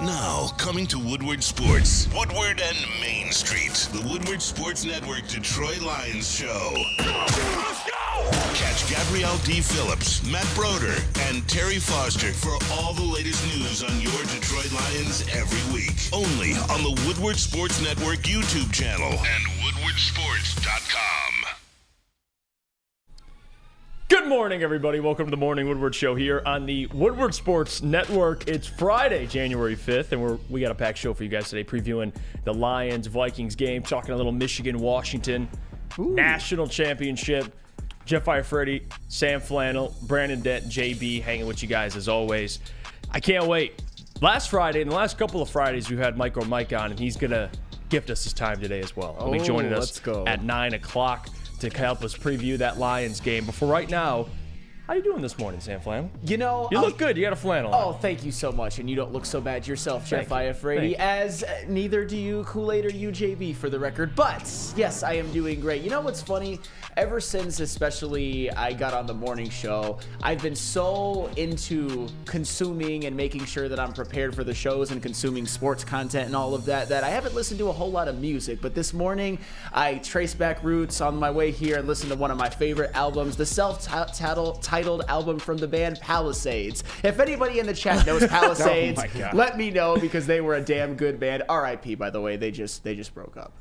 Now, coming to Woodward Sports, Woodward and Main Street, the Woodward Sports Network Detroit Lions Show. Let's go! Catch Gabrielle D. Phillips, Matt Broder, and Terry Foster for all the latest news on your Detroit Lions every week. Only on the Woodward Sports Network YouTube channel and woodwardsports.com. Good morning, everybody. Welcome to the Morning Woodward Show here on the Woodward Sports Network. It's Friday, January 5th, and we got a packed show for you guys today, previewing the Lions-Vikings game, talking a little Michigan-Washington National Championship. Jeff Iafredi, Sam Flannel, Brandon Dent, JB hanging with you guys as always. I can't wait. Last Friday, and the last couple of Fridays, we've had Mike on, and he's going to gift us his time today as well. He'll be joining us at 9 o'clock. To help us preview that Lions game. But for right now, how you doing this morning, Sam Flannel? You know, you look good. You got a flannel on. Oh, thank you so much. And you don't look so bad yourself, Jeff Iafredi, as neither do you, Kool-Aid or you, JB, for the record. But, yes, I am doing great. You know what's funny? Ever since, especially, I got on the morning show, I've been so into consuming and making sure that I'm prepared for the shows and consuming sports content and all of that, that I haven't listened to a whole lot of music. But this morning, I traced back roots on my way here and listened to one of my favorite albums, the self-titled album from the band Palisades. If anybody in the chat knows Palisades, let me know, because they were a damn good band. R.I.P. by the way, they just broke up.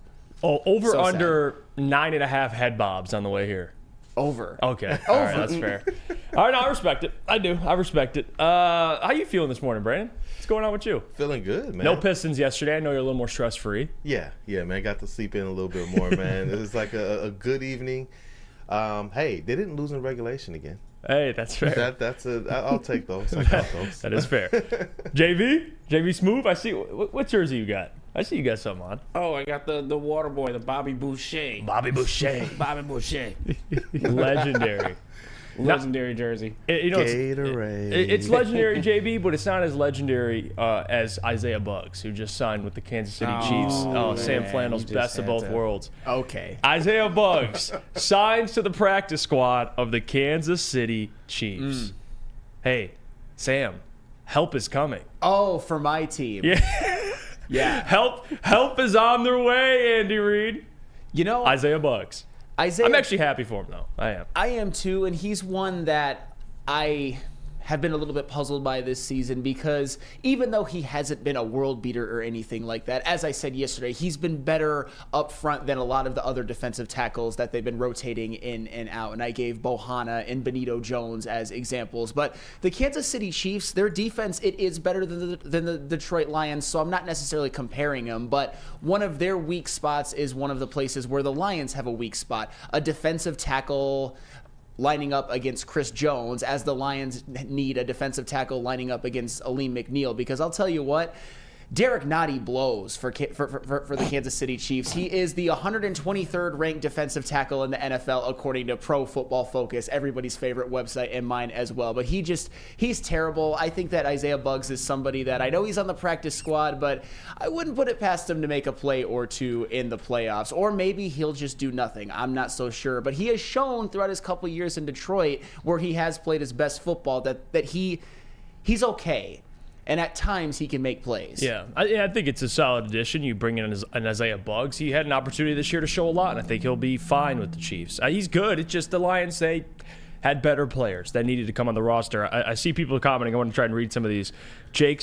Oh, over under 9.5 head bobs on the way here. Over. Okay. All right, that's fair. All right, no, I respect it. I do. I respect it. How you feeling this morning, Brandon? What's going on with you? Feeling good, man. No Pistons yesterday. I know you're a little more stress-free. Yeah, man. Got to sleep in a little bit more, man. It was like a good evening. Hey, they didn't lose in regulation again. Hey, that's fair. I'll take those. That is fair. JV Smooth, I see. What jersey you got? I see you got something on. Oh, I got the water boy, the Bobby Boucher. Bobby Boucher. Legendary. Legendary jersey. Gatorade. It's legendary, JB, but it's not as legendary as Isaiah Buggs, who just signed with the Kansas City Chiefs. Oh, Sam Flannel's best of both worlds. Okay. Isaiah Buggs signs to the practice squad of the Kansas City Chiefs. Hey, Sam, help is coming. Oh, for my team. Yeah. Help is on their way, Andy Reid. You know, Isaiah Buggs. I'm actually happy for him, though. I am too, and he's one that I have been a little bit puzzled by this season, because even though he hasn't been a world beater or anything like that, as I said yesterday, he's been better up front than a lot of the other defensive tackles that they've been rotating in and out. And I gave Bohanna and Benito Jones as examples. But the Kansas City Chiefs, their defense, it is better than the Detroit Lions, so I'm not necessarily comparing them. But one of their weak spots is one of the places where the Lions have a weak spot. A defensive tackle lining up against Chris Jones, as the Lions need a defensive tackle lining up against Aleem McNeil. Because I'll tell you what, Derek Nottie blows for the Kansas City Chiefs. He is the 123rd ranked defensive tackle in the NFL, according to Pro Football Focus, everybody's favorite website, and mine as well. But he's terrible. I think that Isaiah Buggs is somebody that, I know he's on the practice squad, but I wouldn't put it past him to make a play or two in the playoffs. Or maybe he'll just do nothing. I'm not so sure. But he has shown throughout his couple years in Detroit, where he has played his best football, that he's okay. And at times, he can make plays. Yeah, I think it's a solid addition. You bring in an Isaiah Buggs. He had an opportunity this year to show a lot, and I think he'll be fine with the Chiefs. He's good. It's just the Lions, they had better players that needed to come on the roster. I see people commenting. I want to try and read some of these. Jake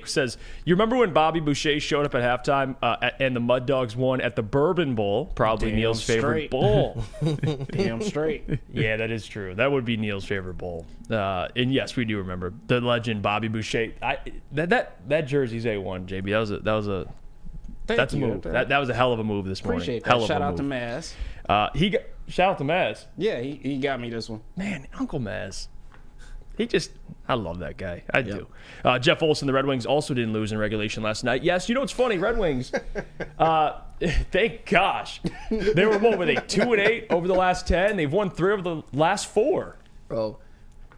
says, you remember when Bobby Boucher showed up at halftime and the Mud Dogs won at the Bourbon Bowl? Probably Neil's favorite bowl. Damn straight. Yeah, that is true. That would be Neil's favorite bowl. And yes, we do remember the legend Bobby Boucher. That jersey's A1, JB. That's a move. That was a hell of a move this morning. Appreciate that. Shout out to Maz. Shout out to Maz. Yeah, he got me this one. Man, Uncle Maz. I love that guy. I do. Jeff Olson, the Red Wings also didn't lose in regulation last night. Yes, you know what's funny? Red Wings, thank gosh. They were, 2-8 over the last 10? They've won 3 of the last 4. Bro,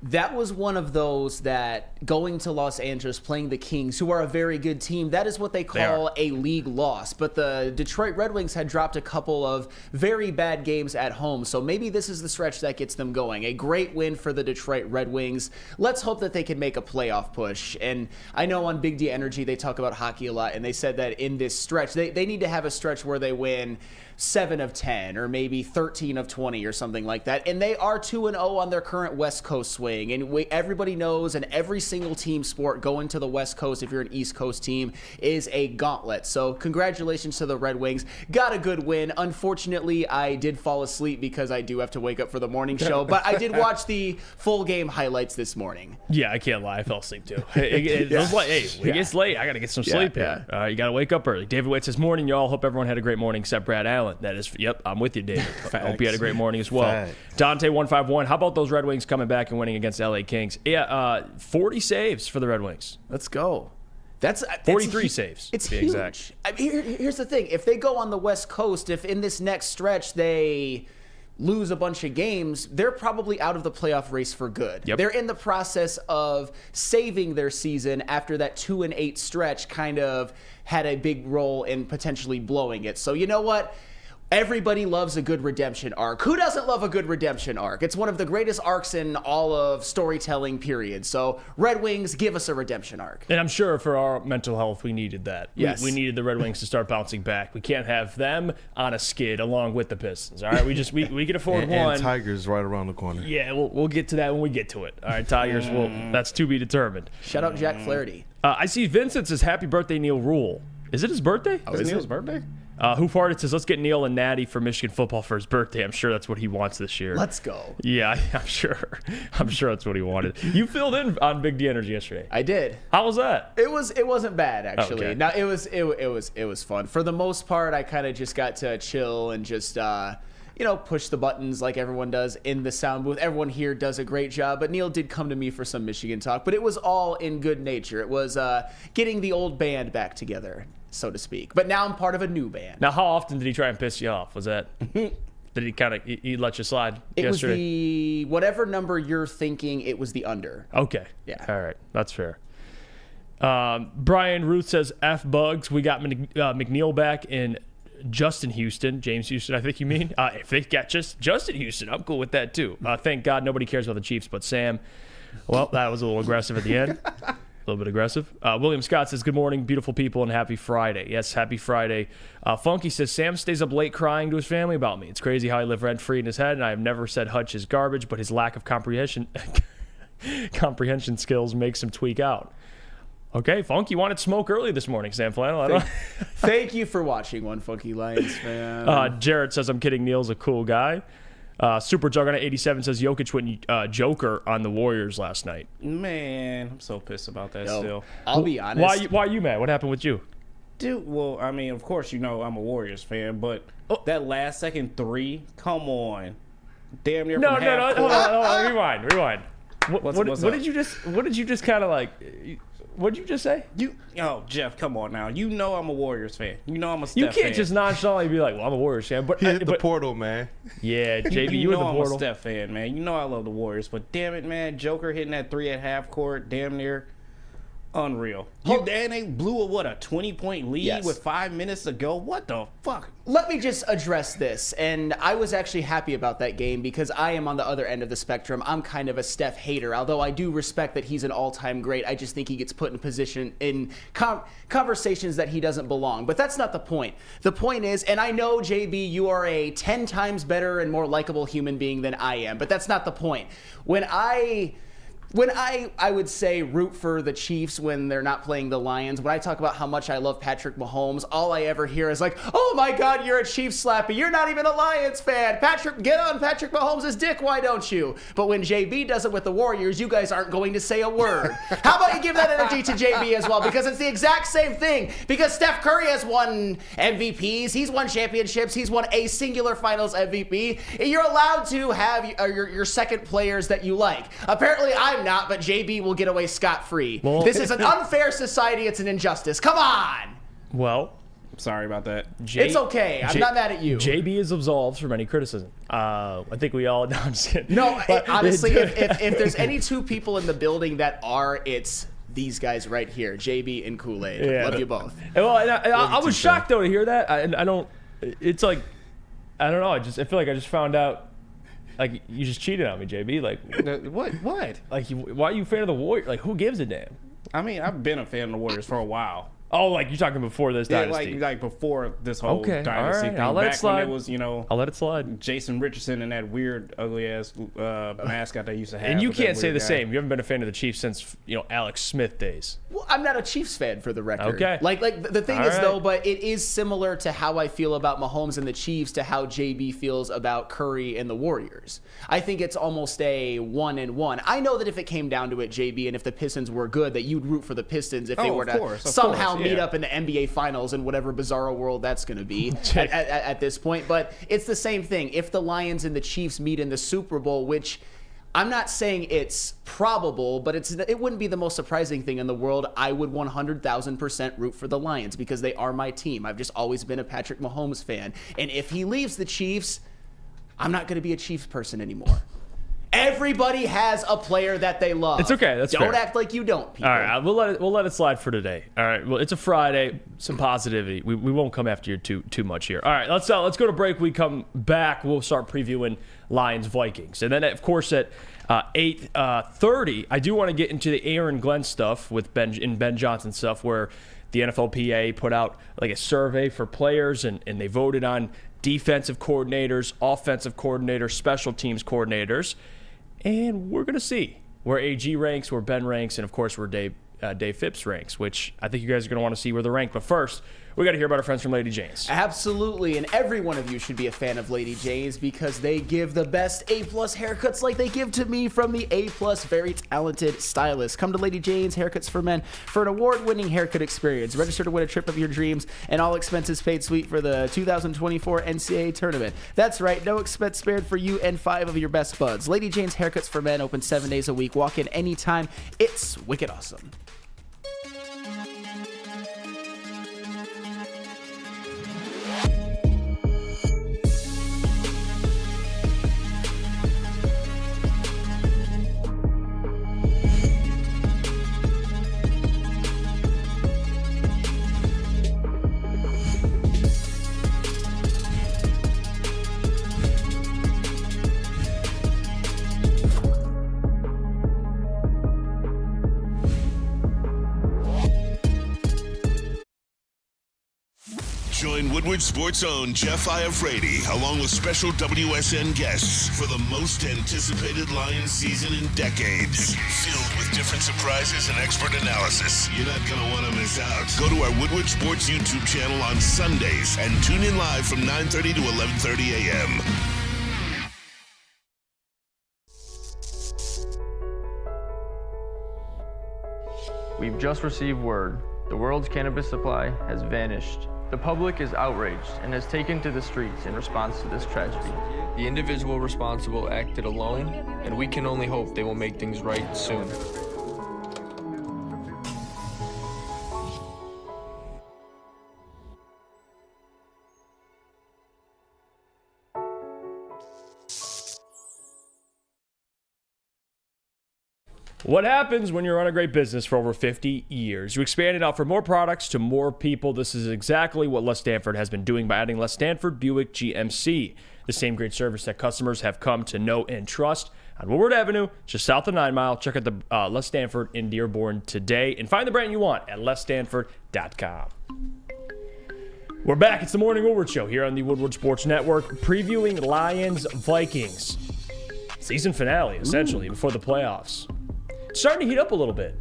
That was one of those that going to Los Angeles, playing the Kings, who are a very good team, that is what they call a league loss. But the Detroit Red Wings had dropped a couple of very bad games at home, so maybe this is the stretch that gets them going. A great win for the Detroit Red Wings. Let's hope that they can make a playoff push. And I know on Big D Energy they talk about hockey a lot, and they said that in this stretch, they need to have a stretch where they win 7 of 10 or maybe 13 of 20 or something like that. And they are 2-0 on their current West Coast swing. And everybody knows, and every single team sport going to the West Coast, if you're an East Coast team, is a gauntlet. So congratulations to the Red Wings. Got a good win. Unfortunately, I did fall asleep because I do have to wake up for the morning show, but I did watch the full game highlights this morning. Yeah, I can't lie. I fell asleep too. It was like, hey, when it gets late, I got to get some sleep in. You got to wake up early. David Waite says, morning, y'all. Hope everyone had a great morning except Brad Allen. That is, yep, I'm with you, David. I hope you had a great morning as well. Facts. Dante151, how about those Red Wings coming back and winning against LA Kings? Yeah, 40 saves for the Red Wings. Let's go. That's 43 saves. It's to be huge. exact. I mean, here's the thing. If they go on the West Coast, if in this next stretch they lose a bunch of games, they're probably out of the playoff race for good. Yep. They're in the process of saving their season after that 2-8 stretch kind of had a big role in potentially blowing it. So you know what? Everybody loves a good redemption arc. Who doesn't love a good redemption arc? It's one of the greatest arcs in all of storytelling, period. So Red Wings, give us a redemption arc. And I'm sure for our mental health, we needed that. Yes. We needed the Red Wings to start bouncing back. We can't have them on a skid along with the Pistons. All right, we can afford one. And Tigers right around the corner. Yeah, we'll get to that when we get to it. All right, Tigers, that's to be determined. Shout out Jack Flaherty. I see Vincent says, happy birthday, Neil Rule. Is it his birthday? Oh, is Neil's birthday? Who farted says, let's get Neil and Natty for Michigan football for his birthday. I'm sure that's what he wants this year. Let's go. Yeah, I'm sure. I'm sure that's what he wanted. You filled in on Big D Energy yesterday. I did. How was that? It wasn't bad actually. Okay. Now it was fun. For the most part, I kind of just got to chill and just push the buttons like everyone does in the sound booth. Everyone here does a great job, but Neil did come to me for some Michigan talk, but it was all in good nature. It was getting the old band back together, so to speak. But now I'm part of a new band. Now, how often did he try and piss you off? Was that... Did he kind of he let you slide It was yesterday? the whatever number you're thinking. It was the under. Okay. Yeah. All right. That's fair. Brian Ruth says, F bugs. We got McNeil back in Justin Houston. James Houston, I think you mean. If they got just Justin Houston, I'm cool with that too. Thank God nobody cares about the Chiefs but Sam. Well, that was a little aggressive at the end. A little bit aggressive. William Scott says, good morning, beautiful people, and happy Friday. Yes, happy Friday. Funky says, Sam stays up late crying to his family about me. It's crazy how I live rent-free in his head, and I have never said Hutch is garbage, but his lack of comprehension skills makes him tweak out. Okay, Funky wanted smoke early this morning, Sam Flannel. I don't Thank you for watching, One Funky Lions fan. Jarrett says, I'm kidding, Neil's a cool guy. Super Juggernaut 87 says Jokic went Joker on the Warriors last night. Man, I'm so pissed about that still. I'll be honest. Why are you mad? What happened with you? Dude, well, I mean, of course, I'm a Warriors fan, but that last second three, come on. Damn near No. from half Hold court. on. Rewind. What's What up? did you just kind of like? What did you just say? Jeff, come on now. You know I'm a Warriors fan. You know I'm a Steph You can't fan. just nonchalantly be like, "Well, I'm a Warriors fan," but He hit the portal, man. yeah, JB, You you in know the I'm portal. a Steph fan, man. You know I love the Warriors, but damn it, man, Joker hitting that three at half court, damn near unreal. And they blew a 20-point lead Yes. with 5 minutes to go. What the fuck? Let me just address this. And I was actually happy about that game because I am on the other end of the spectrum. I'm kind of a Steph hater, although I do respect that he's an all-time great. I just think he gets put in position in conversations that he doesn't belong. But that's not the point. The point is, and I know, JB, you are a 10 times better and more likable human being than I am, but that's not the point. When I would say root for the Chiefs when they're not playing the Lions, when I talk about how much I love Patrick Mahomes, all I ever hear is like, oh my God, you're a Chiefs slappy. You're not even a Lions fan. Get on Patrick Mahomes' dick, why don't you? But when JB does it with the Warriors, you guys aren't going to say a word. How about you give that energy to JB as well? Because it's the exact same thing. Because Steph Curry has won MVPs. He's won championships. He's won a singular finals MVP. You're allowed to have your second players that you like. Apparently, I'm not, but JB will get away scot-free. Well, this is an unfair society. It's an injustice. Come on. Well, Sorry about that. It's okay. I'm not mad at you. JB is absolved from any criticism. I think we all. No, I'm just kidding. No, honestly, if there's any two people in the building that are, it's these guys right here, JB and Kool-Aid. Yeah. Love you both. Well, I was shocked though to hear that. I don't. It's like, I don't know. I feel like I just found out. Like, you just cheated on me, JB. Like, What? Like, why are you a fan of the Warriors? Like, who gives a damn? I mean, I've been a fan of the Warriors for a while. Oh, like you're talking before this dynasty. Like before this whole Okay, dynasty all right. thing. I'll let it Back slide. when it was, I'll let it slide. Jason Richardson and that weird, ugly ass mascot they used to have. And you with that can't say weird the guy. same. You haven't been a fan of the Chiefs since Alex Smith days. Well, I'm not a Chiefs fan for the record. Okay. Like the thing All is right. though, but it is similar to how I feel about Mahomes and the Chiefs to how JB feels about Curry and the Warriors. I think it's almost a 1-1. I know that if it came down to it, JB, and if the Pistons were good, that you'd root for the Pistons if they were to somehow meet up in the NBA Finals in whatever bizarro world that's going to be at this point. But it's the same thing. If the Lions and the Chiefs meet in the Super Bowl, which I'm not saying it's probable, but it wouldn't be the most surprising thing in the world. I would 100,000% root for the Lions because they are my team. I've just always been a Patrick Mahomes fan. And if he leaves the Chiefs, I'm not going to be a Chiefs person anymore. Everybody has a player that they love. It's okay. That's Don't fair. act like you don't, people. All right, we'll let it slide for today. All right, well, it's a Friday, some positivity. We won't come after you too much here. All right, let's go to break. We come back. We'll start previewing Lions Vikings, and then of course at 8:30, I do want to get into the Aaron Glenn stuff with Ben Johnson stuff, where the NFLPA put out like a survey for players, and they voted on defensive coordinators, offensive coordinators, special teams coordinators. And we're going to see where AG ranks, where Ben ranks, and, of course, where Dave Phipps ranks, which I think you guys are going to want to see where they're ranked. But first, we got to hear about our friends from Lady Jane's. Absolutely, and every one of you should be a fan of Lady Jane's because they give the best A-plus haircuts like they give to me from the A-plus very talented stylist. Come to Lady Jane's Haircuts for Men for an award-winning haircut experience. Register to win a trip of your dreams and all expenses paid suite for the 2024 NCAA tournament. That's right, no expense spared for you and 5 of your best buds. Lady Jane's Haircuts for Men open 7 days a week. Walk in anytime. It's wicked awesome. Join Woodward Sports' own Jeff Iafrate, along with special WSN guests for the most anticipated Lions season in decades. Filled with different surprises and expert analysis. You're not going to want to miss out. Go to our Woodward Sports YouTube channel on Sundays and tune in live from 9:30 to 11:30 a.m. We've just received word. The world's cannabis supply has vanished. The public is outraged and has taken to the streets in response to this tragedy. The individual responsible acted alone, and we can only hope they will make things right soon. What happens when you run a great business for over 50 years? You expand it out for more products to more people. This is exactly what Les Stanford has been doing by adding Les Stanford Buick GMC, the same great service that customers have come to know and trust on Woodward Avenue, just south of 9 Mile. Check out the Les Stanford in Dearborn today and find the brand you want at lesstanford.com. We're back. It's the Morning Woodward Show here on the Woodward Sports Network, previewing Lions Vikings. Season finale, essentially, before the playoffs. Starting to heat up a little bit.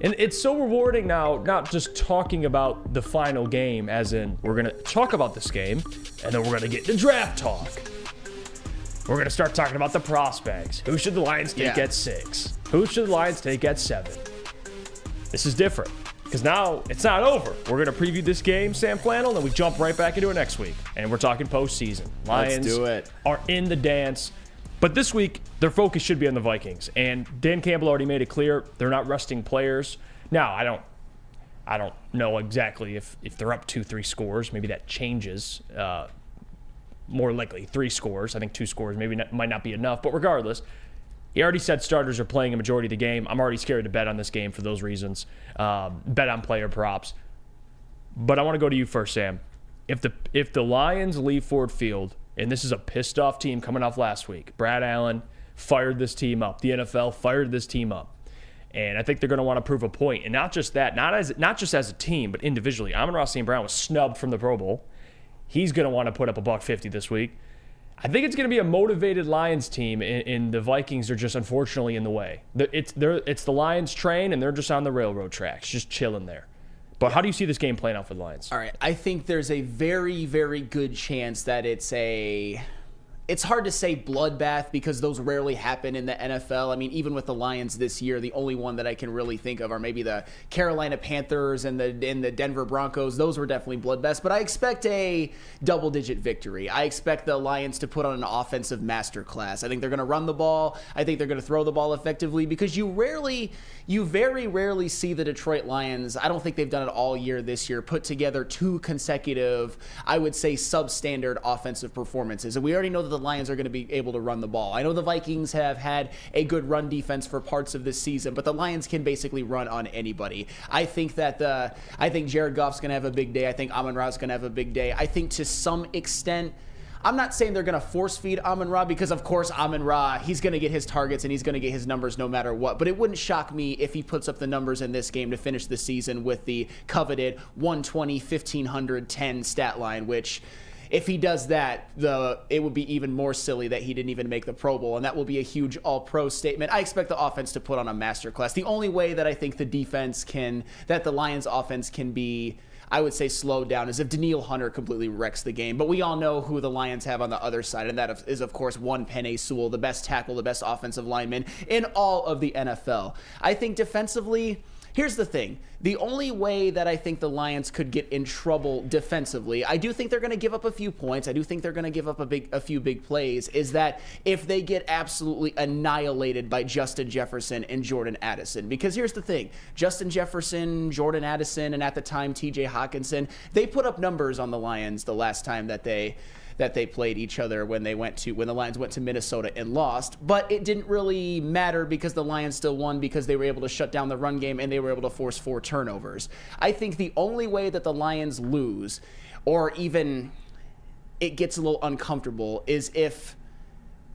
And it's so rewarding now, not just talking about the final game, as in we're going to talk about this game, and then we're going to get to draft talk. We're going to start talking about the prospects. Who should the Lions take at 6? Who should the Lions take at 7? This is different, because now it's not over. We're going to preview this game, Sam Flannel, and then we jump right back into it next week. And we're talking postseason. Lions Let's do it. Are in the dance. But this week, their focus should be on the Vikings. And Dan Campbell already made it clear they're not resting players. Now, I don't know exactly if they're up 2-3 scores. Maybe that changes. More likely 3 scores. I think 2 scores might not be enough. But regardless, he already said starters are playing a majority of the game. I'm already scared to bet on this game for those reasons. Bet on player props. But I want to go to you first, Sam. If the Lions leave Ford Field, and this is a pissed off team coming off last week, Brad Allen fired this team up. The NFL fired this team up. And I think they're going to want to prove a point. And not just that, not just as a team, but individually. Amon-Ra St. Brown was snubbed from the Pro Bowl. He's going to want to put up a $150 this week. I think it's going to be a motivated Lions team, and the Vikings are just unfortunately in the way. It's the Lions train, and they're just on the railroad tracks, just chilling there. But how do you see this game playing out for the Lions? All right, I think there's a very, very good chance that it's hard to say bloodbath because those rarely happen in the NFL. I mean, even with the Lions this year, the only one that I can really think of are maybe the Carolina Panthers and the Denver Broncos. Those were definitely bloodbaths, but I expect a double-digit victory. I expect the Lions to put on an offensive masterclass. I think they're going to run the ball. I think they're going to throw the ball effectively because you very rarely see the Detroit Lions, I don't think they've done it all year this year, put together 2 consecutive, I would say, substandard offensive performances. And we already know that the Lions are going to be able to run the ball. I know the Vikings have had a good run defense for parts of this season, but the Lions can basically run on anybody. I think Jared Goff's going to have a big day. I think Amon-Ra's going to have a big day. I think to some extent, I'm not saying they're going to force feed Amon-Ra because, of course, Amon-Ra, he's going to get his targets and he's going to get his numbers no matter what. But it wouldn't shock me if he puts up the numbers in this game to finish the season with the coveted 120, 1,510 stat line, which, if he does that, it would be even more silly that he didn't even make the Pro Bowl, and that will be a huge all-pro statement. I expect the offense to put on a masterclass. The only way that I think the Lions offense can be, I would say, slowed down is if Danielle Hunter completely wrecks the game. But we all know who the Lions have on the other side, and that is, of course, one Penei Sewell, the best tackle, the best offensive lineman in all of the NFL. I think defensively, here's the thing. The only way that I think the Lions could get in trouble defensively, I do think they're going to give up a few points. I do think they're going to give up a few big plays, is that if they get absolutely annihilated by Justin Jefferson and Jordan Addison. Because here's the thing. Justin Jefferson, Jordan Addison, and at the time TJ Hawkinson, they put up numbers on the Lions the last time that they played each other when the Lions went to Minnesota and lost. But it didn't really matter because the Lions still won because they were able to shut down the run game and they were able to force 4 turnovers. I think the only way that the Lions lose, or even it gets a little uncomfortable, is if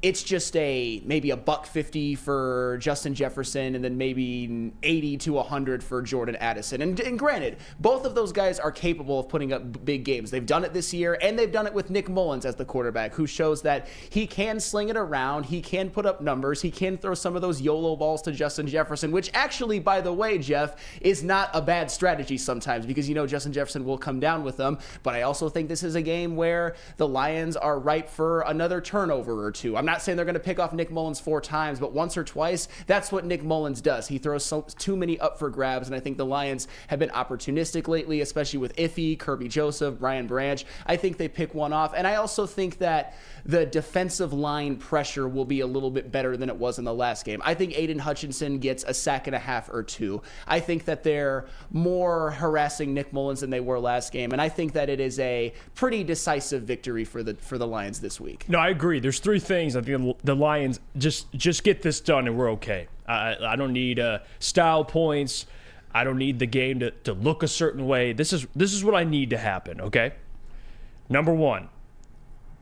it's just maybe a $150 for Justin Jefferson and then maybe 80 to 100 for Jordan Addison. And granted, both of those guys are capable of putting up big games. They've done it this year, and they've done it with Nick Mullins as the quarterback, who shows that he can sling it around, he can put up numbers, he can throw some of those YOLO balls to Justin Jefferson, which actually, by the way, Jeff, is not a bad strategy sometimes because Justin Jefferson will come down with them. But I also think this is a game where the Lions are ripe for another turnover or two. I'm not saying they're going to pick off Nick Mullins 4 times, but once or twice, that's what Nick Mullins does. He throws too many up for grabs, and I think the Lions have been opportunistic lately, especially with Iffy, Kirby Joseph, Brian Branch. I think they pick one off, and I also think that the defensive line pressure will be a little bit better than it was in the last game. I think Aiden Hutchinson gets a sack and a half or 2. I think that they're more harassing Nick Mullins than they were last game, and I think that it is a pretty decisive victory for the Lions this week. No, I agree. There's 3 things I think the Lions just get this done and we're okay. I don't need style points. I don't need the game to look a certain way. This is what I need to happen, okay? Number 1,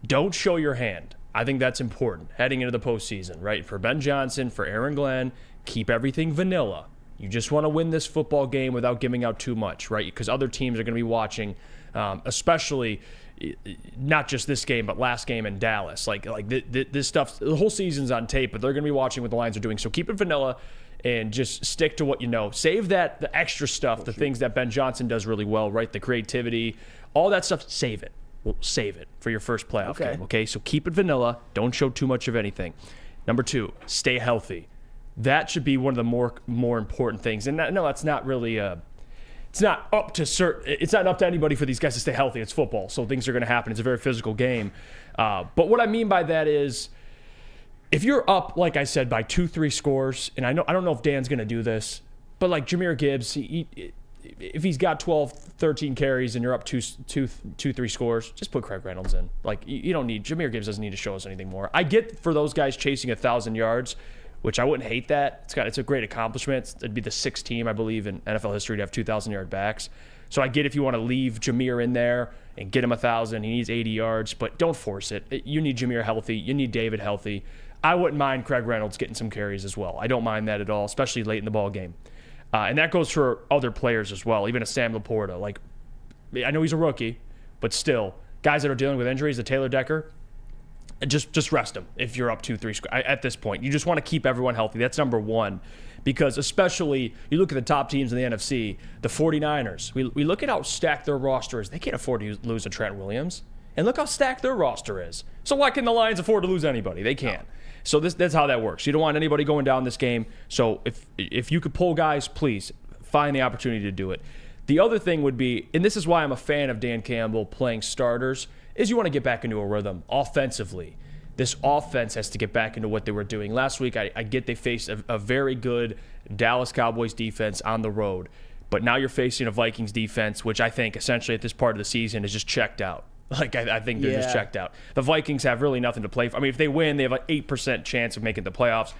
don't show your hand. I think that's important heading into the postseason, right? For Ben Johnson, for Aaron Glenn, keep everything vanilla. You just want to win this football game without giving out too much, right? Because other teams are going to be watching, especially not just this game, but last game in Dallas. This stuff, the whole season's on tape, but they're going to be watching what the Lions are doing. So keep it vanilla and just stick to what you know. Save the extra stuff, the things that Ben Johnson does really well, right? The creativity, all that stuff, save it. We'll save it for your first playoff game, okay? So keep it vanilla. Don't show too much of anything. Number 2, stay healthy. That should be one of the more important things. And no, that's not really it's not up to anybody for these guys to stay healthy. It's football, so things are going to happen. It's a very physical game. But what I mean by that is, if you're up, like I said, by 2-3 scores, and I don't know if Dan's going to do this, but like Jahmyr Gibbs, if he's got 12, 13 carries and you're up 3 scores, just put Craig Reynolds in. Like, you don't need, Jahmyr Gibbs doesn't need to show us anything more. I get for those guys chasing 1,000 yards, which I wouldn't hate that. It's a great accomplishment. It'd be the 6th team, I believe, in NFL history to have 2,000-yard backs. So I get if you want to leave Jahmyr in there and get him 1,000. He needs 80 yards, but don't force it. You need Jahmyr healthy. You need David healthy. I wouldn't mind Craig Reynolds getting some carries as well. I don't mind that at all, especially late in the ball game. And that goes for other players as well, even a Sam Laporta. Like, I know he's a rookie, but still, guys that are dealing with injuries, the Taylor Decker, just rest him if you're up 2-3 at this point. You just want to keep everyone healthy. That's number one. Because especially, you look at the top teams in the NFC, the 49ers. We look at how stacked their roster is. They can't afford to lose a Trent Williams. And look how stacked their roster is. So why can the Lions afford to lose anybody? They can't. So that's how that works. You don't want anybody going down this game. So if you could pull guys, please find the opportunity to do it. The other thing would be, and this is why I'm a fan of Dan Campbell playing starters, is you want to get back into a rhythm offensively. This offense has to get back into what they were doing. Last week, I get they faced a very good Dallas Cowboys defense on the road. But now you're facing a Vikings defense, which I think essentially at this part of the season is just checked out. Like, I think they're just checked out. The Vikings have really nothing to play for. I mean, if they win, they have an 8% chance of making the playoffs.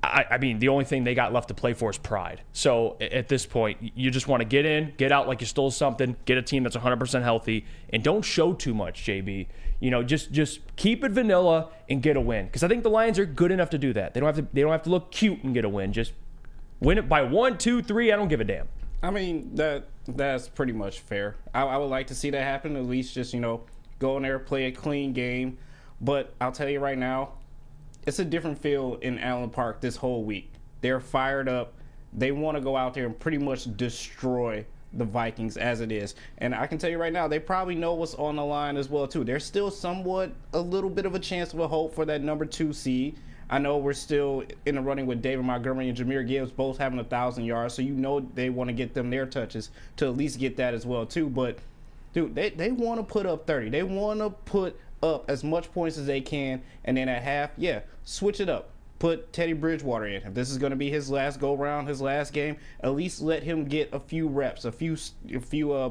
I mean, the only thing they got left to play for is pride. So at this point, you just want to get in, get out like you stole something, get a team that's 100% healthy, and don't show too much, JB. You know, just keep it vanilla and get a win. Because I think the Lions are good enough to do that. They don't have to look cute and get a win. Just win it by 1, 2, 3. I don't give a damn. I mean, that's pretty much fair. I would like to see that happen. At least just, go in there, play a clean game. But I'll tell you right now, it's a different feel in Allen Park this whole week. They're fired up. They want to go out there and pretty much destroy the Vikings as it is. And I can tell you right now, they probably know what's on the line as well, too. There's still a little bit of a chance of a hope for that number 2 seed. I know we're still in the running with David Montgomery and Jahmyr Gibbs both having 1,000 yards, so they want to get them their touches to at least get that as well, too. But, dude, they want to put up 30. They want to put up as much points as they can, and then at half, switch it up. Put Teddy Bridgewater in. If this is going to be his last go-round, his last game, at least let him get a few reps, a few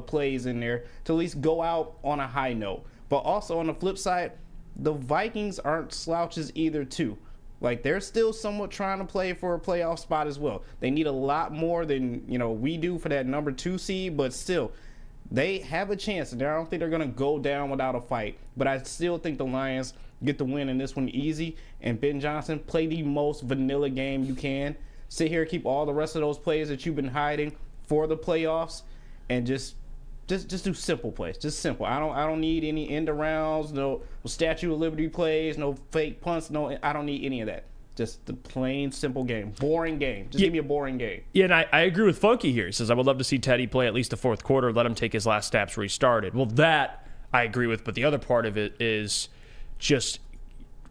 plays in there to at least go out on a high note. But also on the flip side, the Vikings aren't slouches either, too. Like, they're still somewhat trying to play for a playoff spot as well. They need a lot more than, we do for that number 2 seed, but still, they have a chance. And I don't think they're going to go down without a fight. But I still think the Lions get the win in this one easy. And Ben Johnson, play the most vanilla game you can. Sit here, keep all the rest of those plays that you've been hiding for the playoffs, and just do simple plays. Just simple. I don't need any end arounds, no Statue of Liberty plays, no fake punts. No, I don't need any of that. Just the plain, simple game. Boring game. Just give me a boring game. Yeah, and I agree with Funky here. He says, I would love to see Teddy play at least the fourth quarter, let him take his last snaps where he started. Well, that I agree with, but the other part of it is just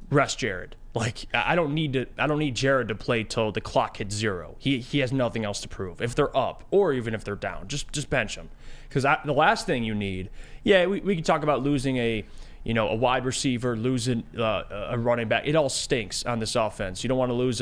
rest Jared. Like, I don't need Jared to play till the clock hits 0. He has nothing else to prove. If they're up or even if they're down, just bench him. Because the last thing you need, we can talk about losing a wide receiver, losing a running back. It all stinks on this offense. You don't want to lose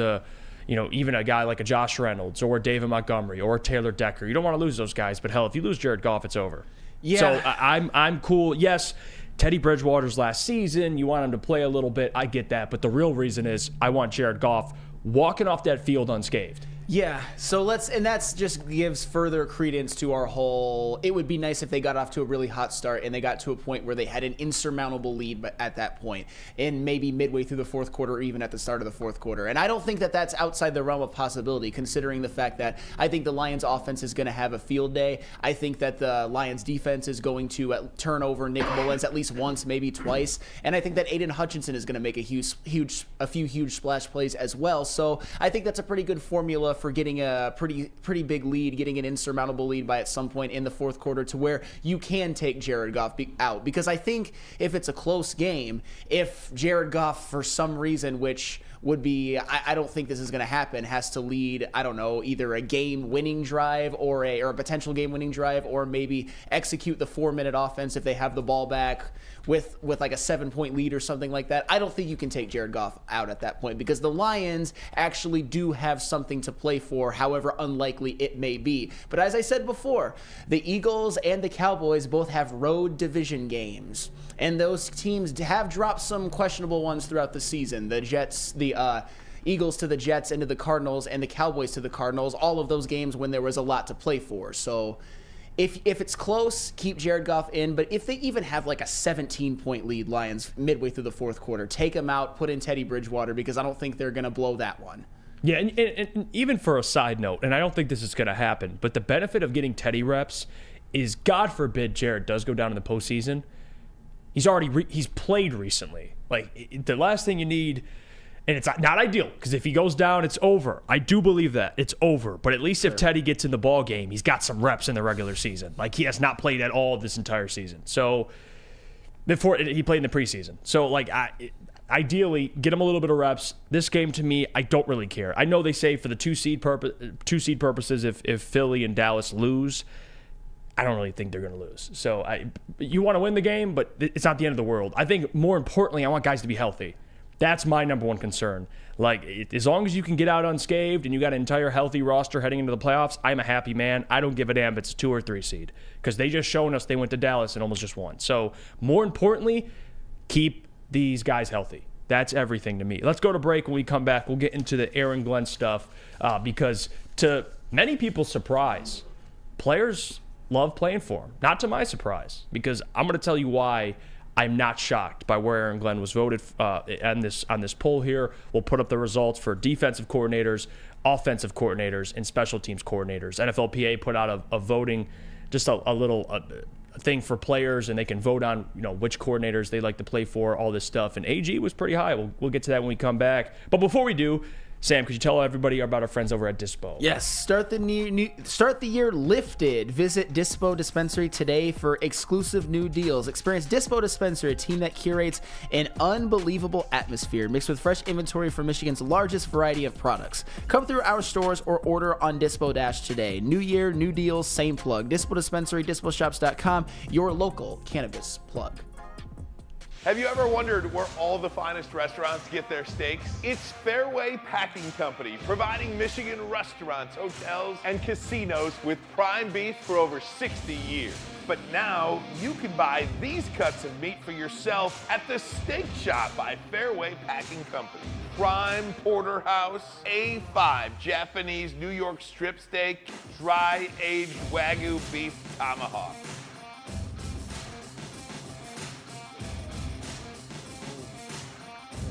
even a guy like a Josh Reynolds or David Montgomery or Taylor Decker. You don't want to lose those guys. But hell, if you lose Jared Goff, it's over. Yeah. So I'm cool. Yes, Teddy Bridgewater's last season. You want him to play a little bit. I get that. But the real reason is I want Jared Goff walking off that field unscathed. Yeah, so and that's just gives further credence to our whole, it would be nice if they got off to a really hot start and they got to a point where they had an insurmountable lead at that point, and maybe midway through the fourth quarter or even at the start of the fourth quarter. And I don't think that that's outside the realm of possibility, considering the fact that I think the Lions offense is going to have a field day. I think that the Lions defense is going to turn over Nick Mullins at least once, maybe twice. And I think that Aiden Hutchinson is going to make a few huge splash plays as well. So I think that's a pretty good formula for getting a pretty big lead, getting an insurmountable lead by at some point in the fourth quarter to where you can take Jared Goff out. Because I think if it's a close game, if Jared Goff for some reason, which would be, I don't think this is going to happen, has to lead, I don't know, either a game-winning drive or a potential game-winning drive, or maybe execute the 4-minute offense if they have the ball back with like a 7-point lead or something like that. I don't think you can take Jared Goff out at that point, because the Lions actually do have something to play play for, however unlikely it may be. But as I said before, the Eagles and the Cowboys both have road division games. And those teams have dropped some questionable ones throughout the season. The Jets, the Eagles to the Jets and to the Cardinals, and the Cowboys to the Cardinals, all of those games when there was a lot to play for. So if it's close, keep Jared Goff in. But if they even have like a 17-point lead, Lions, midway through the fourth quarter, take them out, put in Teddy Bridgewater, because I don't think they're going to blow that one. Yeah, and even for a side note, and I don't think this is going to happen, but the benefit of getting Teddy reps is, God forbid Jared does go down in the postseason, he's played recently. Like, the last thing you need, and it's not ideal, because if he goes down, it's over. I do believe that. It's over. But at least if Teddy gets in the ball game, he's got some reps in the regular season. Like, he has not played at all this entire season. So, before he played in the preseason. So, like, ideally, get him a little bit of reps. This game, to me, I don't really care. I know they say for the two-seed purposes, if Philly and Dallas lose, I don't really think they're going to lose. So, you want to win the game, but it's not the end of the world. I think, more importantly, I want guys to be healthy. That's my number one concern. Like, as long as you can get out unscathed and you got an entire healthy roster heading into the playoffs, I'm a happy man. I don't give a damn if it's a 2 or 3 seed, because they just shown us they went to Dallas and almost just won. So, more importantly, keep these guys healthy. That's everything to me. Let's go to break. When we come back, we'll get into the Aaron Glenn stuff, because to many people's surprise, players love playing for him. Not to my surprise, because I'm going to tell you why I'm not shocked by where Aaron Glenn was voted on this poll here. We'll put up the results for defensive coordinators, offensive coordinators, and special teams coordinators. NFLPA put out a voting, just a little thing for players, and they can vote on which coordinators they like to play for, all this stuff. And AG was pretty high. We'll get to that when we come back. But before we do, Sam, could you tell everybody about our friends over at Dispo? Yes, start the year lifted. Visit Dispo Dispensary today for exclusive new deals. Experience Dispo Dispensary, a team that curates an unbelievable atmosphere mixed with fresh inventory from Michigan's largest variety of products. Come through our stores or order on Dispo Dash today. New year, new deals, same plug. Dispo Dispensary, disposhops.com, your local cannabis plug. Have you ever wondered where all the finest restaurants get their steaks? It's Fairway Packing Company, providing Michigan restaurants, hotels, and casinos with prime beef for over 60 years. But now you can buy these cuts of meat for yourself at the Steak Shop by Fairway Packing Company. Prime porterhouse, A5 Japanese New York strip steak, dry aged Wagyu beef tomahawk.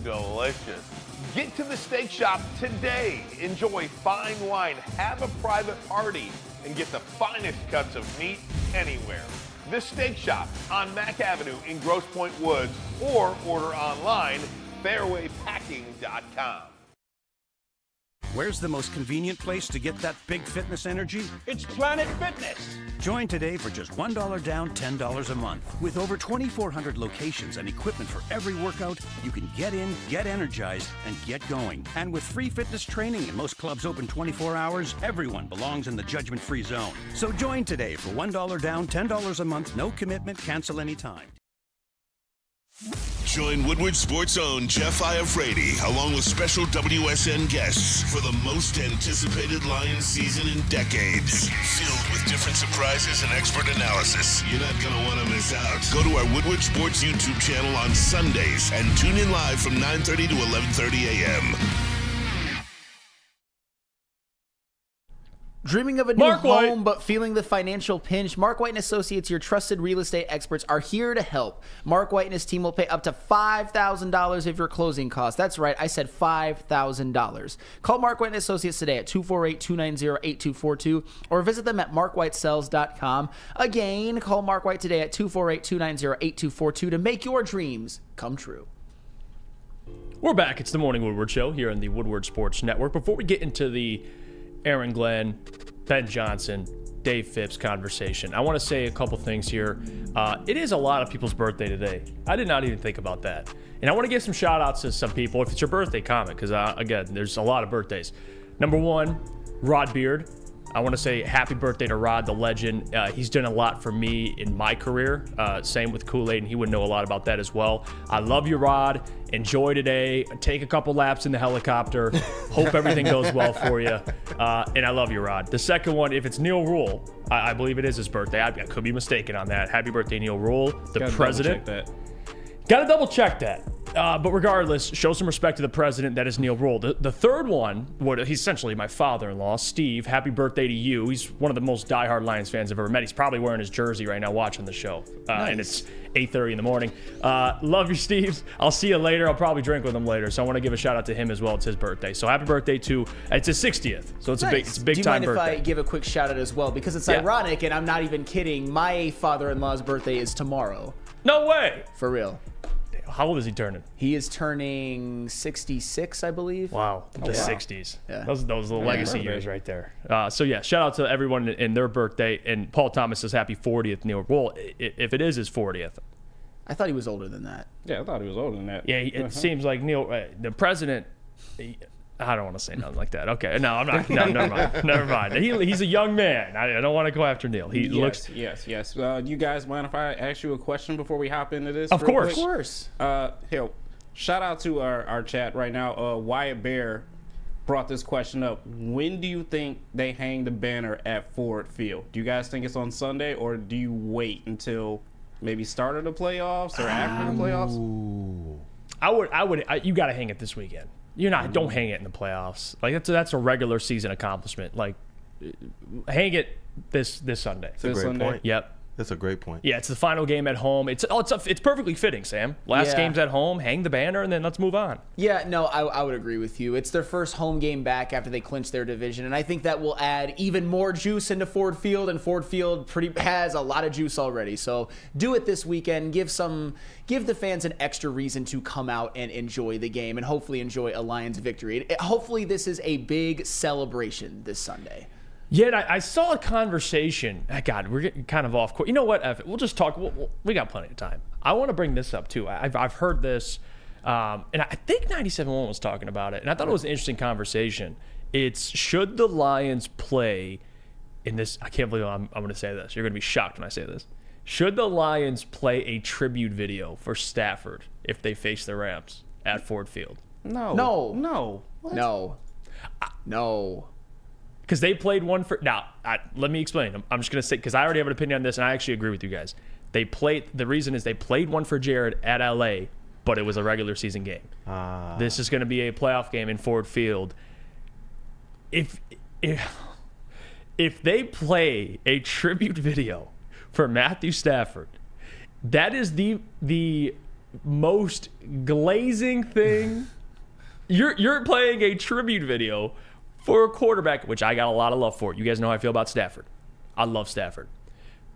Delicious. Get to the Steak Shop today. Enjoy fine wine, have a private party, and get the finest cuts of meat anywhere. The Steak Shop on Mack Avenue in Grosse Pointe Woods, or order online, fairwaypacking.com. Where's the most convenient place to get that big fitness energy? It's Planet Fitness. Join today for just $1 down, $10 a month. With over 2,400 locations and equipment for every workout, you can get in, get energized, and get going. And with free fitness training and most clubs open 24 hours, everyone belongs in the judgment-free zone. So join today for $1 down, $10 a month, no commitment, cancel anytime. Join Woodward Sports' own Jeff Iafrate, along with special WSN guests for the most anticipated Lions season in decades. Filled with different surprises and expert analysis. You're not going to want to miss out. Go to our Woodward Sports YouTube channel on Sundays and tune in live from 9:30 to 11:30 a.m. Dreaming of a new home but feeling the financial pinch? Mark White & Associates, your trusted real estate experts, are here to help. Mark White and his team will pay up to $5,000 of your closing costs. That's right, I said $5,000. Call Mark White & Associates today at 248-290-8242 or visit them at markwhitesells.com. Again, call Mark White today at 248-290-8242 to make your dreams come true. We're back. It's the Morning Woodward Show here on the Woodward Sports Network. Before we get into the Aaron Glenn, Ben Johnson, Dave Phipps conversation, I want to say a couple things here. It is a lot of people's birthday today. I did not even think about that. And I want to give some shout outs to some people. If it's your birthday, comment, because again, there's a lot of birthdays. Number one, Rod Beard. I want to say happy birthday to Rod, the legend. He's done a lot for me in my career. Same with Kool-Aid, and he would know a lot about that as well. I love you, Rod. Enjoy today. Take a couple laps in the helicopter. Hope everything goes well for you. And I love you, Rod. The second one, if it's Neil Rule, I believe it is his birthday. I could be mistaken on that. Happy birthday, Neil Rule, the president. Gotta double check that. But regardless, show some respect to the president. That is Neil Rule. The third one, he's essentially my father-in-law, Steve. Happy birthday to you. He's one of the most diehard Lions fans I've ever met. He's probably wearing his jersey right now watching the show. Nice. And it's 8:30 in the morning. Love you, Steve. I'll see you later. I'll probably drink with him later. So I want to give a shout out to him as well. It's his birthday. So happy birthday to, it's his 60th. So it's Nice. a big Do you time mind birthday. if I give a quick shout out as well? Because it's ironic, and I'm not even kidding. My father-in-law's birthday is tomorrow. No way. For real. How old is he turning? He is turning 66, I believe. Wow, the 60s. Yeah. Those are the legacy years right there. So yeah, shout out to everyone in their birthday. And Paul Thomas says happy 40th, Neil. Well, if it is his 40th. I thought he was older than that. Yeah, I thought he was older than that. Yeah, it seems like Neil, the president. I don't want to say nothing like that. Okay, no, I'm not. No, never mind. Never mind. He's a young man. I don't want to go after Neil. He looks. Yes. You guys mind if I ask you a question before we hop into this? Of real course. quick? Of course. Here, shout out to our chat right now. Wyatt Bear brought this question up. When do you think they hang the banner at Ford Field? Do you guys think it's on Sunday, or do you wait until maybe start of the playoffs or after the playoffs? You got to hang it this weekend. Don't hang it in the playoffs. Like that's a regular season accomplishment. Like hang it this Sunday. That's a great point. Yep. That's a great point. Yeah, it's the final game at home. It's perfectly fitting, Sam. Last game's at home, hang the banner, and then let's move on. Yeah, no, I would agree with you. It's their first home game back after they clinched their division, and I think that will add even more juice into Ford Field, and Ford Field has a lot of juice already. So do it this weekend. Give the fans an extra reason to come out and enjoy the game, and hopefully enjoy a Lions victory. Hopefully this is a big celebration this Sunday. Yeah, I saw a conversation. God, we're getting kind of off course. You know what? F it. We'll just talk. We got plenty of time. I want to bring this up, too. I've heard this, and I think 97.1 was talking about it, and I thought it was an interesting conversation. It's should the Lions play in this? I can't believe I'm going to say this. You're going to be shocked when I say this. Should the Lions play a tribute video for Stafford if they face the Rams at Ford Field? No. What? No. Because they played one for... Now, let me explain. I'm just going to say... Because I already have an opinion on this, and I actually agree with you guys. The reason is they played one for Jared at L.A., but it was a regular season game. This is going to be a playoff game in Ford Field. If they play a tribute video for Matthew Stafford, that is the most glazing thing. You're playing a tribute video for a quarterback, which I got a lot of love for. You guys know how I feel about Stafford. I love Stafford.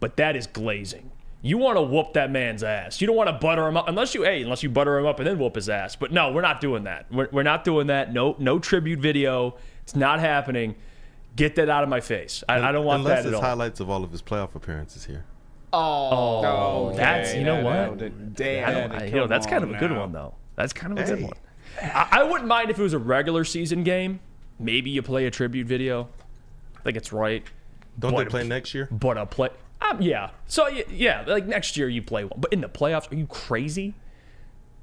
But that is glazing. You want to whoop that man's ass. You don't want to butter him up unless you butter him up and then whoop his ass. But no, we're not doing that. We're not doing that. No tribute video. It's not happening. Get that out of my face. I don't want that at all. Unless it's highlights of all of his playoff appearances here. That's, you know what? Damn. That's kind of a good one, though. That's kind of a good one. I wouldn't mind if it was a regular season game. Maybe you play a tribute video. I think it's right. Don't they play next year? But a play... yeah. So, yeah, like next year you play one. But in the playoffs, are you crazy?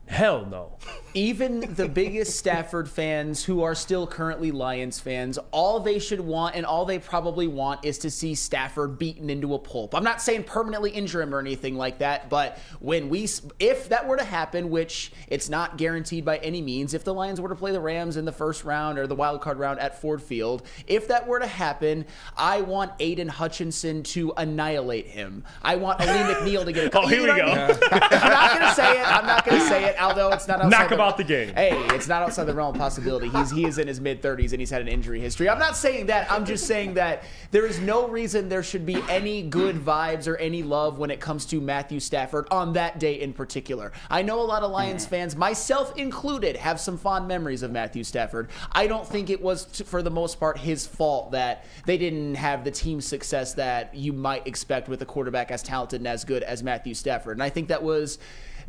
Hell no. Even the biggest Stafford fans who are still currently Lions fans, all they should want and all they probably want is to see Stafford beaten into a pulp. I'm not saying permanently injure him or anything like that, but if that were to happen, which it's not guaranteed by any means, if the Lions were to play the Rams in the first round or the wild card round at Ford Field, if that were to happen, I want Aiden Hutchinson to annihilate him. I want Ali McNeil to get a Oh, here we go. I'm not going to say it. Although it's not outside Knock about the game. Hey, it's not outside the realm of possibility. He is in his mid-30s and he's had an injury history. I'm not saying that. I'm just saying that there is no reason there should be any good vibes or any love when it comes to Matthew Stafford on that day in particular. I know a lot of Lions fans, myself included, have some fond memories of Matthew Stafford. I don't think it was, for the most part, his fault that they didn't have the team success that you might expect with a quarterback as talented and as good as Matthew Stafford. And I think that was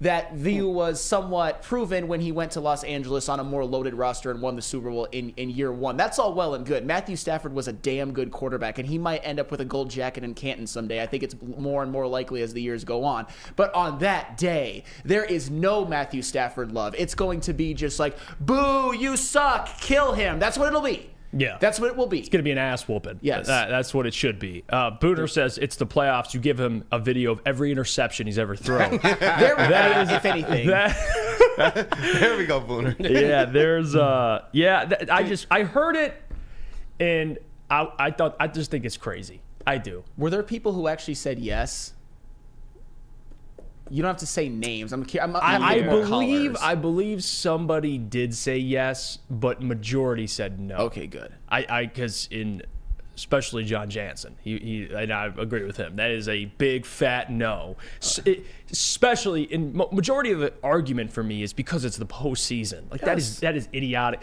that view was somewhat proven when he went to Los Angeles on a more loaded roster and won the Super Bowl in year one. That's all well and good. Matthew Stafford was a damn good quarterback, and he might end up with a gold jacket in Canton someday. I think it's more and more likely as the years go on. But on that day, there is no Matthew Stafford love. It's going to be just like, boo, you suck, kill him. That's what it'll be. Yeah. That's what it will be. It's going to be an ass whooping. Yes. That's what it should be. Booner says it's the playoffs. You give him a video of every interception he's ever thrown. That is, if anything. There we go, Booner. Yeah, there's I heard it and I just think it's crazy. I do. Were there people who actually said yes? You don't have to say names. I believe somebody did say yes, but majority said no. Okay, good. Because especially John Jansen, he and I agree with him. That is a big fat no. Especially in majority of the argument for me is because it's the postseason. Like that is idiotic.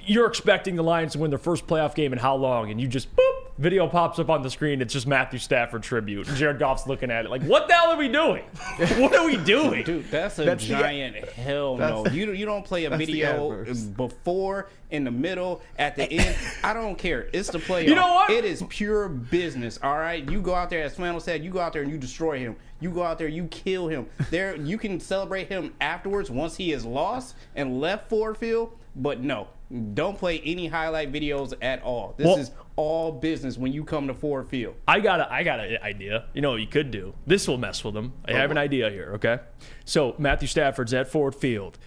You're expecting the Lions to win their first playoff game in how long, and you just boop. Video pops up on the screen. It's just Matthew Stafford tribute. Jared Goff's looking at it like, what the hell are we doing? What are we doing? Dude, that's giant hell no. You don't play a video before, in the middle, at the end. I don't care. It's the playoff. You know what? It is pure business, all right? You go out there, as Flannel said, you go out there and you destroy him. You go out there, you kill him. You can celebrate him afterwards once he is lost and left Ford Field, but no. Don't play any highlight videos at all. This is all business when you come to Ford Field. I got an idea. You know what you could do? This will mess with them. I have an idea here, okay? So Matthew Stafford's at Ford Field.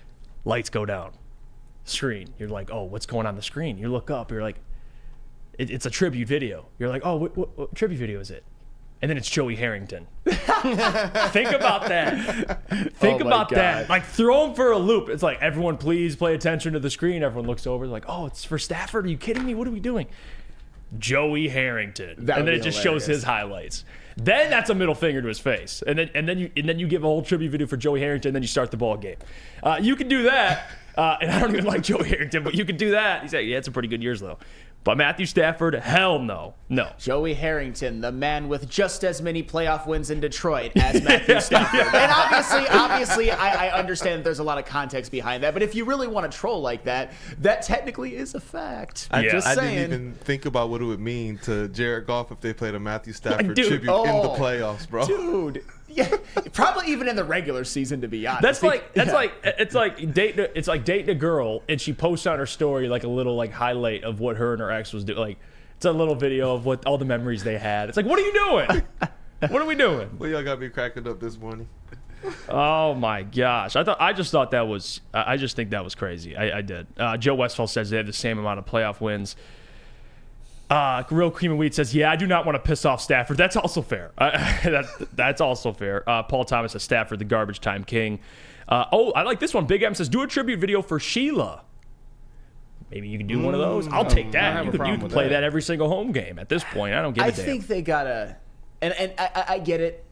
Lights go down. Screen. You're like, oh, what's going on the screen? You look up. You're like, it's a tribute video. You're like, oh, what tribute video is it? And then it's Joey Harrington. Think about that. Think about that. Like, throw him for a loop. It's like, everyone, please pay attention to the screen. Everyone looks over. Like, oh, it's for Stafford. Are you kidding me? What are we doing? Joey Harrington. And then it just shows his highlights. Then that's a middle finger to his face. And then you give a whole tribute video for Joey Harrington, and then you start the ball game. You can do that. And I don't even like Joey Harrington, but you can do that. He's like, yeah, it's some pretty good years, though. But Matthew Stafford, hell no. No. Joey Harrington, the man with just as many playoff wins in Detroit as Matthew Stafford. And obviously, I understand that there's a lot of context behind that. But if you really want to troll like that, that technically is a fact. I didn't even think about what it would mean to Jared Goff if they played a Matthew Stafford tribute in the playoffs, bro. Dude. Yeah, probably even in the regular season, to be honest. It's like dating a girl, and she posts on her story like a little like highlight of what her and her ex was doing. Like, it's a little video of what all the memories they had. It's like, what are you doing? What are we doing? Well, y'all got me cracking up this morning. Oh my gosh! I just think that was crazy. I did. Joe Westphal says they have the same amount of playoff wins. Real Cream and Wheat says, yeah, I do not want to piss off Stafford. That's also fair. That's also fair. Paul Thomas says, Stafford, the garbage time king. I like this one. Big M says, do a tribute video for Sheila. Maybe you can do one of those. I'll take that. You can play that every single home game at this point. I don't give a damn. I think they got to, and I get it.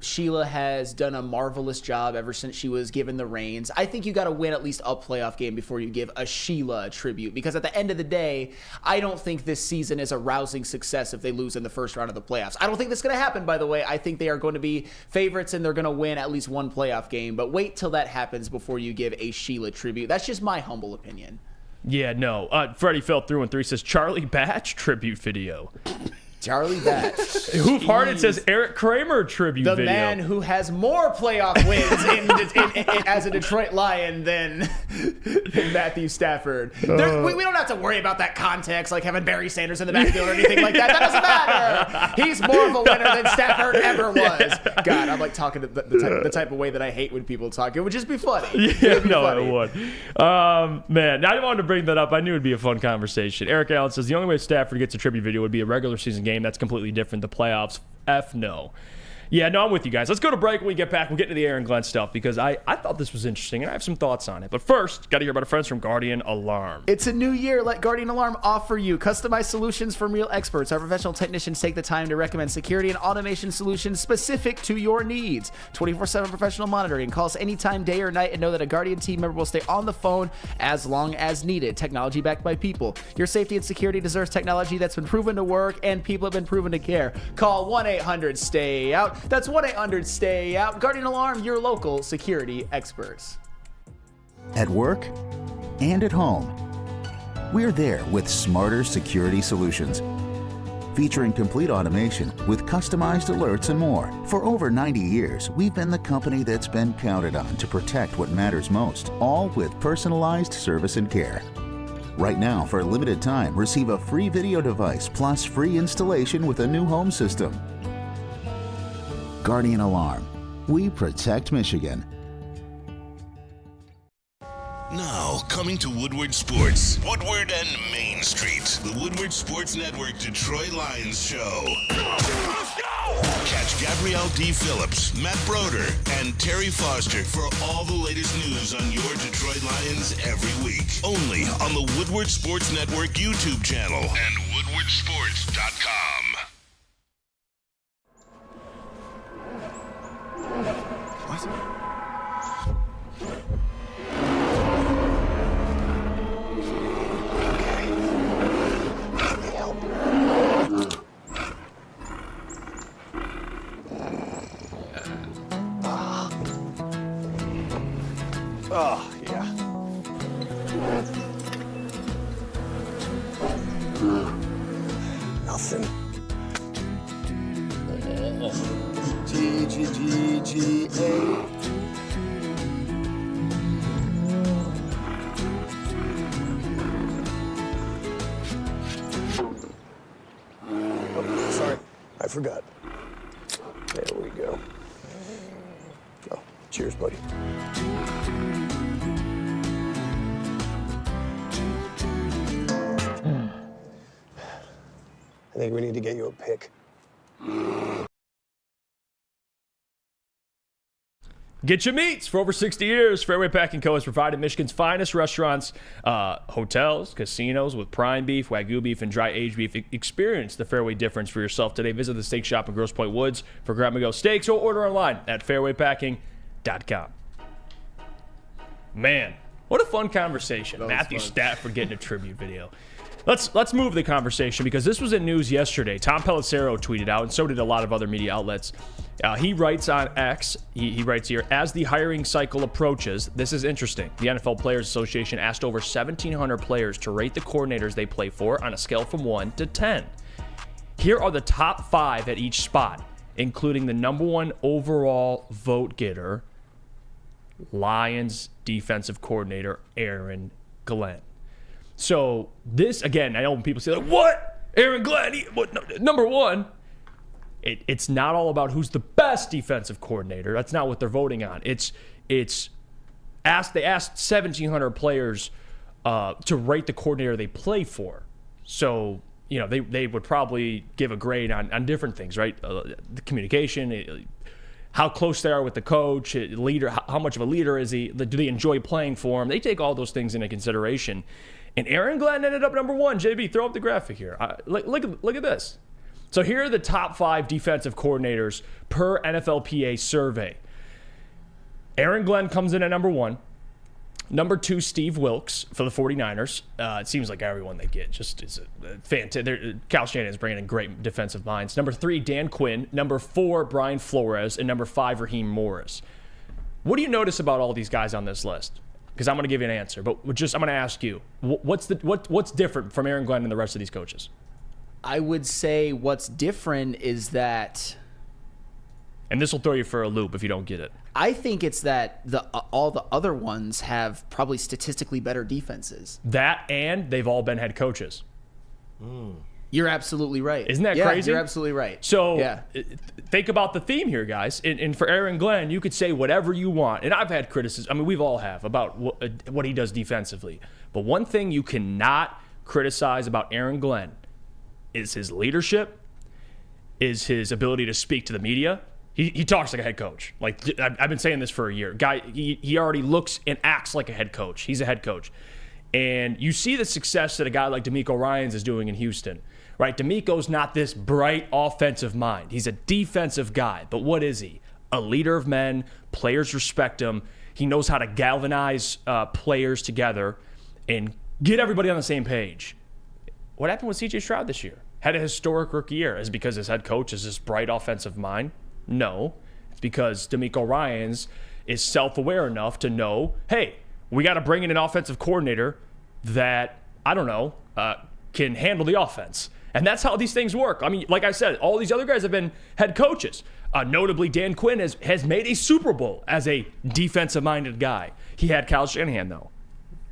Sheila has done a marvelous job ever since she was given the reins. I think you got to win at least a playoff game before you give a Sheila a tribute, because at the end of the day, I don't think this season is a rousing success if they lose in the first round of the playoffs. I don't think that's going to happen, by the way. I think they are going to be favorites and they're going to win at least one playoff game, but wait till that happens before you give a Sheila tribute. That's just my humble opinion. Yeah, no. Freddie fell through and 3 says, Charlie Batch tribute video. Charlie Batch. Hoof Hearted says Eric Kramer tribute the video. The man who has more playoff wins as a Detroit Lion than Matthew Stafford. We don't have to worry about that context, like having Barry Sanders in the backfield or anything like that. That doesn't matter. He's more of a winner than Stafford ever was. God, I'm like talking to the type of way that I hate when people talk. It would just be funny. Yeah, it would. Man, I wanted to bring that up. I knew it would be a fun conversation. Eric Allen says the only way Stafford gets a tribute video would be a regular season game. That's completely different. The playoffs, no. Yeah, no, I'm with you guys. Let's go to break. When we get back, we'll get into the Aaron Glenn stuff because I thought this was interesting and I have some thoughts on it. But first, got to hear about our friends from Guardian Alarm. It's a new year. Let Guardian Alarm offer you customized solutions from real experts. Our professional technicians take the time to recommend security and automation solutions specific to your needs. 24/7 professional monitoring. Call us anytime, day or night, and know that a Guardian team member will stay on the phone as long as needed. Technology backed by people. Your safety and security deserves technology that's been proven to work and people have been proven to care. Call 1-800-STAY-OUT. out. That's 1-800 Stay Out. Guardian Alarm, your local security experts. At work and at home, we're there with smarter security solutions. Featuring complete automation with customized alerts and more. For over 90 years, we've been the company that's been counted on to protect what matters most, all with personalized service and care. Right now, for a limited time, receive a free video device plus free installation with a new home system. Guardian Alarm. We protect Michigan. Now, coming to Woodward Sports, Woodward and Main Street, the Woodward Sports Network Detroit Lions Show. Let's go! Catch Gabrielle D. Phillips, Matt Broder, and Terry Foster for all the latest news on your Detroit Lions every week. Only on the Woodward Sports Network YouTube channel and woodwardsports.com. What? Oh, yeah. Nothing. G-G-G-G-A. Oh, sorry. I forgot. There we go. Oh, cheers, buddy. I think we need to get you a pick. Get your meats. For over 60 years, Fairway Packing Co. has provided Michigan's finest restaurants, hotels, casinos with prime beef, Wagyu beef, and dry aged beef. Experience the Fairway difference for yourself today. Visit the steak shop in Grosse Pointe Woods for grab-and-go steaks or order online at fairwaypacking.com. Man, what a fun conversation. Matthew Stafford getting a tribute video. Let's move the conversation because this was in news yesterday. Tom Pelissero tweeted out, and so did a lot of other media outlets. He writes on X, he writes here, as the hiring cycle approaches, this is interesting. The NFL Players Association asked over 1,700 players to rate the coordinators they play for on a scale from 1 to 10. Here are the top 5 at each spot, including the number 1 overall vote getter, Lions defensive coordinator Aaron Glenn. So this, again, I know when people say, like, what? Aaron Glenn? Number 1, it's not all about who's the best defensive coordinator. That's not what they're voting on. They asked 1,700 players to rate the coordinator they play for. So, you know, they would probably give a grade on different things, right? The communication, how close they are with the coach, leader, how much of a leader is he? Do they enjoy playing for him? They take all those things into consideration. And Aaron Glenn ended up number 1. JB, throw up the graphic here. Look at this. So here are the top 5 defensive coordinators per NFLPA survey. Aaron Glenn comes in at number 1. Number 2, Steve Wilks for the 49ers. It seems like everyone they get just is a fantastic. Kyle Shanahan's bringing in great defensive minds. Number 3, Dan Quinn. Number 4, Brian Flores. And number 5, Raheem Morris. What do you notice about all these guys on this list? Because I'm going to give you an answer, but I'm going to ask you, what's different from Aaron Glenn and the rest of these coaches? I would say what's different is that, and this will throw you for a loop if you don't get it. I think it's that all the other ones have probably statistically better defenses. That, and they've all been head coaches. You're absolutely right. Isn't that crazy? You're absolutely right. So think about the theme here, guys. And for Aaron Glenn, you could say whatever you want. And I've had criticism. I mean, we've all have about what he does defensively. But one thing you cannot criticize about Aaron Glenn is his leadership, is his ability to speak to the media. He talks like a head coach. Like, I've been saying this for a year. Guy, he already looks and acts like a head coach. He's a head coach. And you see the success that a guy like DeMeco Ryans is doing in Houston. Right, DeMeco's not this bright offensive mind. He's a defensive guy. But what is he? A leader of men. Players respect him. He knows how to galvanize players together and get everybody on the same page. What happened with C.J. Stroud this year? Had a historic rookie year. Is it because his head coach is this bright offensive mind? No. It's because DeMeco Ryans is self-aware enough to know, hey, we got to bring in an offensive coordinator that, can handle the offense. And that's how these things work. I mean, like I said, all these other guys have been head coaches. Notably, Dan Quinn has made a Super Bowl as a defensive-minded guy. He had Kyle Shanahan, though.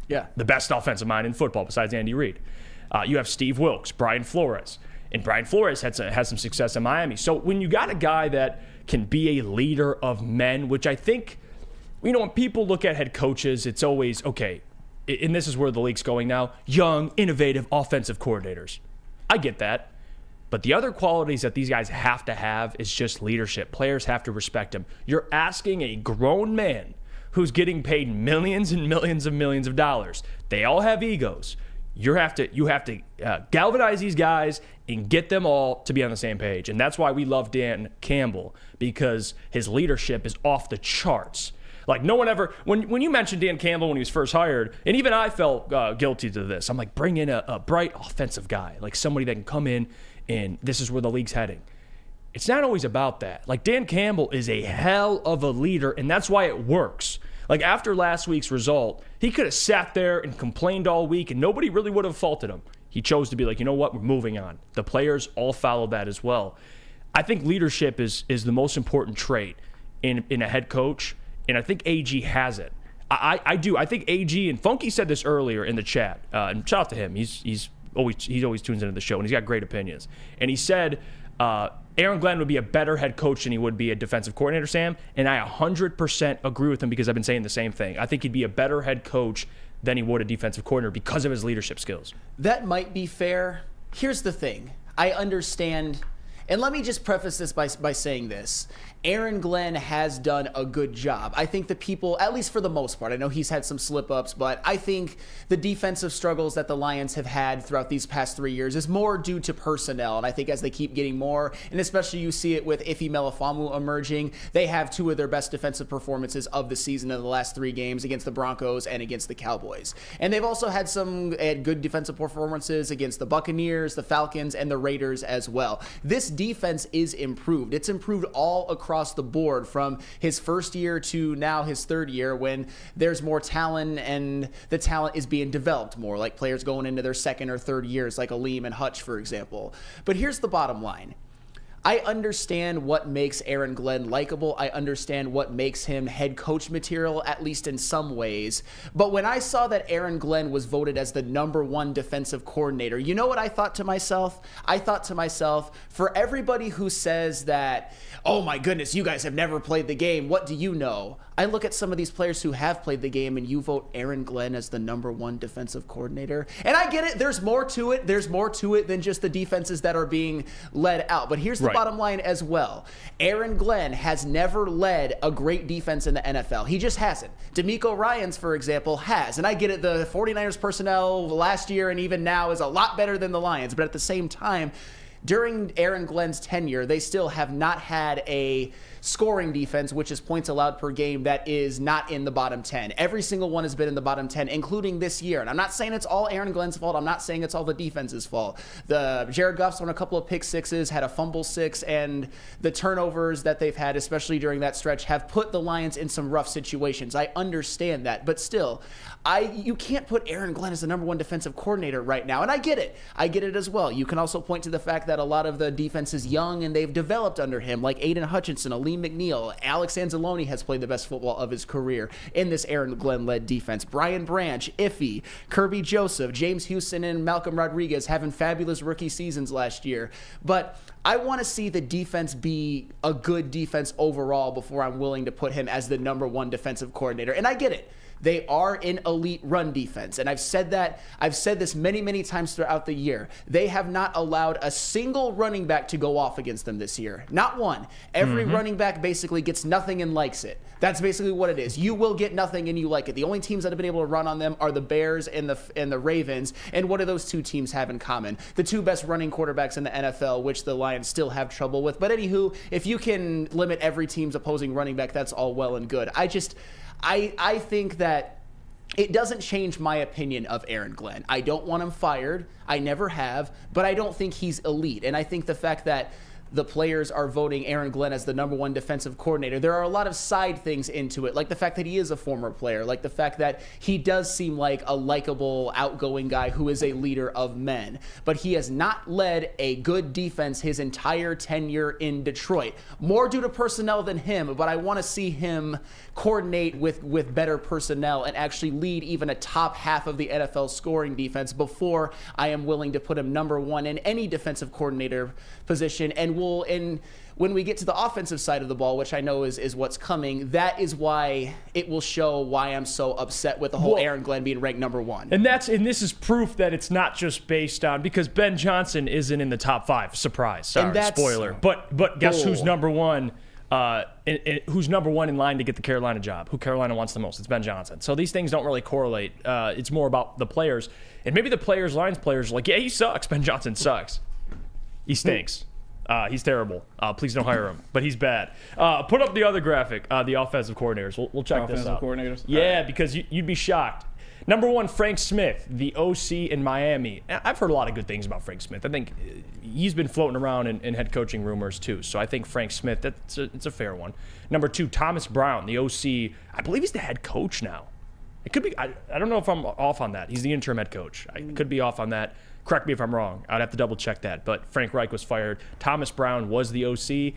Yeah. The best offensive mind in football besides Andy Reid. You have Steve Wilkes, Brian Flores. And Brian Flores has some success in Miami. So when you got a guy that can be a leader of men, which I think, when people look at head coaches, it's always, okay, and this is where the league's going now, young, innovative, offensive coordinators. I get that. But the other qualities that these guys have to have is just leadership. Players have to respect him. You're asking a grown man who's getting paid millions and millions of millions of dollars. They all have egos. You have to galvanize these guys and get them all to be on the same page. And that's why we love Dan Campbell, because his leadership is off the charts. Like, no one ever, when you mentioned Dan Campbell when he was first hired, and even I felt guilty to this. I'm like, bring in a bright offensive guy, like somebody that can come in, and this is where the league's heading. It's not always about that. Like, Dan Campbell is a hell of a leader, and that's why it works. Like, after last week's result, he could have sat there and complained all week, and nobody really would have faulted him. He chose to be like, you know what, we're moving on. The players all followed that as well. I think leadership is the most important trait in a head coach. And I think AG has it. I do. I think AG, and Funky said this earlier in the chat, and shout out to him. He's always tunes into the show, and he's got great opinions. And he said Aaron Glenn would be a better head coach than he would be a defensive coordinator, Sam. And I 100% agree with him, because I've been saying the same thing. I think he'd be a better head coach than he would a defensive coordinator because of his leadership skills. That might be fair. Here's the thing. I understand, and let me just preface this by saying this. Aaron Glenn has done a good job. I think the people, at least for the most part, I know he's had some slip-ups, but I think the defensive struggles that the Lions have had throughout these past 3 years is more due to personnel. And I think as they keep getting more, and especially you see it with Ife Melifonwu emerging, they have two of their best defensive performances of the season in the last 3 games against the Broncos and against the Cowboys. And they've also had good defensive performances against the Buccaneers, the Falcons, and the Raiders as well. This defense is improved. It's improved all across the board from his first year to now his third year, when there's more talent and the talent is being developed more, like players going into their second or third years, like Aleem and Hutch, for example. But here's the bottom line. I understand what makes Aaron Glenn likable. I understand what makes him head coach material, at least in some ways. But when I saw that Aaron Glenn was voted as the #1 defensive coordinator, you know what I thought to myself? I thought to myself, for everybody who says that, oh my goodness, you guys have never played the game, what do you know? I look at some of these players who have played the game, and you vote Aaron Glenn as the #1 defensive coordinator. And I get it. There's more to it. There's more to it than just the defenses that are being led out. But here's the bottom line as well. Aaron Glenn has never led a great defense in the NFL. He just hasn't. DeMeco Ryans, for example, has. And I get it. The 49ers personnel last year and even now is a lot better than the Lions. But at the same time, during Aaron Glenn's tenure, they still have not had a scoring defense, which is points allowed per game, that is not in the bottom 10. Every single one has been in the bottom 10, including this year. And I'm not saying it's all Aaron Glenn's fault. I'm not saying it's all the defense's fault. Jared Goff's won a couple of pick sixes, had a fumble 6, and the turnovers that they've had, especially during that stretch, have put the Lions in some rough situations. I understand that. But still, you can't put Aaron Glenn as the #1 defensive coordinator right now. And I get it. I get it as well. You can also point to the fact that a lot of the defense is young and they've developed under him, like Aiden Hutchinson, Aleem McNeil. Alex Anzalone has played the best football of his career in this Aaron Glenn-led defense. Brian Branch, Iffy, Kirby Joseph, James Houston, and Malcolm Rodriguez having fabulous rookie seasons last year. But I want to see the defense be a good defense overall before I'm willing to put him as the #1 defensive coordinator. And I get it. They are an elite run defense. And I've said this many, many times throughout the year. They have not allowed a single running back to go off against them this year. Not one. Every running back basically gets nothing and likes it. That's basically what it is. You will get nothing and you like it. The only teams that have been able to run on them are the Bears and the Ravens. And what do those two teams have in common? The two best running quarterbacks in the NFL, which the Lions still have trouble with. But anywho, if you can limit every team's opposing running back, that's all well and good. I think that it doesn't change my opinion of Aaron Glenn. I don't want him fired. I never have, but I don't think he's elite. And I think the fact that the players are voting Aaron Glenn as the number one defensive coordinator. There are a lot of side things into it, like the fact that he is a former player, like the fact that he does seem like a likable, outgoing guy who is a leader of men. But he has not led a good defense his entire tenure in Detroit. More due to personnel than him, but I want to see him coordinate with better personnel and actually lead even a top half of the NFL scoring defense before I am willing to put him number one in any defensive coordinator position. And when we get to the offensive side of the ball, which I know is what's coming, that is why it will show why I'm so upset with the whole Aaron Glenn being ranked number one. And this is proof that it's not just based on, because Ben Johnson isn't in the top 5. Surprise. Sorry, spoiler. But guess who's number one? Who's number one in line to get the Carolina job? Who Carolina wants the most? It's Ben Johnson. So these things don't really correlate. It's more about the players. And maybe the Lions players are like, yeah, he sucks. Ben Johnson sucks. He stinks. He's terrible. Please don't hire him. But he's bad. Put up the other graphic, the offensive coordinators. We'll check this out. Offensive coordinators? Yeah, right. Because you'd be shocked. Number 1, Frank Smith, the OC in Miami. I've heard a lot of good things about Frank Smith. I think he's been floating around in head coaching rumors too. So I think Frank Smith, it's a fair one. Number 2, Thomas Brown, the OC. I believe he's the head coach now. It could be. I don't know if I'm off on that. He's the interim head coach. I could be off on that. Correct me if I'm wrong. I'd have to double check that. But Frank Reich was fired. Thomas Brown was the OC.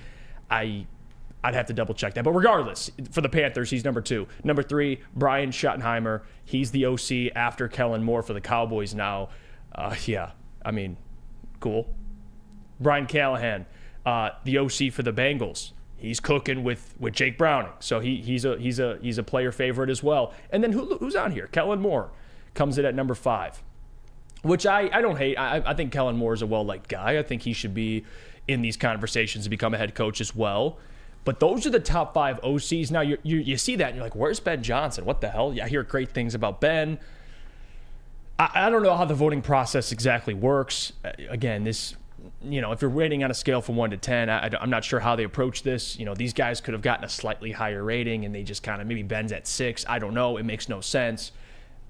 I'd have to double check that. But regardless, for the Panthers, he's number 2. Number 3, Brian Schottenheimer. He's the OC after Kellen Moore for the Cowboys now. Yeah, I mean, cool. Brian Callahan, the OC for the Bengals. He's cooking with Jake Browning. So he's a player favorite as well. And then who's on here? Kellen Moore comes in at number 5. Which I don't hate. I think Kellen Moore is a well-liked guy. I think he should be in these conversations to become a head coach as well. But those are the top 5 OCs. Now, you see that, and you're like, where's Ben Johnson? What the hell? Yeah, I hear great things about Ben. I don't know how the voting process exactly works. Again, if you're rating on a scale from 1 to 10, I'm not sure how they approach this. These guys could have gotten a slightly higher rating, and they just kind of, maybe Ben's at 6. I don't know. It makes no sense.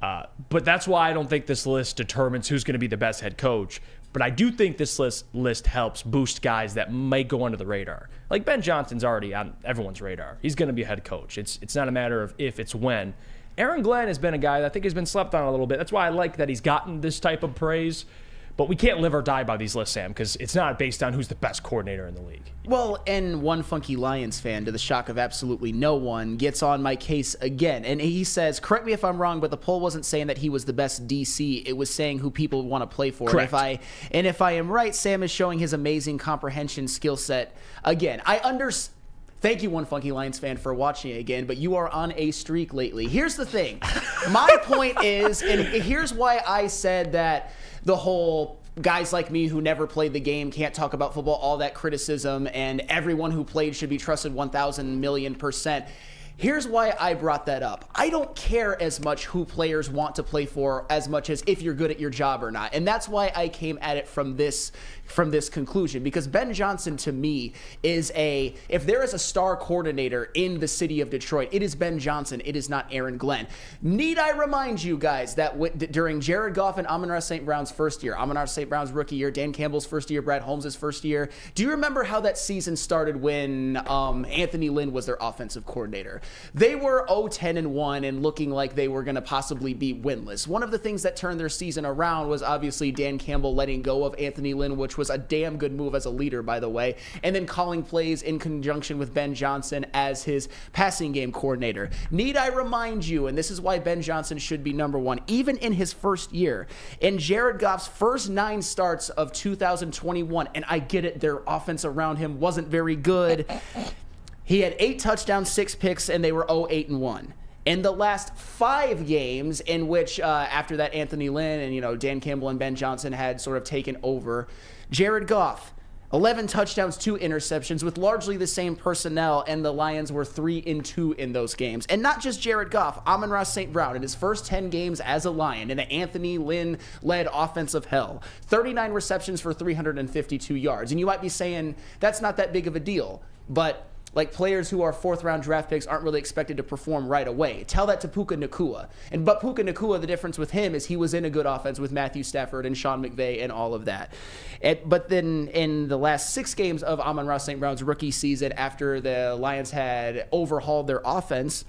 But that's why I don't think this list determines who's going to be the best head coach. But I do think this list helps boost guys that might go under the radar. Like Ben Johnson's already on everyone's radar. He's going to be a head coach. It's not a matter of if, it's when. Aaron Glenn has been a guy that I think has been slept on a little bit. That's why I like that he's gotten this type of praise. But we can't live or die by these lists, Sam, because it's not based on who's the best coordinator in the league. Well, and one funky Lions fan, to the shock of absolutely no one, gets on my case again. And he says, correct me if I'm wrong, but the poll wasn't saying that he was the best DC. It was saying who people want to play for. Correct. And if I am right, Sam is showing his amazing comprehension skill set again. Thank you, one funky Lions fan, for watching again, but you are on a streak lately. Here's the thing. My point is, and here's why I said that the whole guys like me who never played the game can't talk about football, all that criticism, and everyone who played should be trusted 1,000 million %. Here's why I brought that up. I don't care as much who players want to play for as much as if you're good at your job or not. And that's why I came at it from this conclusion, because Ben Johnson to me is if there is a star coordinator in the city of Detroit, it is Ben Johnson. It is not Aaron Glenn. Need I remind you guys that during Jared Goff and Amon-Ra St. Brown's first year, Amon-Ra St. Brown's rookie year, Dan Campbell's first year, Brad Holmes' first year, do you remember how that season started when Anthony Lynn was their offensive coordinator? They were 0-10-1 and looking like they were going to possibly be winless. One of the things that turned their season around was obviously Dan Campbell letting go of Anthony Lynn, which was a damn good move as a leader, by the way, and then calling plays in conjunction with Ben Johnson as his passing game coordinator. Need I remind you, and this is why Ben Johnson should be number 1, even in his first year, in Jared Goff's first 9 starts of 2021, and I get it, their offense around him wasn't very good. He had 8 touchdowns, 6 picks, and they were 0-8-1. In the last 5 games in which, after that, Anthony Lynn and Dan Campbell and Ben Johnson had sort of taken over, Jared Goff, 11 touchdowns, 2 interceptions with largely the same personnel, and the Lions were 3-2 in those games. And not just Jared Goff, Amon-Ra St. Brown in his first 10 games as a Lion in the Anthony Lynn-led offensive hell, 39 receptions for 352 yards. And you might be saying, that's not that big of a deal. But Like, players who are 4th-round draft picks aren't really expected to perform right away. Tell that to Puka Nacua. But Puka Nacua, the difference with him is he was in a good offense with Matthew Stafford and Sean McVay and all of that. But then in the last 6 games of Amon-Ra St. Brown's rookie season, after the Lions had overhauled their offense,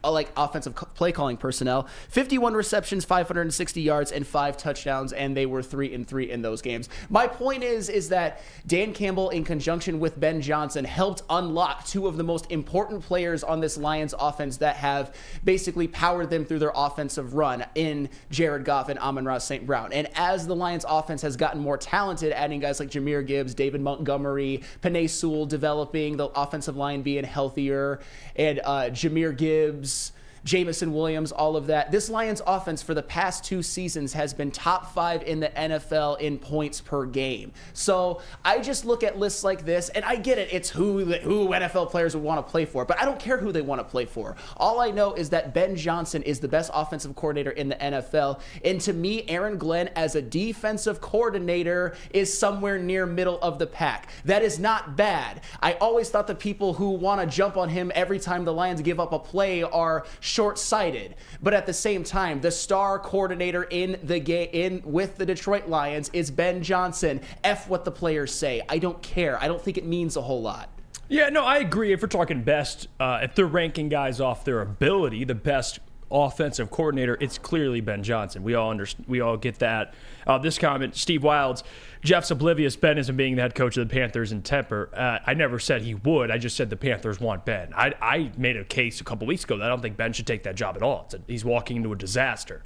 like offensive play calling personnel, 51 receptions, 560 yards, and 5 touchdowns, and they were 3-3 in those games. My point is that Dan Campbell, in conjunction with Ben Johnson, helped unlock 2 of the most important players on this Lions offense that have basically powered them through their offensive run in Jared Goff and Amon-Ra St. Brown. And as the Lions offense has gotten more talented, adding guys like Jahmyr Gibbs, David Montgomery, Penei Sewell developing, the offensive line being healthier, and Jahmyr Gibbs, Jamison Williams, all of that. This Lions offense for the past 2 seasons has been top 5 in the NFL in points per game. So I just look at lists like this, and I get it. It's who NFL players would want to play for, but I don't care who they want to play for. All I know is that Ben Johnson is the best offensive coordinator in the NFL, and to me, Aaron Glenn as a defensive coordinator is somewhere near middle of the pack. That is not bad. I always thought the people who want to jump on him every time the Lions give up a play are short-sighted, but at the same time, the star coordinator in the game with the Detroit Lions is Ben Johnson. F what the players say. I don't care. I don't think it means a whole lot. Yeah, no, I agree. If we're talking best, if they're ranking guys off their ability, the best offensive coordinator, it's clearly Ben Johnson. We all get that. This comment, Steve Wilds, Jeff's oblivious Ben isn't being the head coach of the Panthers in temper. I never said he would. I just said the Panthers want Ben. I made a case a couple weeks ago that I don't think Ben should take that job at all. He's walking into a disaster.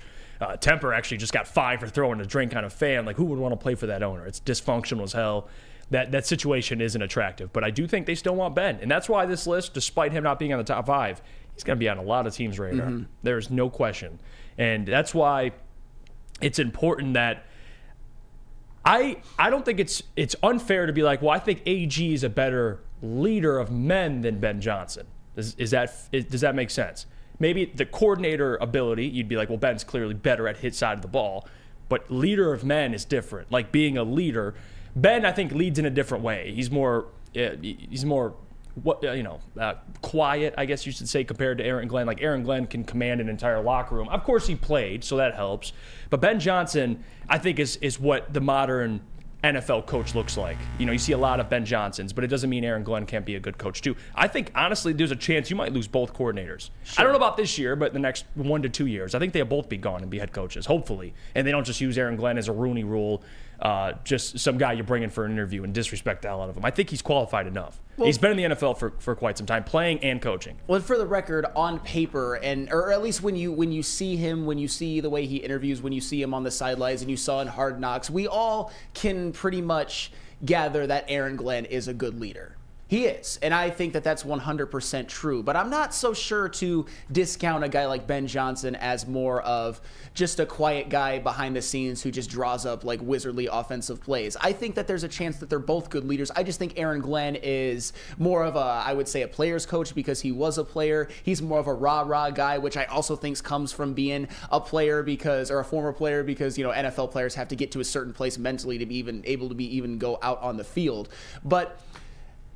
Temper actually just got fined for throwing a drink on a fan. Like, who would want to play for that owner? It's dysfunctional as hell. That situation isn't attractive. But I do think they still want Ben. And that's why this list, despite him not being on the top 5, he's going to be on a lot of teams' radar. Mm-hmm. There's no question. And that's why it's important that I don't think it's unfair to be like, well, I think AG is a better leader of men than Ben Johnson. Does that make sense? Maybe the coordinator ability, you'd be like, well, Ben's clearly better at his side of the ball. But leader of men is different. Like, being a leader, Ben, I think, leads in a different way. He's more quiet, I guess you should say, compared to Aaron Glenn. Like, Aaron Glenn can command an entire locker room. Of course, he played, so that helps. But Ben Johnson, I think, is what the modern NFL coach looks like. You see a lot of Ben Johnsons, but it doesn't mean Aaron Glenn can't be a good coach too. I think, honestly, there's a chance you might lose both coordinators. Sure. I don't know about this year, but the next 1 to 2 years, I think they'll both be gone and be head coaches, hopefully. And they don't just use Aaron Glenn as a Rooney Rule, just some guy you bring in for an interview and disrespect the hell out of him. I think he's qualified enough. Well, he's been in the NFL for quite some time, playing and coaching. Well, for the record, on paper, or at least when you see him, when you see the way he interviews, when you see him on the sidelines, and you saw in Hard Knocks, we all can pretty much gather that Aaron Glenn is a good leader. He is, and I think that that's 100% true. But I'm not so sure to discount a guy like Ben Johnson as more of just a quiet guy behind the scenes who just draws up like wizardly offensive plays. I think that there's a chance that they're both good leaders. I just think Aaron Glenn is more of I would say a player's coach because he was a player. He's more of a rah-rah guy, which I also think comes from being a player or a former player because, NFL players have to get to a certain place mentally to be even able to even go out on the field. But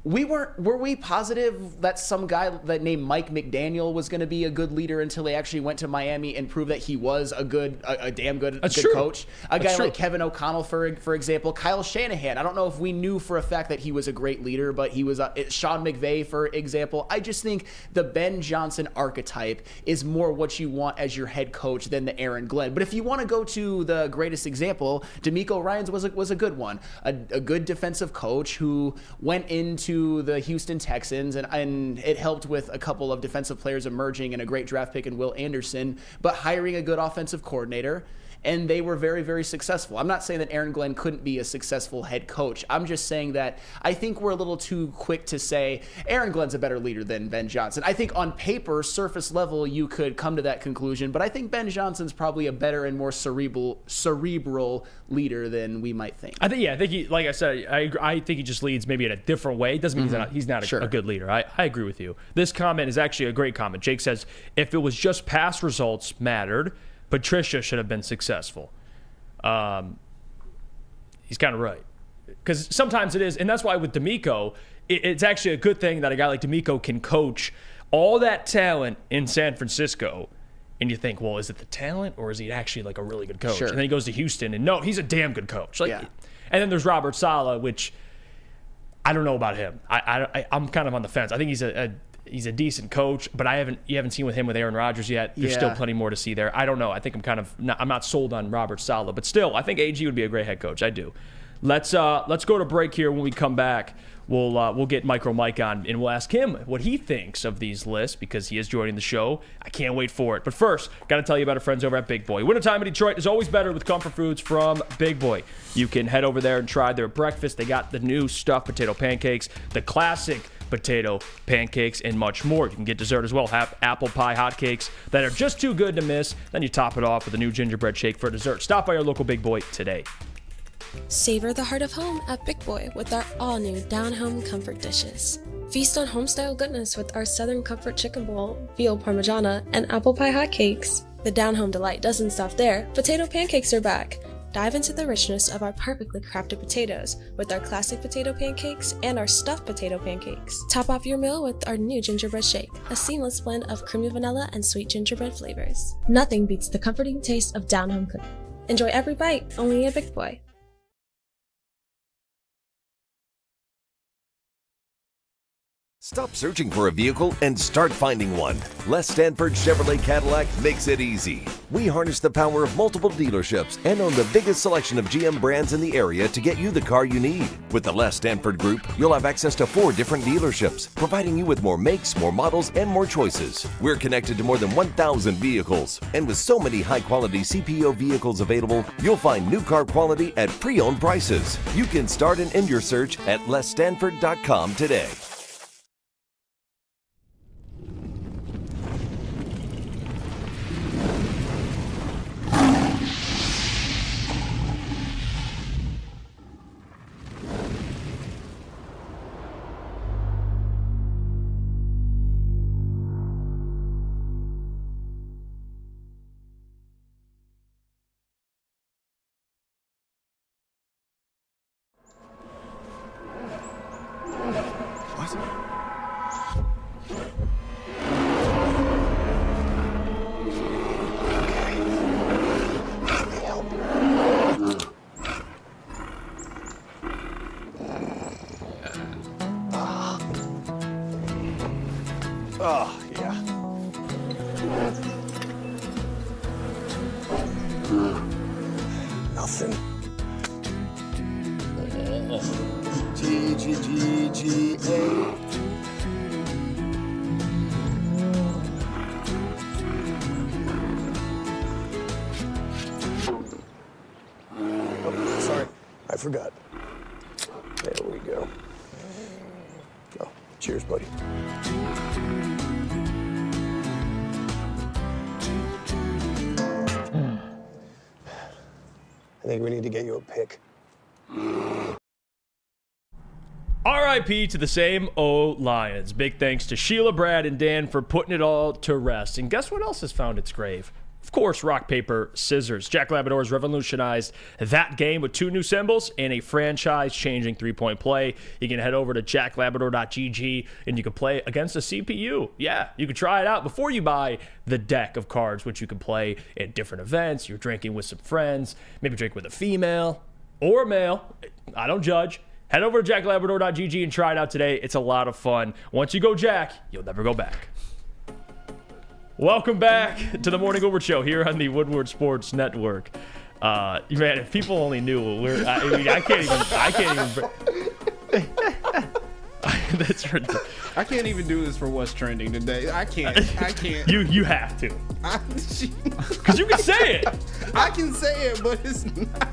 were we positive that some guy that named Mike McDaniel was going to be a good leader until he actually went to Miami and proved that he was a damn good coach? A guy like Kevin O'Connell, for example, Kyle Shanahan. I don't know if we knew for a fact that he was a great leader, but he was Sean McVay, for example. I just think the Ben Johnson archetype is more what you want as your head coach than the Aaron Glenn. But if you want to go to the greatest example, DeMeco Ryans was a good one, a good defensive coach who went into the Houston Texans, and it helped with a couple of defensive players emerging and a great draft pick in Will Anderson, but hiring a good offensive coordinator, and they were very, very successful. I'm not saying that Aaron Glenn couldn't be a successful head coach. I'm just saying that I think we're a little too quick to say Aaron Glenn's a better leader than Ben Johnson. I think on paper, surface level, you could come to that conclusion, but I think Ben Johnson's probably a better and more cerebral leader than we might think. I think he, like I said, I think he just leads maybe in a different way. It doesn't mean he's not a good leader. I agree with you. This comment is actually a great comment. Jake says, if it was just past results mattered, Patricia should have been successful. He's kind of right. Because sometimes it is, and that's why with DeMeco, it's actually a good thing that a guy like D'Amico can coach all that talent in San Francisco. And you think, well, is it the talent or is he actually like a really good coach? Sure. And then he goes to Houston, and no, he's a damn good coach. Like, Yeah. And then there's Robert Saleh, which I don't know about him. I'm kind of on the fence. I think he's a decent coach, but you haven't seen with him with Aaron Rodgers yet. There's still plenty more to see there. I don't know. I think I'm not sold on Robert Saleh, but still, I think AG would be a great head coach. I do. Let's go to break here. When we come back, we'll get Micro Mike on, and we'll ask him what he thinks of these lists because he is joining the show. I can't wait for it. But first, got to tell you about our friends over at Big Boy. Wintertime in Detroit is always better with comfort foods from Big Boy. You can head over there and try their breakfast. They got the new stuffed potato pancakes, the classic potato pancakes, and much more. You can get dessert as well. Have apple pie hotcakes that are just too good to miss. Then you top it off with a new gingerbread shake for dessert. Stop by your local Big Boy today. Savor the heart of home at Big Boy with our all-new down-home comfort dishes. Feast on home-style goodness with our Southern Comfort Chicken Bowl, veal parmigiana, and apple pie hotcakes. The down-home delight doesn't stop there. Potato pancakes are back. Dive into the richness of our perfectly crafted potatoes with our classic potato pancakes and our stuffed potato pancakes. Top off your meal with our new gingerbread shake, a seamless blend of creamy vanilla and sweet gingerbread flavors. Nothing beats the comforting taste of down-home cooking. Enjoy every bite, only at Big Boy. Stop searching for a vehicle and start finding one. Les Stanford Chevrolet Cadillac makes it easy. We harness the power of multiple dealerships and own the biggest selection of GM brands in the area to get you the car you need. With the Les Stanford Group, you'll have access to 4 different dealerships, providing you with more makes, more models, and more choices. We're connected to more than 1,000 vehicles. And with so many high-quality CPO vehicles available, you'll find new car quality at pre-owned prices. You can start and end your search at lesstanford.com today. Oh, yeah. Nothing. G-G-G-G-A. Oh, sorry. I forgot. There we go. Oh, cheers, buddy. I think we need to get you a pick. RIP to the same old Lions. Big thanks to Sheila, Brad, and Dan for putting it all to rest. And guess what else has found its grave? Of course, rock, paper, scissors. Jack Labrador has revolutionized that game with 2 new symbols and a franchise-changing three-point play. You can head over to jacklabrador.gg and you can play against a CPU. Yeah, you can try it out before you buy the deck of cards, which you can play at different events. You're drinking with some friends, maybe drink with a female or a male. I don't judge. Head over to jacklabrador.gg and try it out today. It's a lot of fun. Once you go Jack, you'll never go back. Welcome back to the Morning Woodward Show here on the Woodward Sports Network. Man, if people only knew, I can't even. That's ridiculous. I can't even do this for what's trending today. I can't. You have to. Because you can say it. I can say it, but it's not.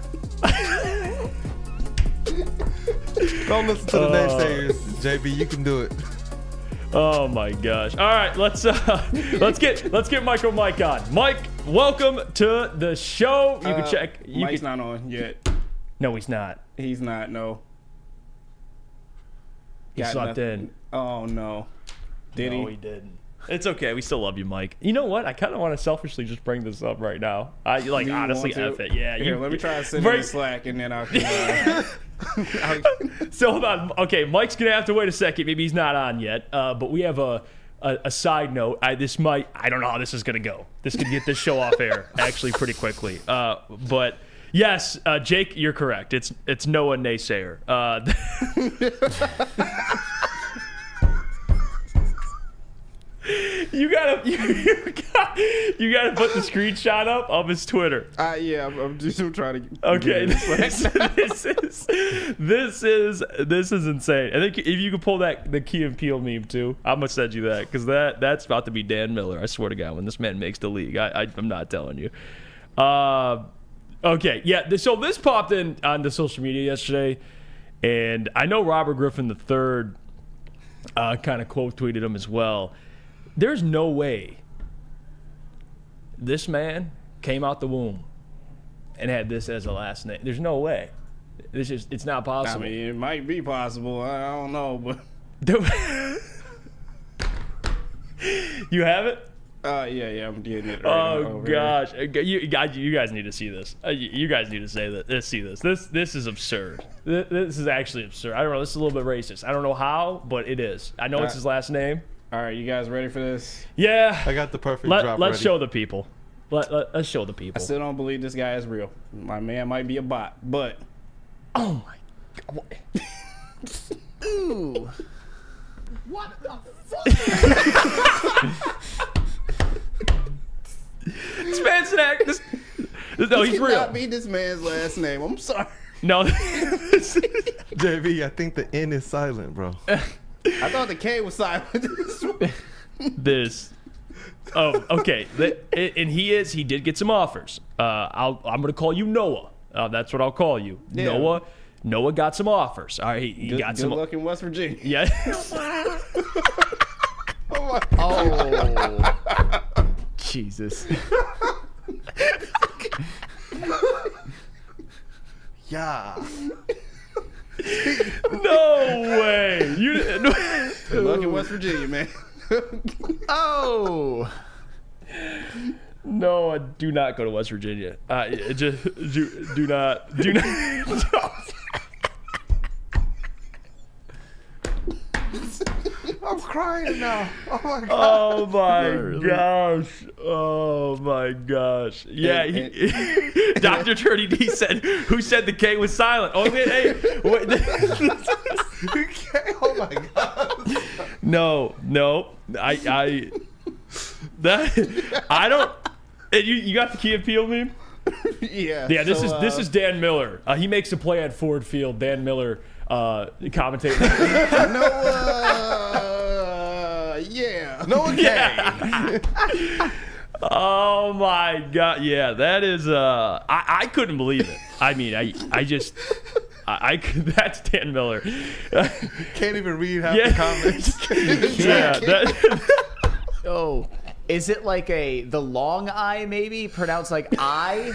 Don't listen to the naysayers, JB. You can do it. Oh my gosh! All right, let's get Michael Mike on. Mike, welcome to the show. You can check. Mike's not on yet. No, he's not. He's not. No. He slept in. Oh no. Did he? No, he didn't. It's okay. We still love you, Mike. You know what? I kind of want to selfishly just bring this up right now. Honestly, F it. Yeah. Here, let me try to send you a Slack and then I'll. So hold on. Okay, Mike's gonna have to wait a second. Maybe he's not on yet. But we have a side note. I don't know how this is gonna go. This could get this show off air actually pretty quickly. But yes, Jake, you're correct. It's Noah Naysayer. You gotta put the screenshot up of his Twitter. Yeah, I'm trying to. Okay, this is insane. I think if you could pull the Key and Peele meme too, I'm gonna send you that because that's about to be Dan Miller. I swear to God, when this man makes the league, I'm not telling you. Okay, yeah. So this popped in on the social media yesterday, and I know Robert Griffin III kind of quote tweeted him as well. There's no way this man came out the womb and had this as a last name. There's no way. It's not possible. I mean, it might be possible. I don't know, but you have it? Yeah, I'm getting it. Right Oh gosh, you guys need to see this. You guys need to see this. This is absurd. This is actually absurd. I don't know. This is a little bit racist. I don't know how, but it is. I know it's his last name. All right, you guys ready for this? Yeah. I got the perfect drop Let's ready. show the people. Let's show the people. I still don't believe this guy is real. My man might be a bot, but oh my God. Ooh. What the fuck? This man's an actor. No, he's real. Not be this man's last name. I'm sorry. No. JV, I think the N is silent, bro. I thought the K was silent. This. Oh, okay. And he did get some offers. I'm going to call you Noah. That's what I'll call you. Yeah. Noah got some offers. All right, he got some. Good luck in West Virginia. Yeah. Oh. Jesus. Yeah. No way. Good luck in West Virginia, man. Oh. No, do not go to West Virginia. Just do not. I'm crying now. Oh my God. Oh my gosh. Oh my gosh. Yeah. Dr. Turdy D said, who said the K was silent? Oh, hey. Wait. Oh my God. No. I don't. You got the Key and Peele meme? Yeah. Yeah, this is Dan Miller. He makes a play at Ford Field. Dan Miller commentating. No one Yeah. Oh my God. Yeah, that is I couldn't believe it. I mean, I just that's Dan Miller. Can't even read half the comments. Yeah. Oh. Is it like the long I maybe pronounced like I?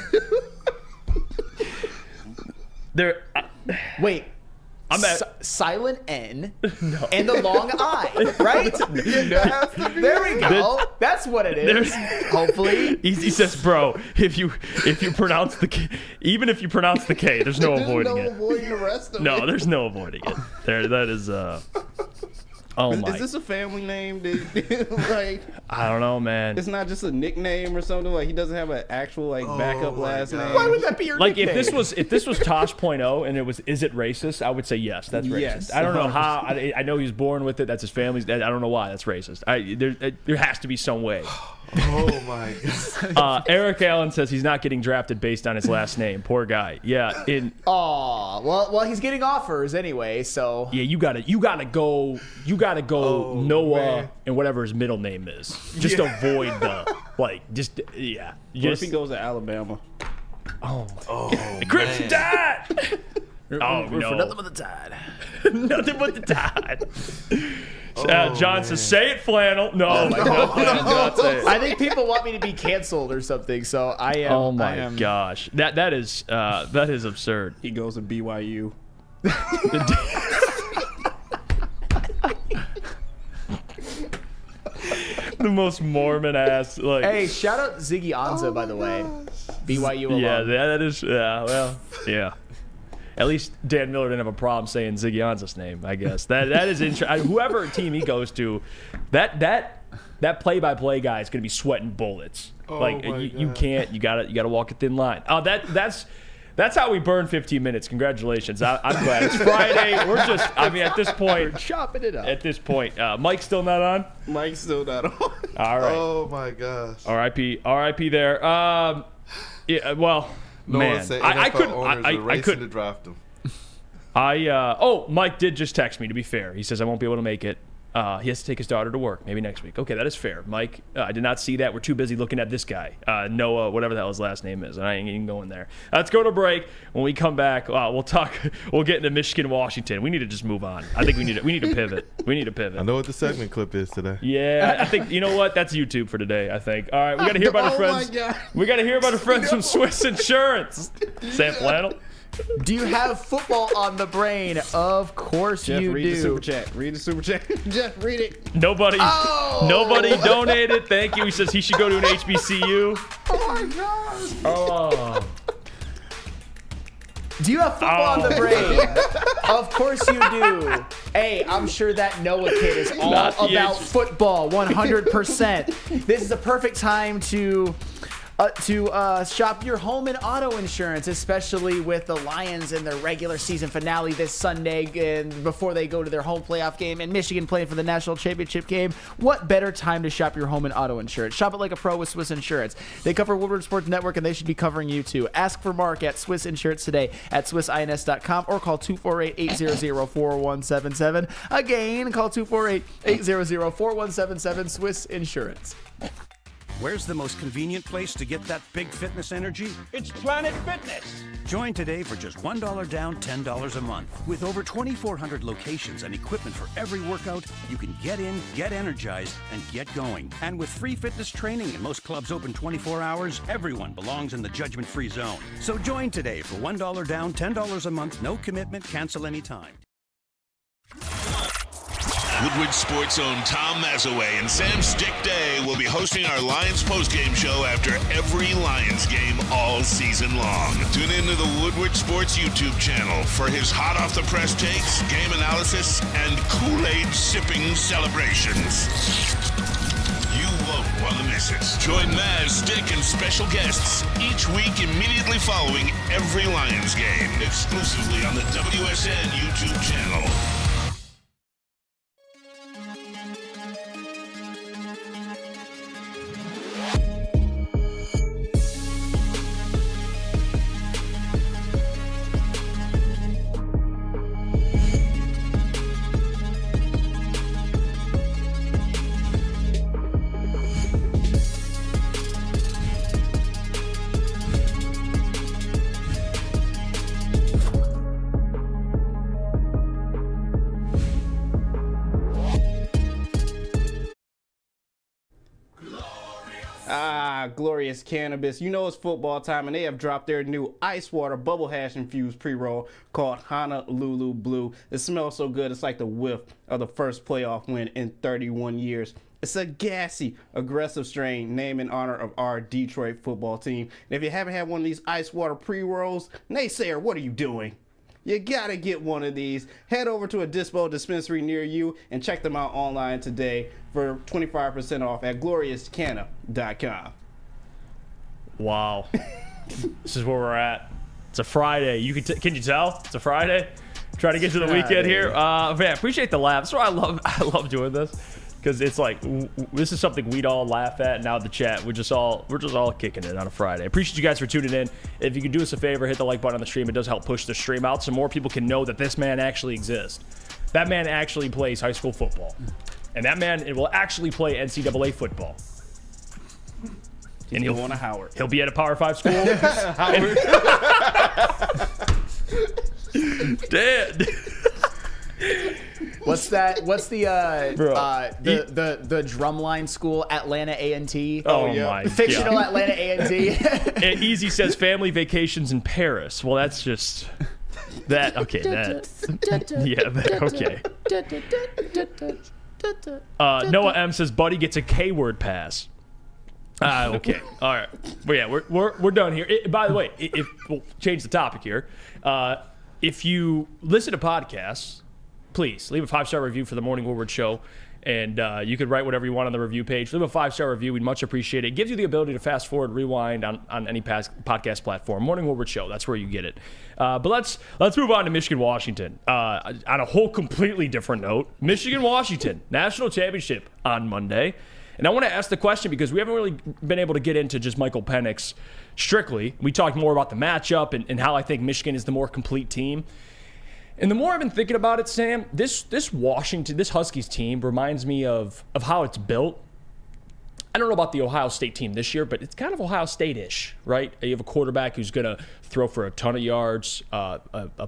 There. Wait. I'm at silent N no. and the long I, right? There we go. That's what it is. Hopefully. He says, bro, if you pronounce the K, even if you pronounce the K, there's no avoiding it. Avoiding the rest of No, there's no avoiding it. That is oh my. Is this a family name? Like, I don't know, man. It's not just a nickname or something. Like, he doesn't have an actual backup last name. Why would that be your nickname? if this was Tosh.0 and it was is it racist? I would say yes, that's racist. Yes. I don't know how. I know he was born with it. That's his family's. I don't know why that's racist. There has to be some way. Oh my God. Eric Allen says he's not getting drafted based on his last name. Poor guy. Yeah. Aw, well, he's getting offers anyway, so. Yeah, you gotta go Noah man. and whatever his middle name is. Just avoid the What if he goes to Alabama? Oh, Crimson Tide. Oh no, For nothing but the Tide. Nothing but the Tide. John says, "Say it, Flannel." No, not say it. I think people want me to be canceled or something, so I am. Oh my gosh, that is absurd. He goes to BYU. The most Mormon ass. Like, hey, shout out Ziggy Ansah, by the way. BYU alum. Yeah, that is. Yeah, well, yeah. At least Dan Miller didn't have a problem saying Ziggy Ansah's name, I guess. That is interesting. Whoever team he goes to, that play-by-play guy is going to be sweating bullets. You can't. You gotta walk a thin line. Oh, that's how we burn 15 minutes. Congratulations. I'm glad. It's Friday. At this point. We're chopping it up. At this point. Mike's still not on? Mike's still not on. All right. Oh, my gosh. R.I.P. there. Yeah, well, man. I couldn't to draft him. Mike did just text me, to be fair. He says I won't be able to make it. He has to take his daughter to work, maybe next week. Okay, that is fair. Mike, I did not see that. We're too busy looking at this guy, Noah, whatever the hell his last name is. I ain't even going there. Let's go to break. When we come back, we'll talk. We'll get into Michigan, Washington. We need to just move on. I think we need to pivot. We need to pivot. I know what the segment clip is today. Yeah, I think, you know what? That's YouTube for today, I think. All right, we got to hear about our friends. We got to hear about our friends from Swiss Insurance. Sam Flannel. Do you have football on the brain? Of course Jeff, you read do. the super chat. Read the super chat. Jeff, read it. Nobody donated. Thank you. He says he should go to an HBCU. Oh my gosh. Oh. Do you have football on the brain? Of course you do. Hey, I'm sure that Noah kid is all about football, 100%. This is a perfect time to shop your home and auto insurance, especially with the Lions in their regular season finale this Sunday and before they go to their home playoff game and Michigan playing for the national championship game. What better time to shop your home and auto insurance? Shop it like a pro with Swiss Insurance. They cover Woodward Sports Network, and they should be covering you too. Ask for Mark at Swiss Insurance today at SwissINS.com or call 248-800-4177. Again, call 248-800-4177, Swiss Insurance. Where's the most convenient place to get that big fitness energy? It's Planet Fitness. Join today for just $1 down, $10 a month. With over 2,400 locations and equipment for every workout, you can get in, get energized, and get going. And with free fitness training and most clubs open 24 hours, everyone belongs in the judgment-free zone. So join today for $1 down, $10 a month, no commitment, cancel anytime. Woodward Sports' own Tom Mazaway and Sam Stick Day will be hosting our Lions postgame show after every Lions game all season long. Tune into the Woodward Sports YouTube channel for his hot-off-the-press takes, game analysis, and Kool-Aid sipping celebrations. You won't want to miss it. Join Maz, Stick, and special guests each week immediately following every Lions game, exclusively on the WSN YouTube channel. Glorious Cannabis. You know it's football time, and they have dropped their new ice water bubble hash infused pre-roll called Honolulu Blue. It smells so good, it's like the whiff of the first playoff win in 31 years. It's a gassy, aggressive strain named in honor of our Detroit football team. And if you haven't had one of these ice water pre-rolls, naysayer, what are you doing? You gotta get one of these. Head over to a Dispo dispensary near you and check them out online today for 25% off at gloriouscanna.com. Wow. This is where we're at. It's a Friday. Can you tell? It's a Friday. Try to get to the weekend here. Man, appreciate the laugh. That's why I love doing this, because it's like this is something we'd all laugh at. Now the chat, we're just all kicking it on a Friday. Appreciate you guys for tuning in. If you could do us a favor, hit the like button on the stream. It does help push the stream out so more people can know that this man actually exists. That man actually plays high school football, and that man will actually play NCAA football. And he'll go to Howard. He'll be at a Power 5 school. Howard. Dead. What's that? What's the drumline school? Atlanta A&T. Oh yeah. My fictional God. Atlanta A&T. And Easy says family vacations in Paris. Well, that's just that. Okay, that. Yeah. Okay. Noah M says Buddy gets a K-word pass. Okay. All right. Well, yeah, we're done here. By the way, if we'll change the topic here. if you listen to podcasts, please leave a 5-star review for the Morning Woodward Show. And you could write whatever you want on the review page. Leave a 5-star review. We'd much appreciate it. It gives you the ability to fast forward, rewind on any podcast platform. Morning Woodward Show, that's where you get it. But let's move on to Michigan-Washington. On a whole completely different note, Michigan-Washington, national championship on Monday. And I want to ask the question because we haven't really been able to get into just Michael Penix strictly. We talked more about the matchup and how I think Michigan is the more complete team. And the more I've been thinking about it, Sam, this Huskies team reminds me of how it's built. I don't know about the Ohio State team this year, but it's kind of Ohio State-ish, right? You have a quarterback who's going to throw for a ton of yards, a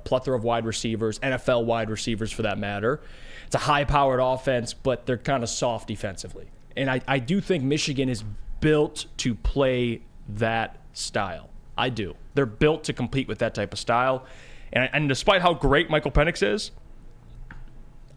plethora of wide receivers, NFL wide receivers for that matter. It's a high-powered offense, but they're kind of soft defensively. And I do think Michigan is built to play that style. I do. They're built to compete with that type of style. And despite how great Michael Penix is,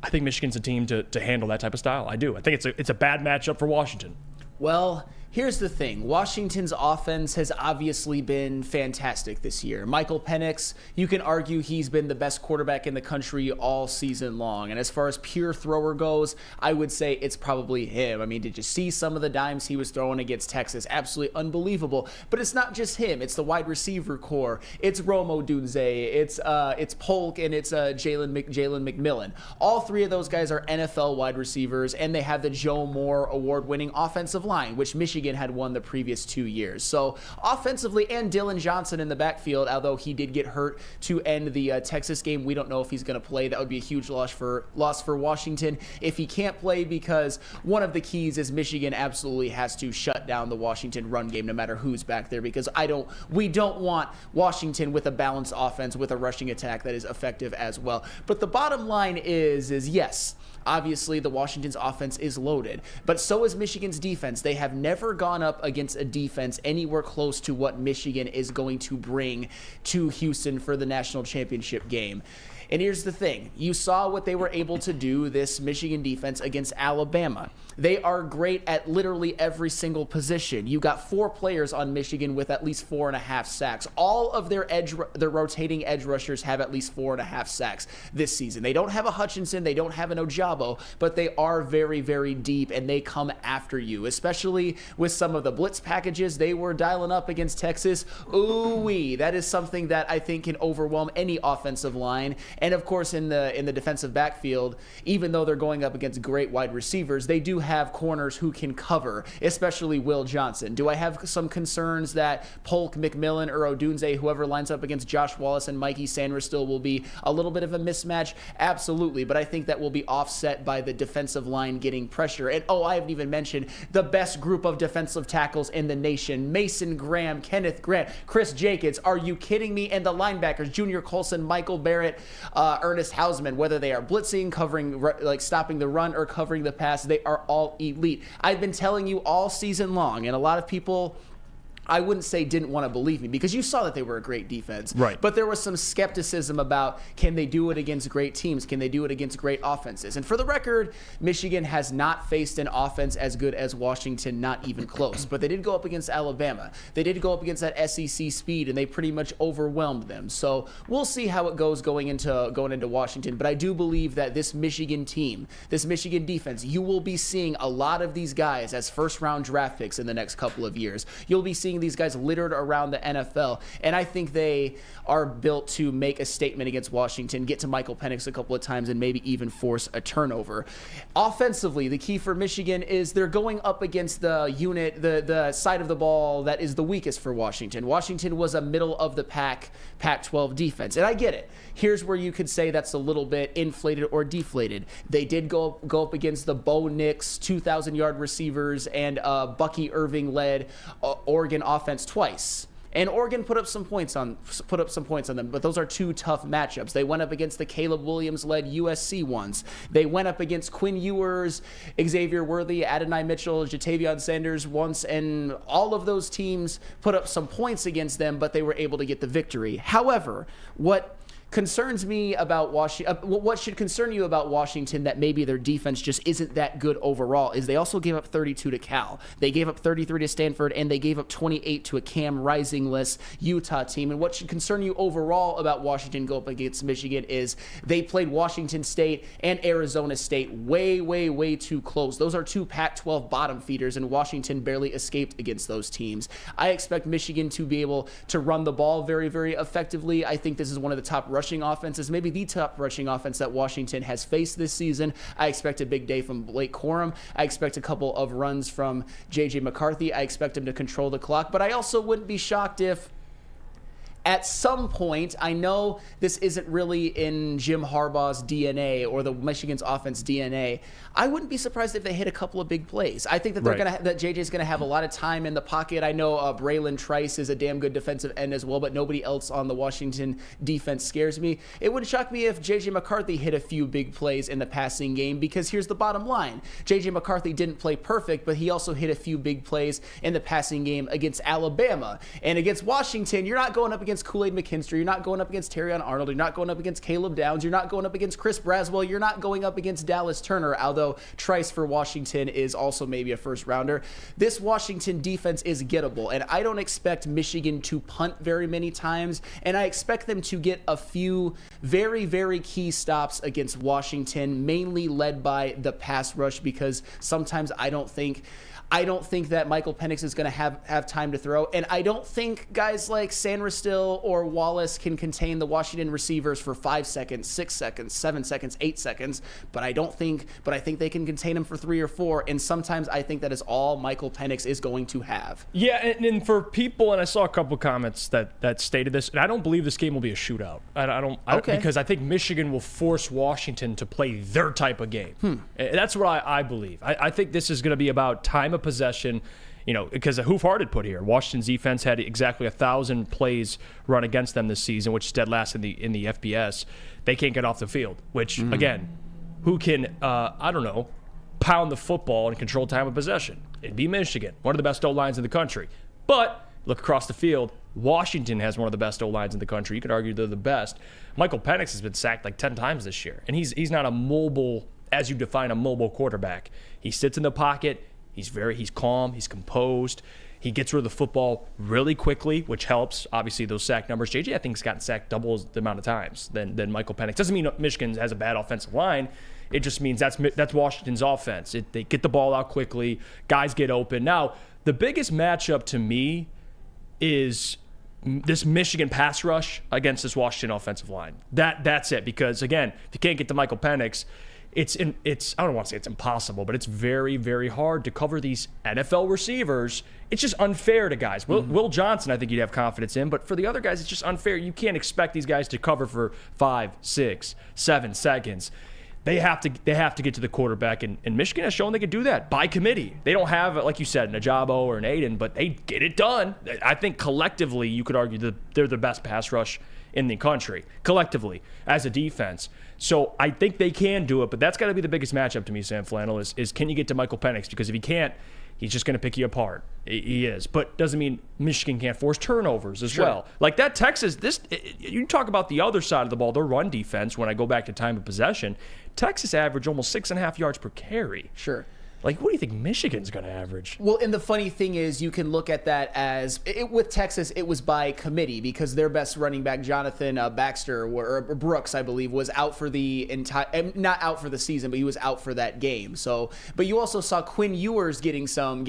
I think Michigan's a team to handle that type of style. I do. I think it's a bad matchup for Washington. Well, here's the thing. Washington's offense has obviously been fantastic this year. Michael Penix, you can argue he's been the best quarterback in the country all season long. And as far as pure thrower goes, I would say it's probably him. I mean, did you see some of the dimes he was throwing against Texas? Absolutely unbelievable. But it's not just him. It's the wide receiver core. It's Rome Odunze. It's Polk, and it's Jalen McMillan. All three of those guys are NFL wide receivers, and they have the Joe Moore award-winning offensive line, which Michigan had won the previous 2 years. So offensively, and Dylan Johnson in the backfield, although he did get hurt to end the Texas game, we don't know if he's going to play. That would be a huge loss for Washington if he can't play, because one of the keys is Michigan absolutely has to shut down the Washington run game no matter who's back there, because we don't want Washington with a balanced offense with a rushing attack that is effective as well. But the bottom line is yes, obviously the Washington's offense is loaded, but so is Michigan's defense. They have never gone up against a defense anywhere close to what Michigan is going to bring to Houston for the national championship game. And here's the thing. You saw what they were able to do, this Michigan defense, against Alabama. They are great at literally every single position. You got 4 players on Michigan with at least 4.5 sacks. All of their rotating edge rushers have at least 4.5 sacks this season. They don't have a Hutchinson, they don't have an Ojabo, but they are very, very deep, and they come after you, especially with some of the blitz packages they were dialing up against Texas. Ooh-wee, that is something that I think can overwhelm any offensive line. And of course, in the defensive backfield, even though they're going up against great wide receivers, they do have corners who can cover, especially Will Johnson. Do I have some concerns that Polk, McMillan, or Odunze, whoever lines up against Josh Wallace and Mikey Sanders, still will be a little bit of a mismatch? Absolutely, but I think that will be offset by the defensive line getting pressure. And I haven't even mentioned the best group of defensive tackles in the nation: Mason Graham, Kenneth Grant, Chris Jacobs. Are you kidding me? And the linebackers: Junior Colson, Michael Barrett, Ernest Hausman. Whether they are blitzing, covering, like stopping the run, or covering the pass, they are all elite. I've been telling you all season long, and a lot of people, I wouldn't say didn't want to believe me, because you saw that they were a great defense. Right. But there was some skepticism about, can they do it against great teams? Can they do it against great offenses? And for the record, Michigan has not faced an offense as good as Washington, not even close. But they did go up against Alabama. They did go up against that SEC speed, and they pretty much overwhelmed them. So we'll see how it goes going into Washington. But I do believe that this Michigan team, this Michigan defense, you will be seeing a lot of these guys as first-round draft picks in the next couple of years. You'll be seeing these guys littered around the NFL, and I think they are built to make a statement against Washington, get to Michael Penix a couple of times, and maybe even force a turnover. Offensively, the key for Michigan is they're going up against the unit, the side of the ball that is the weakest for Washington. Washington was a middle of the pack Pac-12 defense, and I get it. Here's where you could say that's a little bit inflated or deflated. They did go up against the Bo Nix 2,000-yard receivers and Bucky Irving-led Oregon offense twice. And Oregon put up some points on them, but those are 2 tough matchups. They went up against the Caleb Williams-led USC ones. They went up against Quinn Ewers, Xavier Worthy, Adonai Mitchell, Jatavion Sanders once, and all of those teams put up some points against them, but they were able to get the victory. However, what concerns me about Washington, what should concern you about Washington that maybe their defense just isn't that good overall, is they also gave up 32 to Cal. They gave up 33 to Stanford, and they gave up 28 to a Cam Rising-less Utah team. And what should concern you overall about Washington go up against Michigan is they played Washington State and Arizona State way, way, way too close. Those are two Pac-12 bottom feeders, and Washington barely escaped against those teams. I expect Michigan to be able to run the ball very, very effectively. I think this is one of the top rushing offenses, maybe the top rushing offense that Washington has faced this season. I expect a big day from Blake Corum. I expect a couple of runs from J.J. McCarthy. I expect him to control the clock, but I also wouldn't be shocked if at some point, I know this isn't really in Jim Harbaugh's DNA or the Michigan's offense DNA. I wouldn't be surprised if they hit a couple of big plays. I think that they're that JJ's gonna have a lot of time in the pocket. I know Braylon Trice is a damn good defensive end as well, but nobody else on the Washington defense scares me. It wouldn't shock me if JJ McCarthy hit a few big plays in the passing game, because here's the bottom line: JJ McCarthy didn't play perfect, but he also hit a few big plays in the passing game against Alabama and against Washington. You're not going up against Kool-Aid McKinstry. You're not going up against Terrion Arnold. You're not going up against Caleb Downs. You're not going up against Chris Braswell. You're not going up against Dallas Turner, although Trice for Washington is also maybe a first rounder. This Washington defense is gettable, and I don't expect Michigan to punt very many times, and I expect them to get a few very, very key stops against Washington, mainly led by the pass rush, because sometimes I don't think that Michael Penix is going to have time to throw. And I don't think guys like Sanderstil or Wallace can contain the Washington receivers for 5 seconds, 6 seconds, 7 seconds, 8 seconds. But I think they can contain them for 3 or 4. And sometimes I think that is all Michael Penix is going to have. Yeah, and for people, and I saw a couple comments that stated this, and I don't believe this game will be a shootout. Because I think Michigan will force Washington to play their type of game. That's what I believe. I think this is going to be about time of possession, because a Hoof-Harded put here. Washington's defense had exactly 1,000 plays run against them this season, which is dead last in the FBS. They can't get off the field, which, again, who can, pound the football and control time of possession? It'd be Michigan, one of the best O-lines in the country. But look across the field, Washington has one of the best O-lines in the country. You could argue they're the best. Michael Penix has been sacked like 10 times this year, and he's not a mobile, as you define a mobile quarterback. He sits in the pocket. He's calm. He's composed. He gets rid of the football really quickly, which helps. Obviously, those sack numbers. JJ, I think, has gotten sacked double the amount of times than Michael Penix. Doesn't mean Michigan has a bad offensive line. It just means that's Washington's offense. They get the ball out quickly. Guys get open. Now, the biggest matchup to me is this Michigan pass rush against this Washington offensive line. That's it. Because, again, if you can't get to Michael Penix, it's I don't want to say it's impossible, but it's very, very hard to cover these NFL receivers. It's just unfair to guys. Will Johnson, I think you'd have confidence in, but for the other guys, it's just unfair. You can't expect these guys to cover for 5, 6, 7 seconds. They have to get to the quarterback, and Michigan has shown they can do that by committee. They don't have, like you said, an Ajabo or an Aiden, but they get it done. I think collectively, you could argue that they're the best pass rush in the country, collectively, as a defense. So I think they can do it, but that's got to be the biggest matchup to me, Sam Flannel, is can you get to Michael Penix? Because if he can't, he's just going to pick you apart. He is. But doesn't mean Michigan can't force turnovers as well. Like that Texas, you talk about the other side of the ball, their run defense, when I go back to time of possession, Texas averaged almost 6.5 yards per carry. Sure. Like, what do you think Michigan's going to average? Well, and the funny thing is, you can look at that as with Texas, it was by committee, because their best running back, Jonathan Baxter, or Brooks, I believe, was out for the entire, not out for the season, but he was out for that game. So, but you also saw Quinn Ewers getting some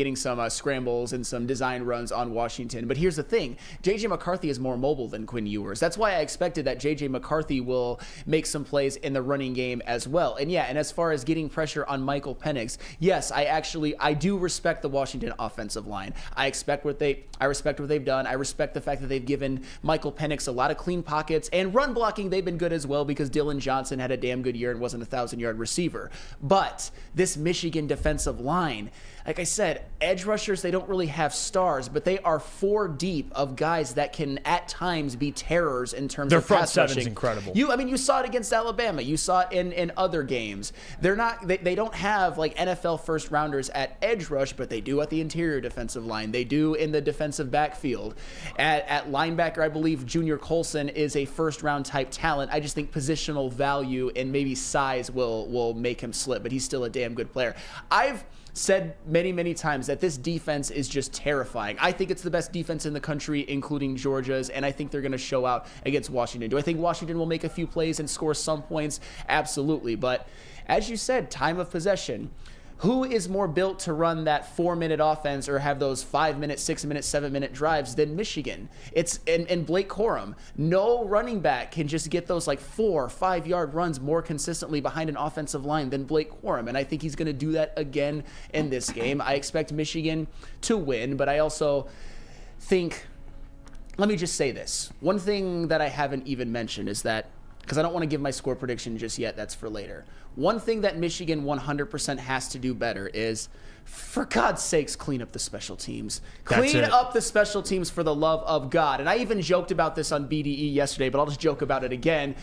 scrambles and some design runs on Washington. But here's the thing: J.J. McCarthy is more mobile than Quinn Ewers. That's why I expected that J.J. McCarthy will make some plays in the running game as well. And yeah, and as far as getting pressure on Michael Penix, yes, I do respect the Washington offensive line. I respect what they've done. I respect the fact that they've given Michael Penix a lot of clean pockets, and run blocking, they've been good as well, because Dylan Johnson had a damn good year and wasn't a 1,000-yard receiver. But this Michigan defensive line, like I said, edge rushers, they don't really have stars, but they are 4 deep of guys that can at times be terrors in terms of pass rushing. Their front seven's incredible. You saw it against Alabama. You saw it in other games. They don't have like NFL first-rounders at edge rush, but they do at the interior defensive line. They do in the defensive backfield. At linebacker, I believe Junior Colson is a first-round type talent. I just think positional value and maybe size will make him slip, but he's still a damn good player. I've said many times that this defense is just terrifying. I think it's the best defense in the country, including Georgia's, and I think they're going to show out against Washington. Do I think Washington will make a few plays and score some points? Absolutely. But as you said, time of possession. Who is more built to run that 4-minute offense or have those 5-minute, 6-minute, 7-minute drives than Michigan? It's and Blake Corum. No running back can just get those like 4 or 5 yard runs more consistently behind an offensive line than Blake Corum, and I think he's going to do that again in this game. I expect Michigan to win, but I also think, let me just say this. One thing that I haven't even mentioned is that, because I don't want to give my score prediction just yet, that's for later. One thing that Michigan 100% has to do better is, for God's sakes, clean up the special teams. Clean up the special teams for the love of God. And I even joked about this on BDE yesterday, but I'll just joke about it again.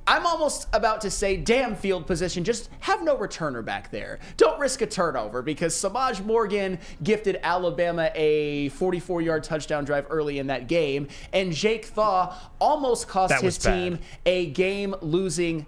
I'm almost about to say, damn field position, just have no returner back there. Don't risk a turnover, because Samaj Morgan gifted Alabama a 44-yard touchdown drive early in that game, and Jake Thaw almost cost his team a game-losing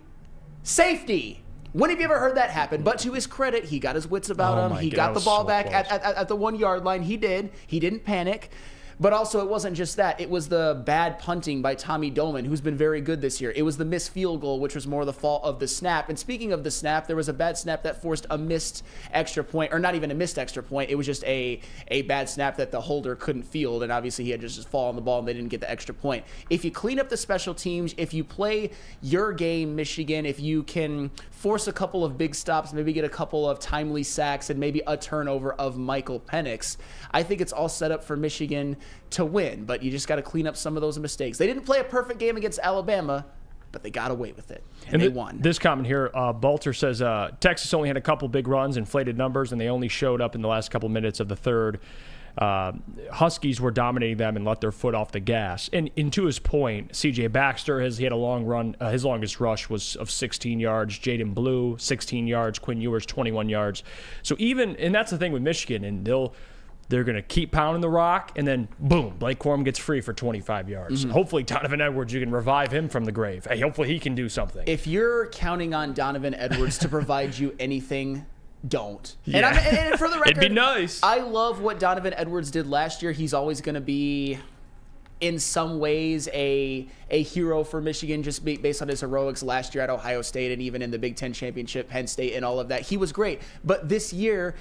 safety. When have you ever heard that happen? But to his credit, he got his wits about him. He got the ball back at the 1 yard line. He did. He didn't panic. But also, it wasn't just that. It was the bad punting by Tommy Doman, who's been very good this year. It was the missed field goal, which was more the fault of the snap. And speaking of the snap, there was a bad snap that forced a missed extra point, or not even a missed extra point. It was just a bad snap that the holder couldn't field, and obviously he had just fall on the ball and they didn't get the extra point. If you clean up the special teams, if you play your game, Michigan, if you can force a couple of big stops, maybe get a couple of timely sacks, and maybe a turnover of Michael Penix, I think it's all set up for Michigan to win, but you just got to clean up some of those mistakes. They didn't play a perfect game against Alabama, but they got away with it, and they won. This comment here, Balter says, Texas only had a couple big runs, inflated numbers, and they only showed up in the last couple minutes of the third. Huskies were dominating them and let their foot off the gas. And to his point, C.J. Baxter, he had a long run. His longest rush was of 16 yards. Jaden Blue, 16 yards. Quinn Ewers, 21 yards. So and that's the thing with Michigan, and they're going to keep pounding the rock, and then, boom, Blake Corum gets free for 25 yards. Mm-hmm. Hopefully, Donovan Edwards, you can revive him from the grave. Hey, hopefully he can do something. If you're counting on Donovan Edwards to provide you anything, don't. Yeah. And for the record, it'd be nice. I love what Donovan Edwards did last year. He's always going to be, in some ways, a hero for Michigan, just based on his heroics last year at Ohio State and even in the Big Ten Championship, Penn State, and all of that. He was great. But this year,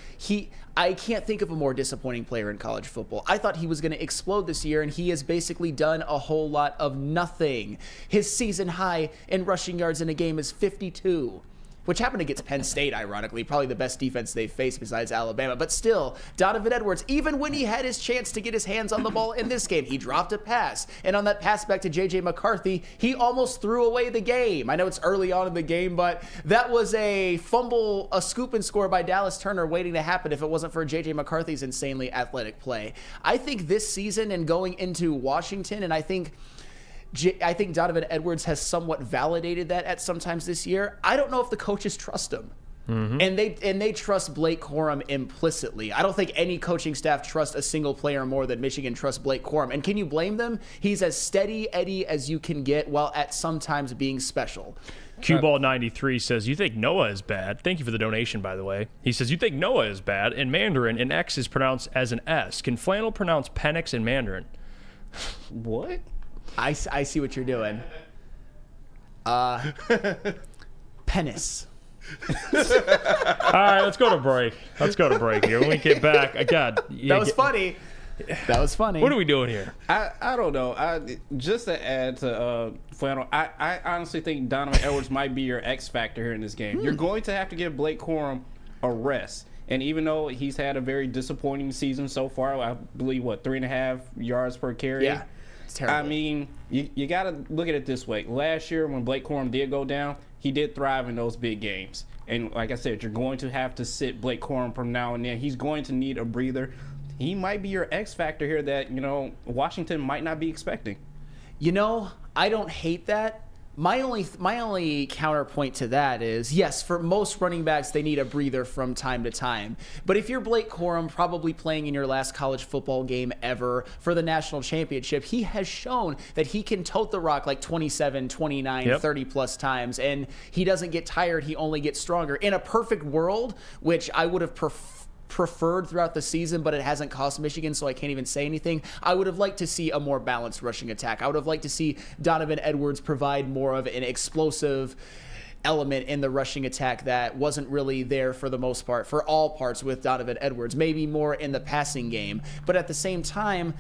I can't think of a more disappointing player in college football. I thought he was going to explode this year, and he has basically done a whole lot of nothing. His season high in rushing yards in a game is 52. Which happened against Penn State, ironically. Probably the best defense they've faced besides Alabama. But still, Donovan Edwards, even when he had his chance to get his hands on the ball in this game, he dropped a pass. And on that pass back to J.J. McCarthy, he almost threw away the game. I know it's early on in the game, but that was a fumble, a scoop and score by Dallas Turner waiting to happen if it wasn't for J.J. McCarthy's insanely athletic play. I think this season and going into Washington, and I think Donovan Edwards has somewhat validated that at sometimes this year. I don't know if the coaches trust him. Mm-hmm. And they trust Blake Corum implicitly. I don't think any coaching staff trusts a single player more than Michigan trusts Blake Corum. And can you blame them? He's as steady Eddie as you can get, while at sometimes being special. Q-Ball93 says, you think Noah is bad? Thank you for the donation, by the way. He says, you think Noah is bad? In Mandarin, an X is pronounced as an S. Can Flannel pronounce Penix in Mandarin? What? I see what you're doing. Penis. All right, let's go to break. Here. When we get back, God. That was funny. That was funny. What are we doing here? I don't know. Just to add to Flannel, I honestly think Donovan Edwards might be your X factor here in this game. You're going to have to give Blake Corum a rest. And even though he's had a very disappointing season so far, I believe, 3.5 yards per carry? Yeah. Terrible. I mean, you got to look at it this way. Last year, when Blake Corum did go down, he did thrive in those big games. And like I said, you're going to have to sit Blake Corum from now and then. He's going to need a breather. He might be your X factor here that, Washington might not be expecting. I don't hate that, My only counterpoint to that is, yes, for most running backs, they need a breather from time to time. But if you're Blake Corum, probably playing in your last college football game ever for the national championship, he has shown that he can tote the rock like 27, 29, 30-plus times, and he doesn't get tired. He only gets stronger. In a perfect world, which I would have preferred throughout the season, but it hasn't cost Michigan, so I can't even say anything. I would have liked to see a more balanced rushing attack. I would have liked to see Donovan Edwards provide more of an explosive element in the rushing attack that wasn't really there for the most part, for all parts with Donovan Edwards, maybe more in the passing game. But at the same time,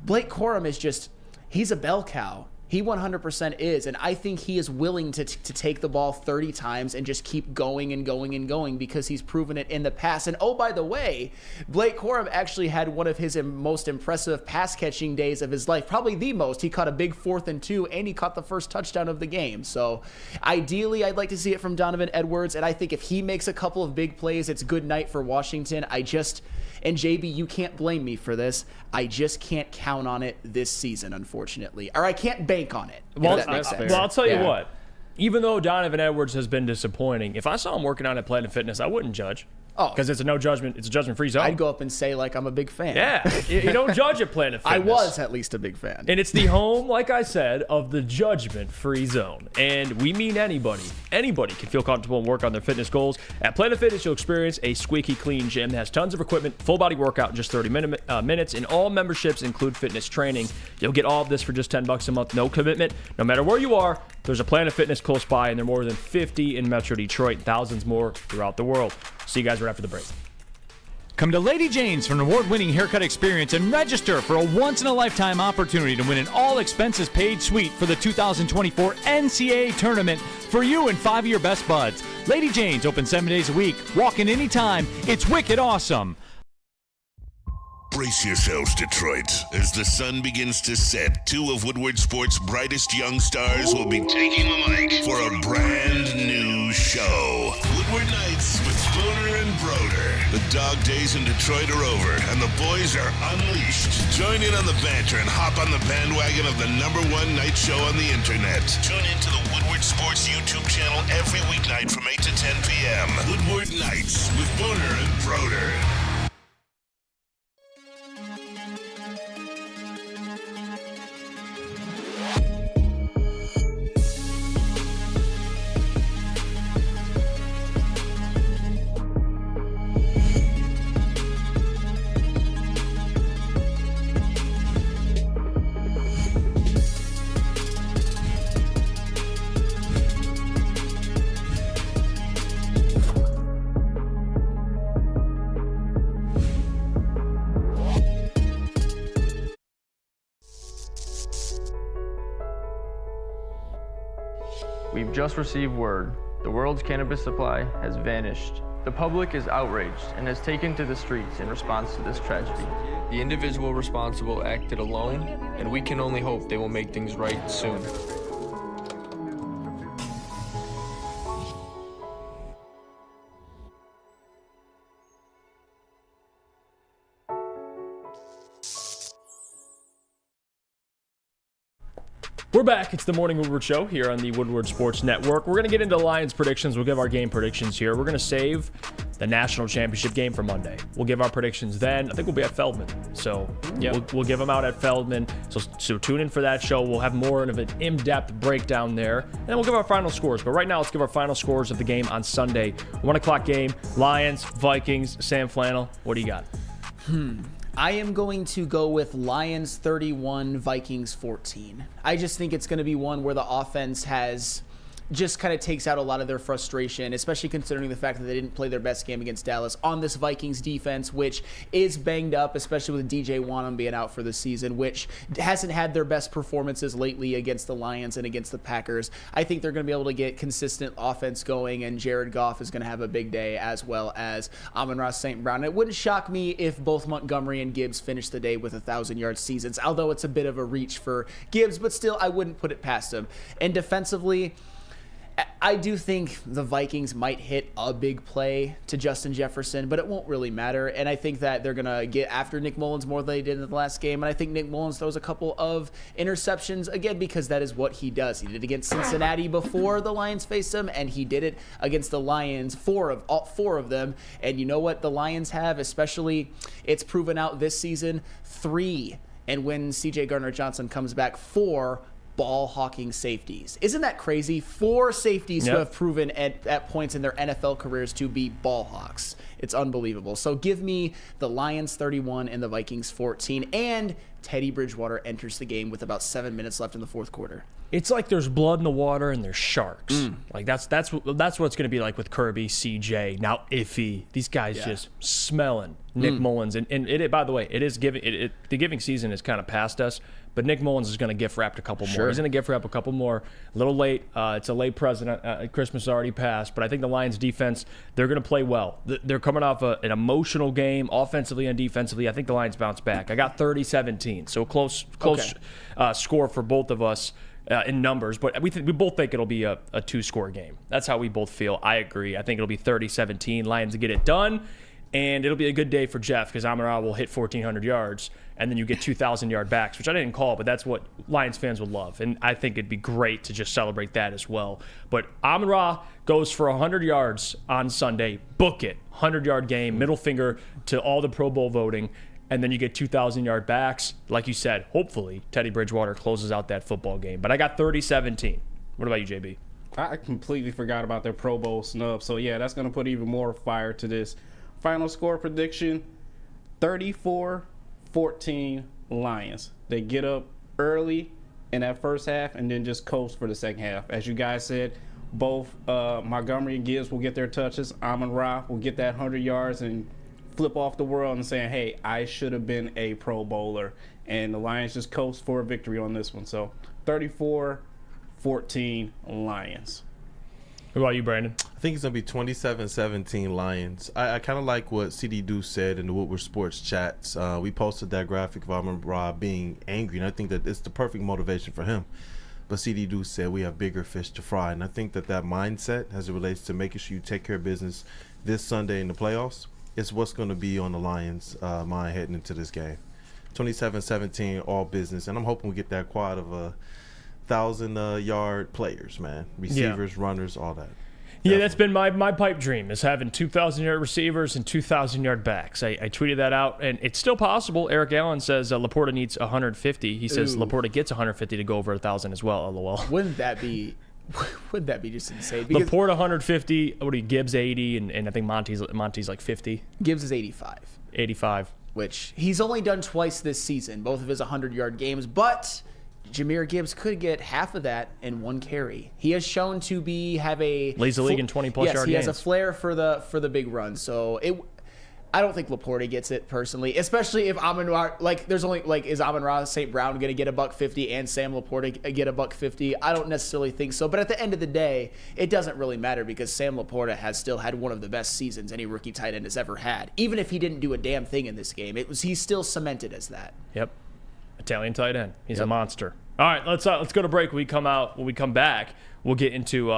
Blake Corum is just, he's a bell cow. He 100% is, and I think he is willing to take the ball 30 times and just keep going and going and going because he's proven it in the past. And oh, by the way, Blake Corum actually had one of his most impressive pass-catching days of his life, probably the most. He caught a big 4th and 2, and he caught the first touchdown of the game. So ideally, I'd like to see it from Donovan Edwards, and I think if he makes a couple of big plays, it's good night for Washington. And JB, you can't blame me for this. I just can't count on it this season, unfortunately. Or I can't bank on it. Well, I'll tell you what. Even though Donovan Edwards has been disappointing, if I saw him working on at Planet Fitness, I wouldn't judge. Oh, because it's a no judgment. It's a judgment-free zone. I'd go up and say like I'm a big fan. Yeah, you don't judge at Planet Fitness. I was at least a big fan, and it's the home, like I said, of the judgment-free zone. And we mean anybody. Anybody can feel comfortable and work on their fitness goals. At Planet Fitness, you'll experience a squeaky clean gym that has tons of equipment, full-body workout in just 30 minutes, and all memberships include fitness training. You'll get all of this for just $10 a month, no commitment. No matter where you are, there's a Planet Fitness close by, and there are more than 50 in Metro Detroit, thousands more throughout the world. See you guys right after the break. Come to Lady Jane's for an award-winning haircut experience and register for a once-in-a-lifetime opportunity to win an all-expenses-paid suite for the 2024 NCAA tournament for you and 5 of your best buds. Lady Jane's open 7 days a week. Walk in anytime. It's wicked awesome. Brace yourselves, Detroit. As the sun begins to set, 2 of Woodward Sports' brightest young stars will be taking the mic for a brand new show. Woodward Nights with Spooner and Broder. The dog days in Detroit are over, and the boys are unleashed. Join in on the banter and hop on the bandwagon of the #1 night show on the internet. Tune in to the Woodward Sports YouTube channel every weeknight from 8 to 10 p.m. Woodward Nights with Spooner and Broder. We've just received word. The world's cannabis supply has vanished. The public is outraged and has taken to the streets in response to this tragedy. The individual responsible acted alone, and we can only hope they will make things right soon. We're back. It's the Morning Woodward Show here on the Woodward Sports Network. We're going to get into Lions predictions. We'll give our game predictions here. We're going to save the national championship game for Monday. We'll give our predictions then. I think we'll be at Feldman. So we'll give them out at Feldman. So tune in for that show. We'll have more of an in-depth breakdown there. And then we'll give our final scores. But right now, let's give our final scores of the game on Sunday. 1 o'clock game. Lions, Vikings, Sam Flannel. What do you got? I am going to go with Lions 31, Vikings 14. I just think it's going to be one where the offense has just kind of takes out a lot of their frustration, especially considering the fact that they didn't play their best game against Dallas on this Vikings defense, which is banged up, especially with DJ Wanham being out for the season, which hasn't had their best performances lately against the Lions and against the Packers. I think they're going to be able to get consistent offense going, and Jared Goff is going to have a big day, as well as Amon-Ra St. Brown. It wouldn't shock me if both Montgomery and Gibbs finished the day with 1,000-yard seasons, although it's a bit of a reach for Gibbs, but still, I wouldn't put it past him. And defensively, I do think the Vikings might hit a big play to Justin Jefferson, but it won't really matter. And I think that they're going to get after Nick Mullins more than they did in the last game. And I think Nick Mullins throws a couple of interceptions, again, because that is what he does. He did it against Cincinnati before the Lions faced him, and he did it against the Lions, four of them. And you know what the Lions have, especially it's proven out this season, 3. And when C.J. Gardner-Johnson comes back, 4 ball-hawking safeties. Isn't that crazy? 4 safeties who have proven at points in their NFL careers to be ball hawks. It's unbelievable. So give me the Lions 31 and the Vikings 14, and Teddy Bridgewater enters the game with about 7 minutes left in the fourth quarter. It's like there's blood in the water and there's sharks. Like that's what it's going to be like with Kirby, CJ, now Iffy. These guys just smelling Nick Mullins. And it, by the way, it is giving the giving season is kind of past us, but Nick Mullins is going to gift wrap a couple more. He's going to gift wrap a couple more. A little late. It's a late present. Christmas already passed, but I think the Lions defense, they're going to play well. They're coming off an emotional game, offensively and defensively. I think the Lions bounce back. I got 30-17, so close score for both of us. In numbers, but we both think it'll be a 2-score game. That's how we both feel. I agree. I think it'll be 30-17. Lions get it done, and it'll be a good day for Jeff because Amon-Ra will hit 1,400 yards, and then you get 2,000-yard backs, which I didn't call, but that's what Lions fans would love, and I think it'd be great to just celebrate that as well. But Amon-Ra goes for 100 yards on Sunday. Book it. 100-yard game, middle finger to all the Pro Bowl voting. And then you get 2,000-yard backs. Like you said, hopefully Teddy Bridgewater closes out that football game. But I got 30-17. What about you, JB? I completely forgot about their Pro Bowl snub. So, yeah, that's going to put even more fire to this. Final score prediction, 34-14 Lions. They get up early in that first half and then just coast for the second half. As you guys said, both Montgomery and Gibbs will get their touches. Amon-Ra will get that 100 yards and flip off the world and saying, hey, I should have been a Pro Bowler. And the Lions just coast for a victory on this one. So 34-14 Lions. What about you, Brandon? I think it's going to be 27-17 Lions. I kind of like what CD Deuce said in the Woodward Sports chats. We posted that graphic of Amon-Ra being angry, and I think that it's the perfect motivation for him. But CD Deuce said we have bigger fish to fry. And I think that mindset, as it relates to making sure you take care of business this Sunday in the playoffs, it's what's going to be on the Lions' mind heading into this game. 27-17, all business. And I'm hoping we get that quad of 1,000-yard players, man. Receivers, runners, all that. Yeah, that's been my pipe dream, is having 2,000-yard receivers and 2,000-yard backs. I tweeted that out, and it's still possible. Eric Allen says Laporta needs 150. He says Laporta gets 150 to go over 1,000 as well, LOL. Wouldn't that be just insane? Because Laporta 150, Gibbs 80, and I think Monty's like 50. Gibbs is 85. 85. Which he's only done twice this season, both of his 100-yard games, but Jahmyr Gibbs could get half of that in one carry. He has shown to have a leads the league in 20+ yard games. He has a flair for the big run. So I don't think Laporta gets it personally, especially if Amon-Ra, is Amon-Ra St. Brown going to get $150 and Sam Laporta get $150? I don't necessarily think so. But at the end of the day, it doesn't really matter because Sam Laporta has still had one of the best seasons any rookie tight end has ever had. Even if he didn't do a damn thing in this game, he's still cemented as that. Yep. Italian tight end. He's a monster. All right, let's go to break. When we come back, we'll get into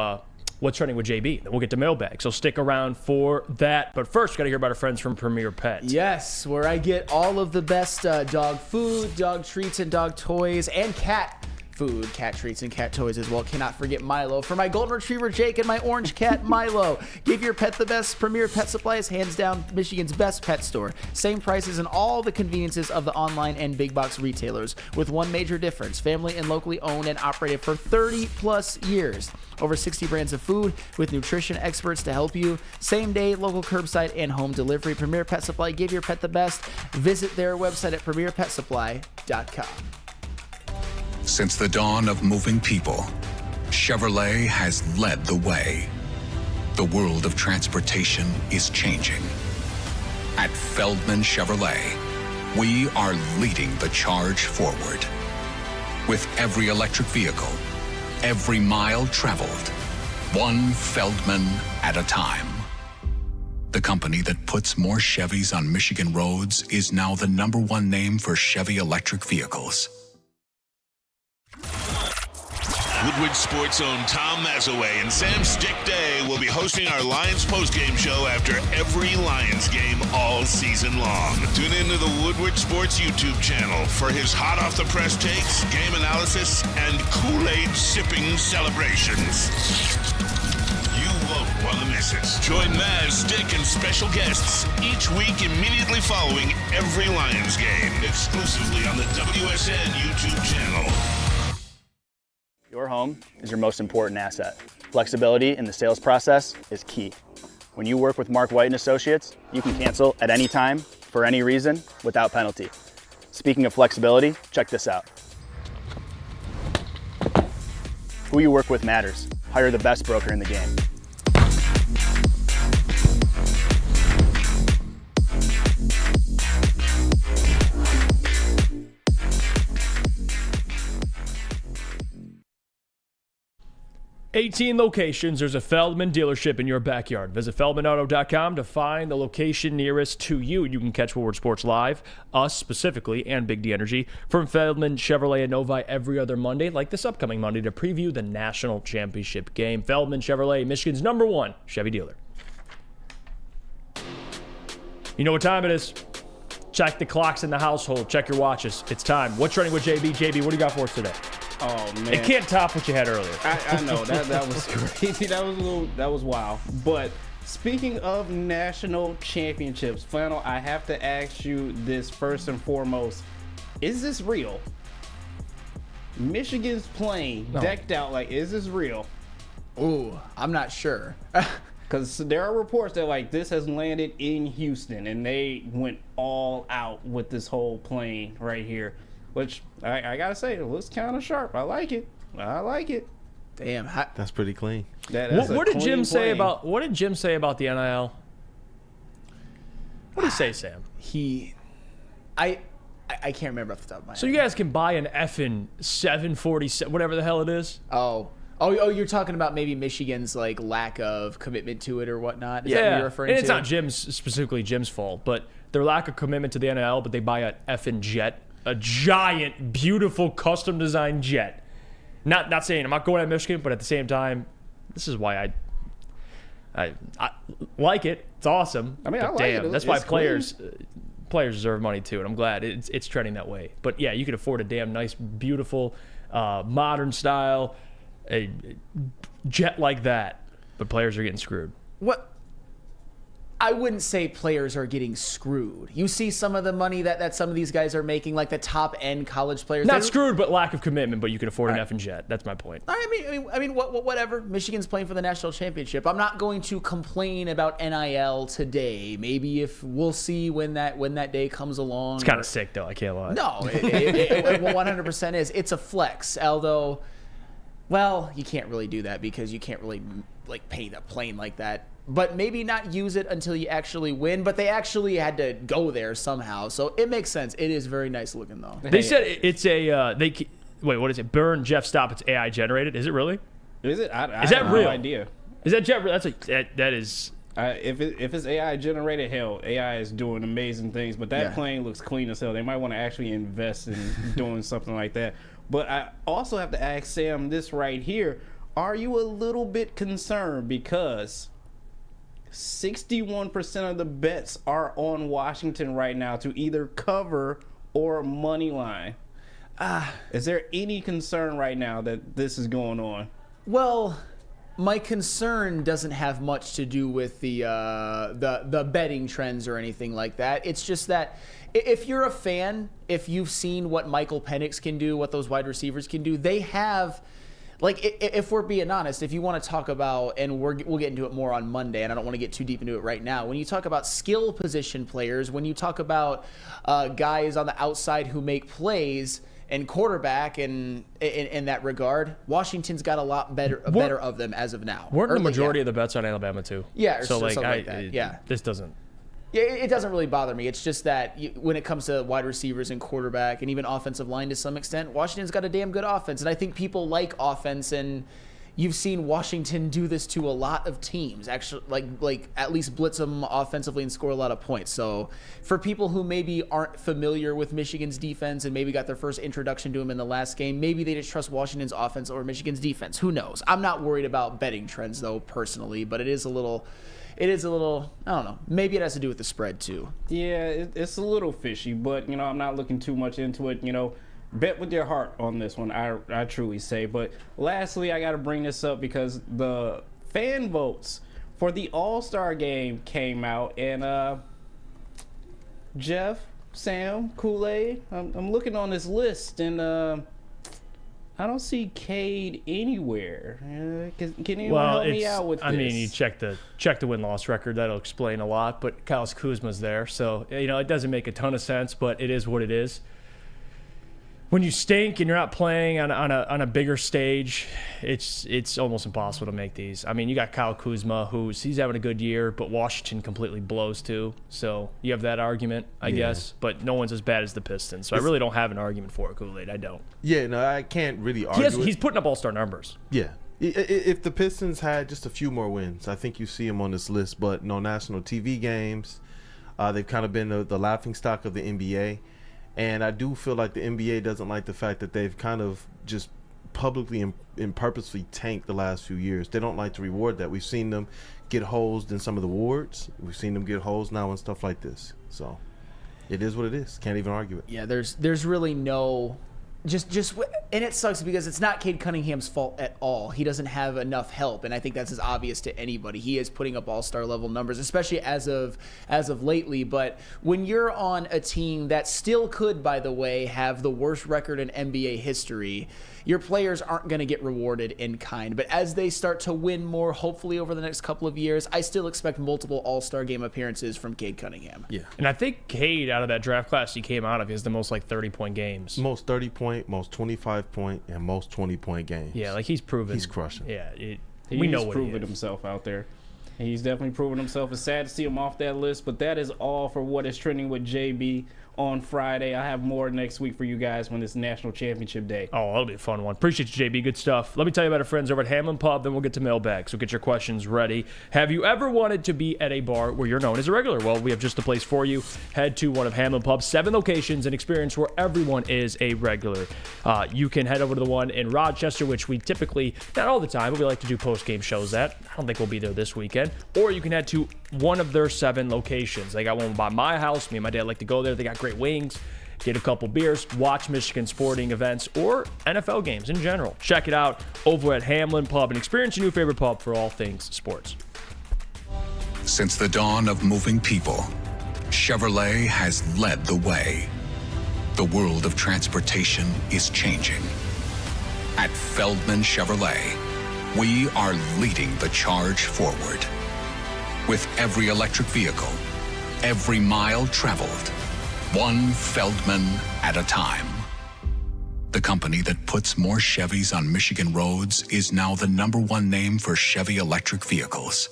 what's trending with JB. Then we'll get to mailbag. So stick around for that. But first, we got to hear about our friends from Premier Pet. Yes, where I get all of the best dog food, dog treats, and dog toys, and cat food, cat treats, and cat toys as well. Cannot forget Milo. For my golden retriever Jake and my orange cat Milo. Give your pet the best. Premier Pet Supply is hands down Michigan's best pet store. Same prices and all the conveniences of the online and big box retailers, with one major difference: family and locally owned and operated for 30+ years. Over 60 brands of food with nutrition experts to help you. Same day, local curbside, and home delivery. Premier Pet Supply. Give your pet the best. Visit their website at premierpetsupply.com. Since the dawn of moving people, Chevrolet has led the way. The world of transportation is changing. At Feldman Chevrolet, we are leading the charge forward. With every electric vehicle, every mile traveled, one Feldman at a time. The company that puts more Chevys on Michigan roads is now the #1 name for Chevy electric vehicles. Woodward Sports' own Tom Mazaway and Sam Stick Day will be hosting our Lions postgame show after every Lions game all season long. Tune into the Woodward Sports YouTube channel for his hot-off-the-press takes, game analysis, and Kool-Aid sipping celebrations. You won't want to miss it. Join Maz, Stick, and special guests each week immediately following every Lions game, exclusively on the WSN YouTube channel. Your home is your most important asset. Flexibility in the sales process is key. When you work with Mark White & Associates, you can cancel at any time, for any reason, without penalty. Speaking of flexibility, check this out. Who you work with matters. Hire the best broker in the game. "18 locations, there's a Feldman dealership in your backyard. Visit feldmanauto.com to find the location nearest to you. You can catch Woodward Sports Live, us specifically, and Big D Energy from Feldman Chevrolet and Novi every other Monday, like this upcoming Monday, to preview the national championship game. Feldman Chevrolet, Michigan's #1 Chevy dealer. You know what time it is. Check the clocks in the household. Check your watches. It's time. What's trending with JB? JB, what do you got for us today? Oh man, it can't top what you had earlier. I know that was crazy. That was wild. But speaking of national championships, Flannel, I have to ask you this first and foremost: is this real? Michigan's plane decked out like, is this real? Ooh, I'm not sure. Because there are reports that like this has landed in Houston, and they went all out with this whole plane right here. Which I gotta say, it looks kind of sharp. I like it. Damn, that's pretty clean. What did Jim say about the NIL? What did he say, Sam? I can't remember off the top of my head. So you guys can buy an effing 747, whatever the hell it is. Oh, you're talking about maybe Michigan's like lack of commitment to it or whatnot. Is that what you're referring and it's to? not specifically Jim's fault, but their lack of commitment to the NIL. But they buy an effing jet. A giant, beautiful, custom-designed jet. Not saying I'm not going at Michigan, but at the same time, this is why I like it. It's awesome. I mean, but I like damn, it. that's It's why clean. players deserve money too, and I'm glad it's trending that way. But yeah, you could afford a damn nice, beautiful, modern style a jet like that, but players are getting screwed. What? I wouldn't say players are getting screwed. You see some of the money that some of these guys are making, like the top end college players. Not screwed, but lack of commitment. But you can afford an effing jet. That's my point. I mean, whatever. Michigan's playing for the national championship. I'm not going to complain about NIL today. Maybe if we'll see when that day comes along. It's kind of sick though. I can't lie. No, it 100% is. It's a flex. Although, well, you can't really do that because you can't really like pay the plane like that. But maybe not use it until you actually win. But they actually had to go there somehow, so it makes sense. It is very nice looking, though. They said it's a wait. What is it? Burn Jeff Stop. It's AI generated. Is it really? Is it? I is that have real? No idea. Is that Jeff? That is. If it's AI generated, hell, AI is doing amazing things. But that plane looks clean as hell. They might want to actually invest in doing something like that. But I also have to ask Sam this right here: are you a little bit concerned because 61% of the bets are on Washington right now to either cover or money line? Is there any concern right now that this is going on? Well, my concern doesn't have much to do with the betting trends or anything like that. It's just that if you're a fan, if you've seen what Michael Penix can do, what those wide receivers can do, they have. Like, if we're being honest, if you want to talk about, and we'll get into it more on Monday, and I don't want to get too deep into it right now, when you talk about skill position players, when you talk about guys on the outside who make plays and quarterback and in that regard, Washington's got a lot better of them as of now. Weren't the majority of the bets on Alabama too? Yeah, so like, something like that. Yeah, this doesn't. Yeah, it doesn't really bother me. It's just that when it comes to wide receivers and quarterback and even offensive line to some extent, Washington's got a damn good offense. And I think people like offense. And, You've seen Washington do this to a lot of teams, actually, like at least blitz them offensively and score a lot of points. So for people who maybe aren't familiar with Michigan's defense and maybe got their first introduction to them in the last game, maybe they just trust Washington's offense over Michigan's defense. Who knows? I'm not worried about betting trends, though, personally, but it is a little, I don't know. Maybe it has to do with the spread, too. Yeah, it's a little fishy, but, I'm not looking too much into it, Bet with your heart on this one, I truly say. But lastly, I got to bring this up because the fan votes for the All-Star game came out. And Jeff, Sam, Kool-Aid, I'm looking on this list, and I don't see Cade anywhere. Can anyone help me out with this? I mean, you check the win-loss record. That'll explain a lot. But Kyle Kuzma's there. So, it doesn't make a ton of sense, but it is what it is. When you stink and you're not playing on a bigger stage, it's almost impossible to make these. I mean, you got Kyle Kuzma, he's having a good year, but Washington completely blows too. So you have that argument, I guess. But no one's as bad as the Pistons. So I really don't have an argument for it, Kool-Aid. I don't. Yeah, no, I can't really argue. He's putting up all-star numbers. Yeah. If the Pistons had just a few more wins, I think you see him on this list. But no national TV games. They've kind of been the laughingstock of the NBA. And I do feel like the NBA doesn't like the fact that they've kind of just publicly and purposely tanked the last few years. They don't like to reward that. We've seen them get hosed in some of the awards. We've seen them get hosed now and stuff like this. So it is what it is. Can't even argue it. Yeah, there's really no... and it sucks because it's not Cade Cunningham's fault at all. He doesn't have enough help, and I think that's as obvious to anybody. He is putting up all-star level numbers, especially as of lately. But when you're on a team that still could, by the way, have the worst record in NBA history, your players aren't going to get rewarded in kind. But as they start to win more, hopefully over the next couple of years, I still expect multiple all-star game appearances from Cade Cunningham. Yeah, and I think Cade, out of that draft class he came out of, has the most 30-point games. Most 30-point, most 25-point, and most 20-point games. Yeah, he's proven. He's crushing. Yeah, we know what he is. He's proven himself out there. He's definitely proven himself. It's sad to see him off that list, but that is all for what is trending with JB on Friday. I have more next week for you guys when it's National Championship Day. Oh, that'll be a fun one. Appreciate you, JB. Good stuff. Let me tell you about our friends over at Hamlin Pub, then we'll get to mailbag. So get your questions ready. Have you ever wanted to be at a bar where you're known as a regular? Well, we have just the place for you. Head to one of Hamlin Pub's 7 locations and experience where everyone is a regular. You can head over to the one in Rochester, which we typically, not all the time, but we like to do post-game shows at. I don't think we'll be there this weekend. Or you can head to one of their 7 locations. They got one by my house. Me and my dad like to go there. They got great wings. Get a couple beers, watch Michigan sporting events, or NFL games in general. Check it out over at Hamlin Pub and experience your new favorite pub for all things sports. Since the dawn of moving people, Chevrolet has led the way. The world of transportation is changing. At Feldman Chevrolet, we are leading the charge forward. With every electric vehicle, every mile traveled, one Feldman at a time. The company that puts more Chevys on Michigan roads is now the #1 name for Chevy electric vehicles.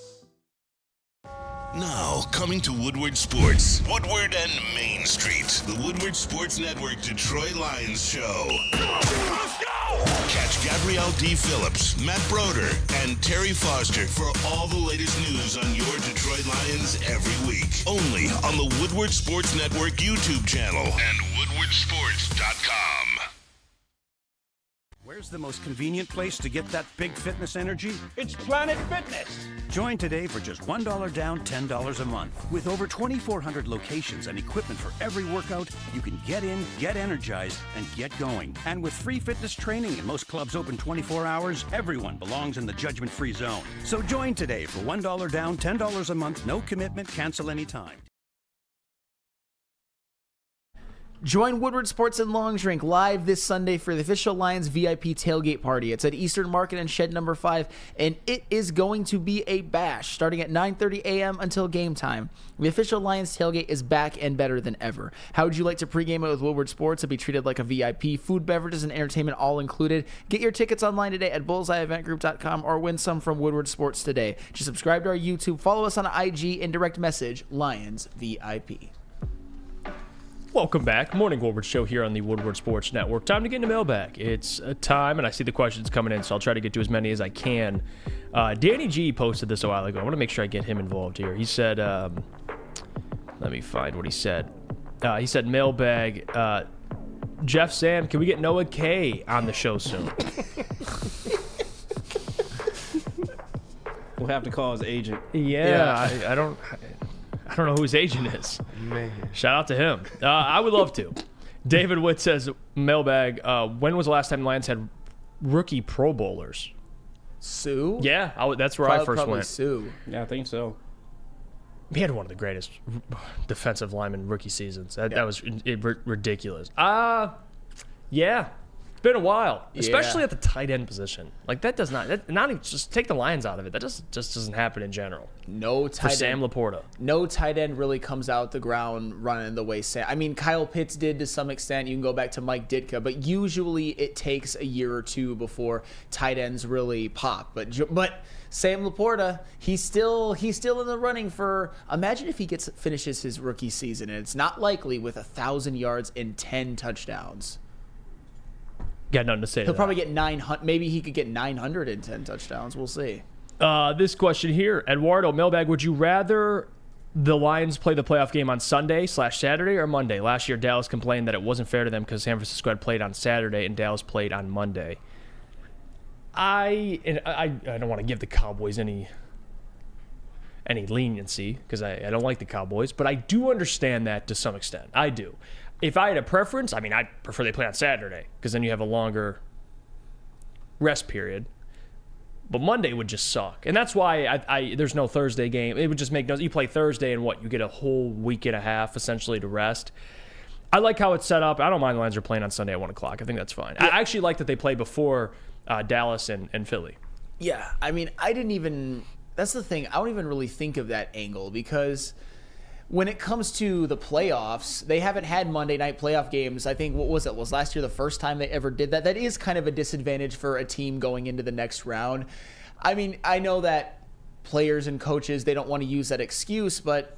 Now, coming to Woodward Sports, Woodward and Main Street, the Woodward Sports Network Detroit Lions Show. Let's go! Catch Gabrielle D. Phillips, Matt Broder, and Terry Foster for all the latest news on your Detroit Lions every week. Only on the Woodward Sports Network YouTube channel and woodwardsports.com. Where's the most convenient place to get that big fitness energy? It's Planet Fitness. Join today for just $1 down, $10 a month. With over 2,400 locations and equipment for every workout, you can get in, get energized, and get going. And with free fitness training and most clubs open 24 hours, everyone belongs in the judgment-free zone. So join today for $1 down, $10 a month, no commitment, cancel anytime. Join Woodward Sports and Long Drink live this Sunday for the official Lions VIP tailgate party. It's at Eastern Market and Shed number 5, and it is going to be a bash starting at 9:30 a.m. until game time. The official Lions tailgate is back and better than ever. How would you like to pregame it with Woodward Sports and be treated like a VIP? Food, beverages, and entertainment all included. Get your tickets online today at bullseyeeventgroup.com or win some from Woodward Sports today. Just subscribe to our YouTube, follow us on IG, and direct message Lions VIP. Welcome back. Morning Woodward Show here on the Woodward Sports Network. Time to get into mailbag. It's a time, and I see the questions coming in, so I'll try to get to as many as I can. Danny G posted this a while ago. I want to make sure I get him involved here. He said, let me find what he said. He said, mailbag, Jeff Sam, can we get Noah K on the show soon? We'll have to call his agent. Yeah. I don't know who his agent is. Man. Shout out to him. I would love to. David Witt says, mailbag, when was the last time the Lions had rookie Pro Bowlers? Sue? Yeah, that's where I first went. Sue. Yeah, I think so. He had one of the greatest defensive lineman rookie seasons. That was ridiculous. Yeah. It's been a while, especially at the tight end position. Like not even just take the Lions out of it. That just doesn't happen in general. No tight end. Sam Laporta. No tight end really comes out the ground running the way Sam. I mean, Kyle Pitts did to some extent. You can go back to Mike Ditka, but usually it takes a year or two before tight ends really pop. But Sam Laporta, he's still in the running for. Imagine if he finishes his rookie season, and it's not likely with 1,000 yards and 10 touchdowns. Got nothing to say. He'll probably get 900. Maybe he could get 910 touchdowns. We'll see. This question here, Eduardo mailbag: would you rather the Lions play the playoff game on Sunday/Saturday or Monday? Last year, Dallas complained that it wasn't fair to them because San Francisco had played on Saturday and Dallas played on Monday. I don't want to give the Cowboys any leniency because I don't like the Cowboys, but I do understand that to some extent. I do. If I had a preference, I mean, I'd prefer they play on Saturday because then you have a longer rest period. But Monday would just suck. And that's why there's no Thursday game. It would just make no sense. You play Thursday and you get a whole week and a half essentially to rest. I like how it's set up. I don't mind the Lions are playing on Sunday at 1 o'clock. I think that's fine. Yeah. I actually like that they play before Dallas and Philly. Yeah, I mean, that's the thing. I don't even really think of that angle because when it comes to the playoffs, they haven't had Monday night playoff games. I think, was last year the first time they ever did that? That is kind of a disadvantage for a team going into the next round. I mean, I know that players and coaches, they don't want to use that excuse, but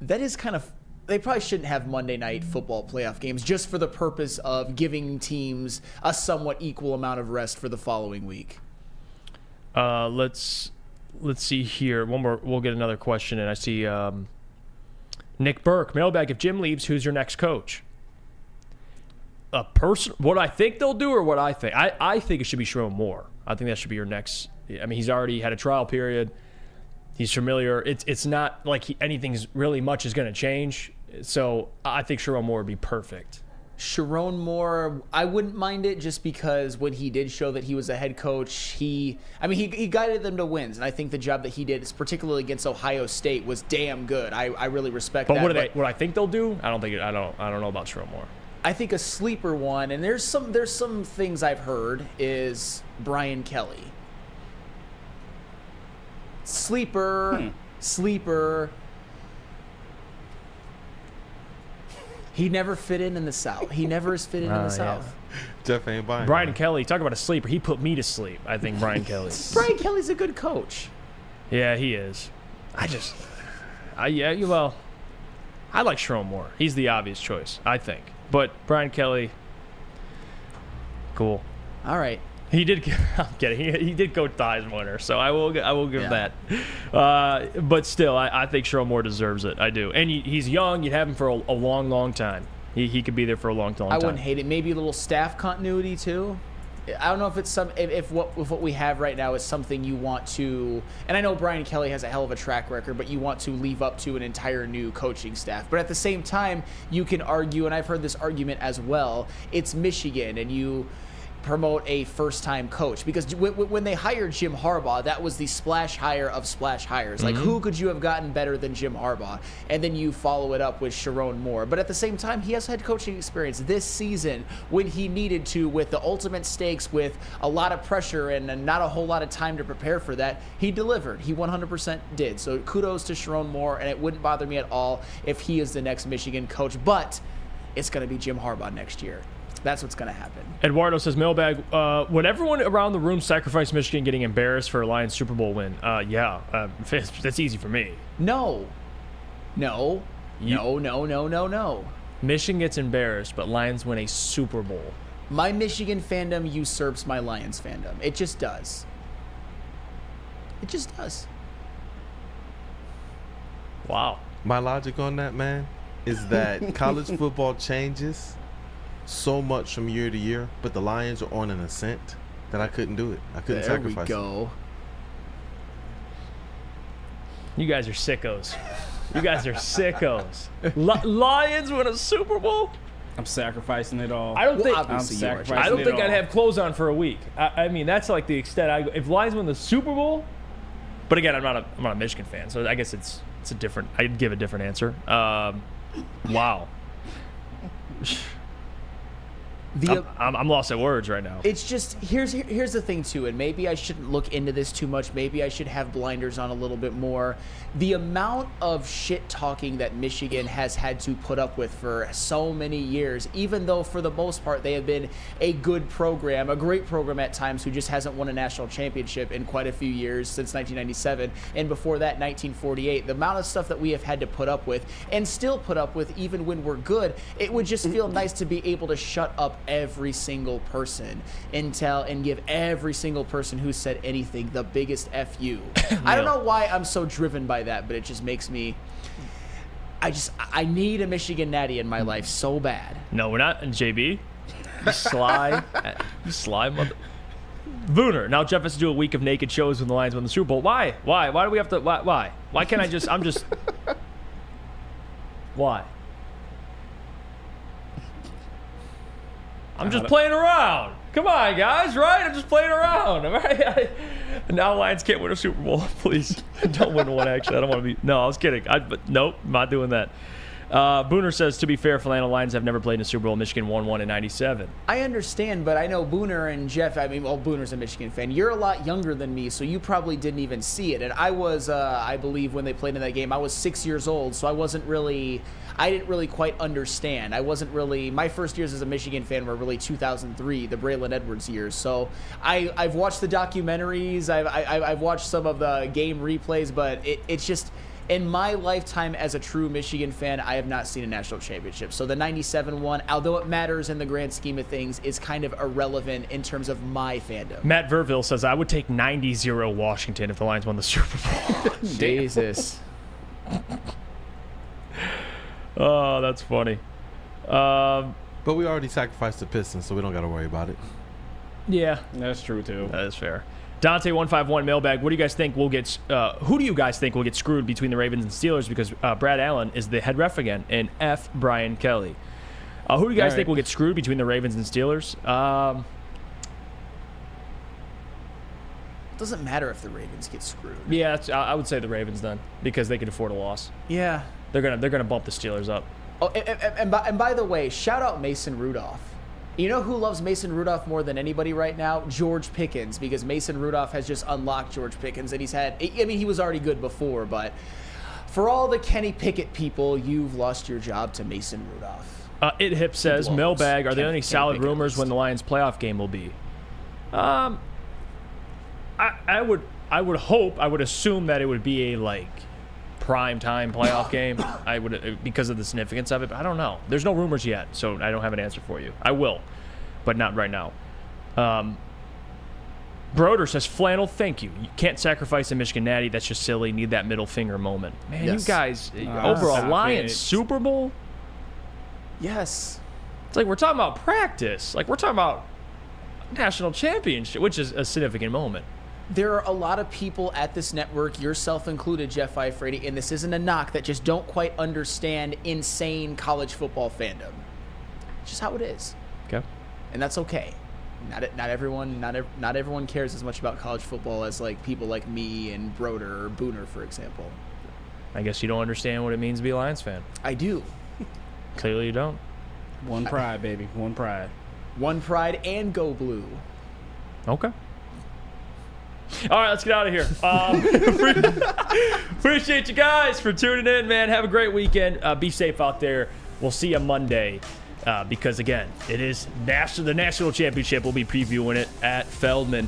that is kind of, they probably shouldn't have Monday night football playoff games just for the purpose of giving teams a somewhat equal amount of rest for the following week. Let's see here. One more. We'll get another question, and I see Nick Burke, mailbag. If Jim leaves, who's your next coach? What I think they'll do, or what I think. I think it should be Sherrone Moore. I think that should be your next. I mean, he's already had a trial period. He's familiar. It's not like anything's really much is going to change. So I think Sherrone Moore would be perfect. Sherrone Moore, I wouldn't mind it just because when he did show that he was a head coach, he guided them to wins, and I think the job that he did, particularly against Ohio State, was damn good. I really respect that. But what I think they'll do, I don't know about Sherrone Moore. I think a sleeper one, and there's some things I've heard is Brian Kelly. Sleeper. He never fit in the South. He never has fit in the South. Jeff ain't buying. Brian Kelly, talk about a sleeper. He put me to sleep. I think Brian Kelly. Brian Kelly's a good coach. Yeah, he is. I like Sherrone Moore. He's the obvious choice, I think. But Brian Kelly, cool. All right. He did. I'm kidding. He did coach the Heisman winner, so I will give that. But still, I think Sherrone Moore deserves it. I do, and he's young. You'd have him for a long, long time. He could be there for a long time. I wouldn't hate it. Maybe a little staff continuity too. I don't know if it's if what we have right now is something you want to. And I know Brian Kelly has a hell of a track record, but you want to leave up to an entire new coaching staff. But at the same time, you can argue, and I've heard this argument as well. It's Michigan, and you promote a first-time coach, because when they hired Jim Harbaugh, that was the splash hire of splash hires. Like, who could you have gotten better than Jim Harbaugh? And then you follow it up with Sherrone Moore. But at the same time, he has head coaching experience this season when he needed to, with the ultimate stakes, with a lot of pressure and not a whole lot of time to prepare for that. He delivered. He 100% did. So kudos to Sherrone Moore, and it wouldn't bother me at all if he is the next Michigan coach. But it's going to be Jim Harbaugh next year. That's what's going to happen. Eduardo says, mailbag, would everyone around the room sacrifice Michigan getting embarrassed for a Lions Super Bowl win? That's easy for me. No. Michigan gets embarrassed, but Lions win a Super Bowl. My Michigan fandom usurps my Lions fandom. It just does. It just does. Wow. My logic on that, man, is that college football changes so much from year to year, but the Lions are on an ascent that I couldn't do it. I couldn't sacrifice There we go. You guys are sickos. You guys are sickos. Lions win a Super Bowl? I'm sacrificing it all. I don't think I'm sacrificing I don't it think all. I'd have clothes on for a week. I mean, that's like the extent. If Lions win the Super Bowl, but again, I'm not a Michigan fan, so I guess it's a different. I'd give a different answer. Wow. I'm lost at words right now. It's just here's the thing too, and maybe I shouldn't look into this too much. Maybe I should have blinders on a little bit more. The amount of shit talking that Michigan has had to put up with for so many years, even though for the most part they have been a good program, a great program at times, who just hasn't won a national championship in quite a few years since 1997, and before that 1948. The amount of stuff that we have had to put up with and still put up with even when we're good, it would just feel nice to be able to shut up every single person and give every single person who said anything the biggest FU. I don't know why I'm so driven by that, but it just makes me I need a Michigan natty in my life so bad. No, we're not. And JB, you sly mother. Booner. Now Jeff has to do a week of naked shows when the Lions win the Super Bowl. Why? Why do we have to? Why? Why can't I just? Why? I'm just playing around. Come on, guys, right? I'm just playing around. All right? Now Lions can't win a Super Bowl. Please don't win one, actually. I don't want to be. No, I was kidding. But nope, not doing that. Booner says, to be fair, Flannel Lions have never played in a Super Bowl. Michigan won one in 97. I understand, but I know Booner and Jeff, I mean, well, Booner's a Michigan fan. You're a lot younger than me, so you probably didn't even see it. And I was, I believe, when they played in that game, I was 6 years old, so I didn't really quite understand. My first years as a Michigan fan were really 2003, the Braylon Edwards years. So I've watched the documentaries, I've watched some of the game replays, but it's just, in my lifetime as a true Michigan fan, I have not seen a national championship. So the 97 one, although it matters in the grand scheme of things, is kind of irrelevant in terms of my fandom. Matt Verville says, I would take 90-0 Washington if the Lions won the Super Bowl. Jesus. Oh, that's funny. But we already sacrificed the Pistons, so we don't got to worry about it. Yeah. That's true, too. That is fair. Dante151 mailbag. What do you guys think will get? Who do you guys think will get screwed between the Ravens and Steelers? Because Brad Allen is the head ref again, and F. Brian Kelly. Who do you guys think will get screwed between the Ravens and Steelers? Doesn't matter if the Ravens get screwed. Yeah, I would say the Ravens then, because they could afford a loss. Yeah. They're gonna bump the Steelers up. Oh, and by the way, shout out Mason Rudolph. You know who loves Mason Rudolph more than anybody right now? George Pickens, because Mason Rudolph has just unlocked George Pickens, and he was already good before, but for all the Kenny Pickett people, you've lost your job to Mason Rudolph. It Hip says, mailbag, are there any solid rumors when the Lions playoff game will be? I would assume that it would be a prime time playoff game. I would, because of the significance of it, but I don't know. There's no rumors yet, so I don't have an answer for you. I will, but not right now. Broder says, Flannel, thank you. You can't sacrifice a Michigan natty. That's just silly. Need that middle finger moment. Man, yes. You guys, over a Lions Super Bowl? Yes. It's like we're talking about practice. Like we're talking about national championship, which is a significant moment. There are a lot of people at this network, yourself included, Jeff Ifrady, and this isn't a knock, that just don't quite understand insane college football fandom. It's just how it is. Okay. And that's okay. Not everyone cares as much about college football as people like me and Broder or Booner, for example. I guess you don't understand what it means to be a Lions fan. I do. Clearly you don't. One pride, baby. One pride. One pride and go blue. Okay. All right, let's get out of here. Appreciate you guys for tuning in, man. Have a great weekend. Be safe out there. We'll see you Monday because, again, it is the national championship. We'll be previewing it at Feldman.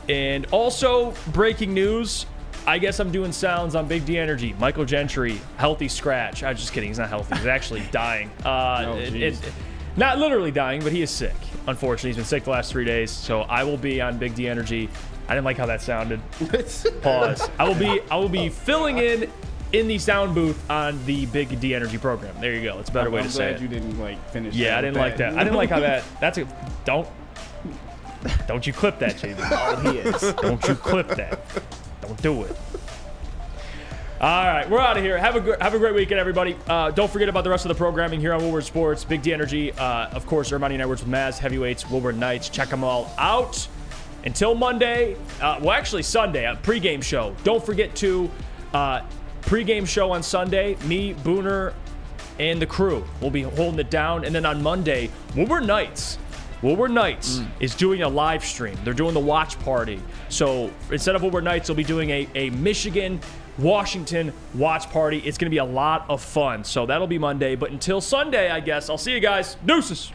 And also, breaking news, I guess I'm doing sounds on Big D Energy. Michael Gentry, healthy scratch. I'm just kidding. He's not healthy. He's actually dying. Not literally dying, but he is sick. Unfortunately, he's been sick the last 3 days. So I will be on Big D Energy. I didn't like how that sounded. Pause. I will be filling in the sound booth on the Big D Energy program. There you go. It's a better way to say it. I'm glad you didn't finish. Yeah, I didn't like that. I didn't like how that. That's a don't you clip that, JB. Oh, he is. Don't you clip that. Don't do it. All right, we're out of here. Have a great weekend, everybody. Don't forget about the rest of the programming here on Woodward Sports. Big D Energy, of course, Ermanni Networks with Maz, Heavyweights, Woodward Nights. Check them all out. Until Monday, actually Sunday, a pregame show. Don't forget to pregame show on Sunday. Me, Booner, and the crew will be holding it down. And then on Monday, Woodward Nights is doing a live stream. They're doing the watch party. So instead of Woodward Nights, they'll be doing a Michigan-Washington watch party. It's going to be a lot of fun. So that'll be Monday. But until Sunday, I guess, I'll see you guys. Deuces.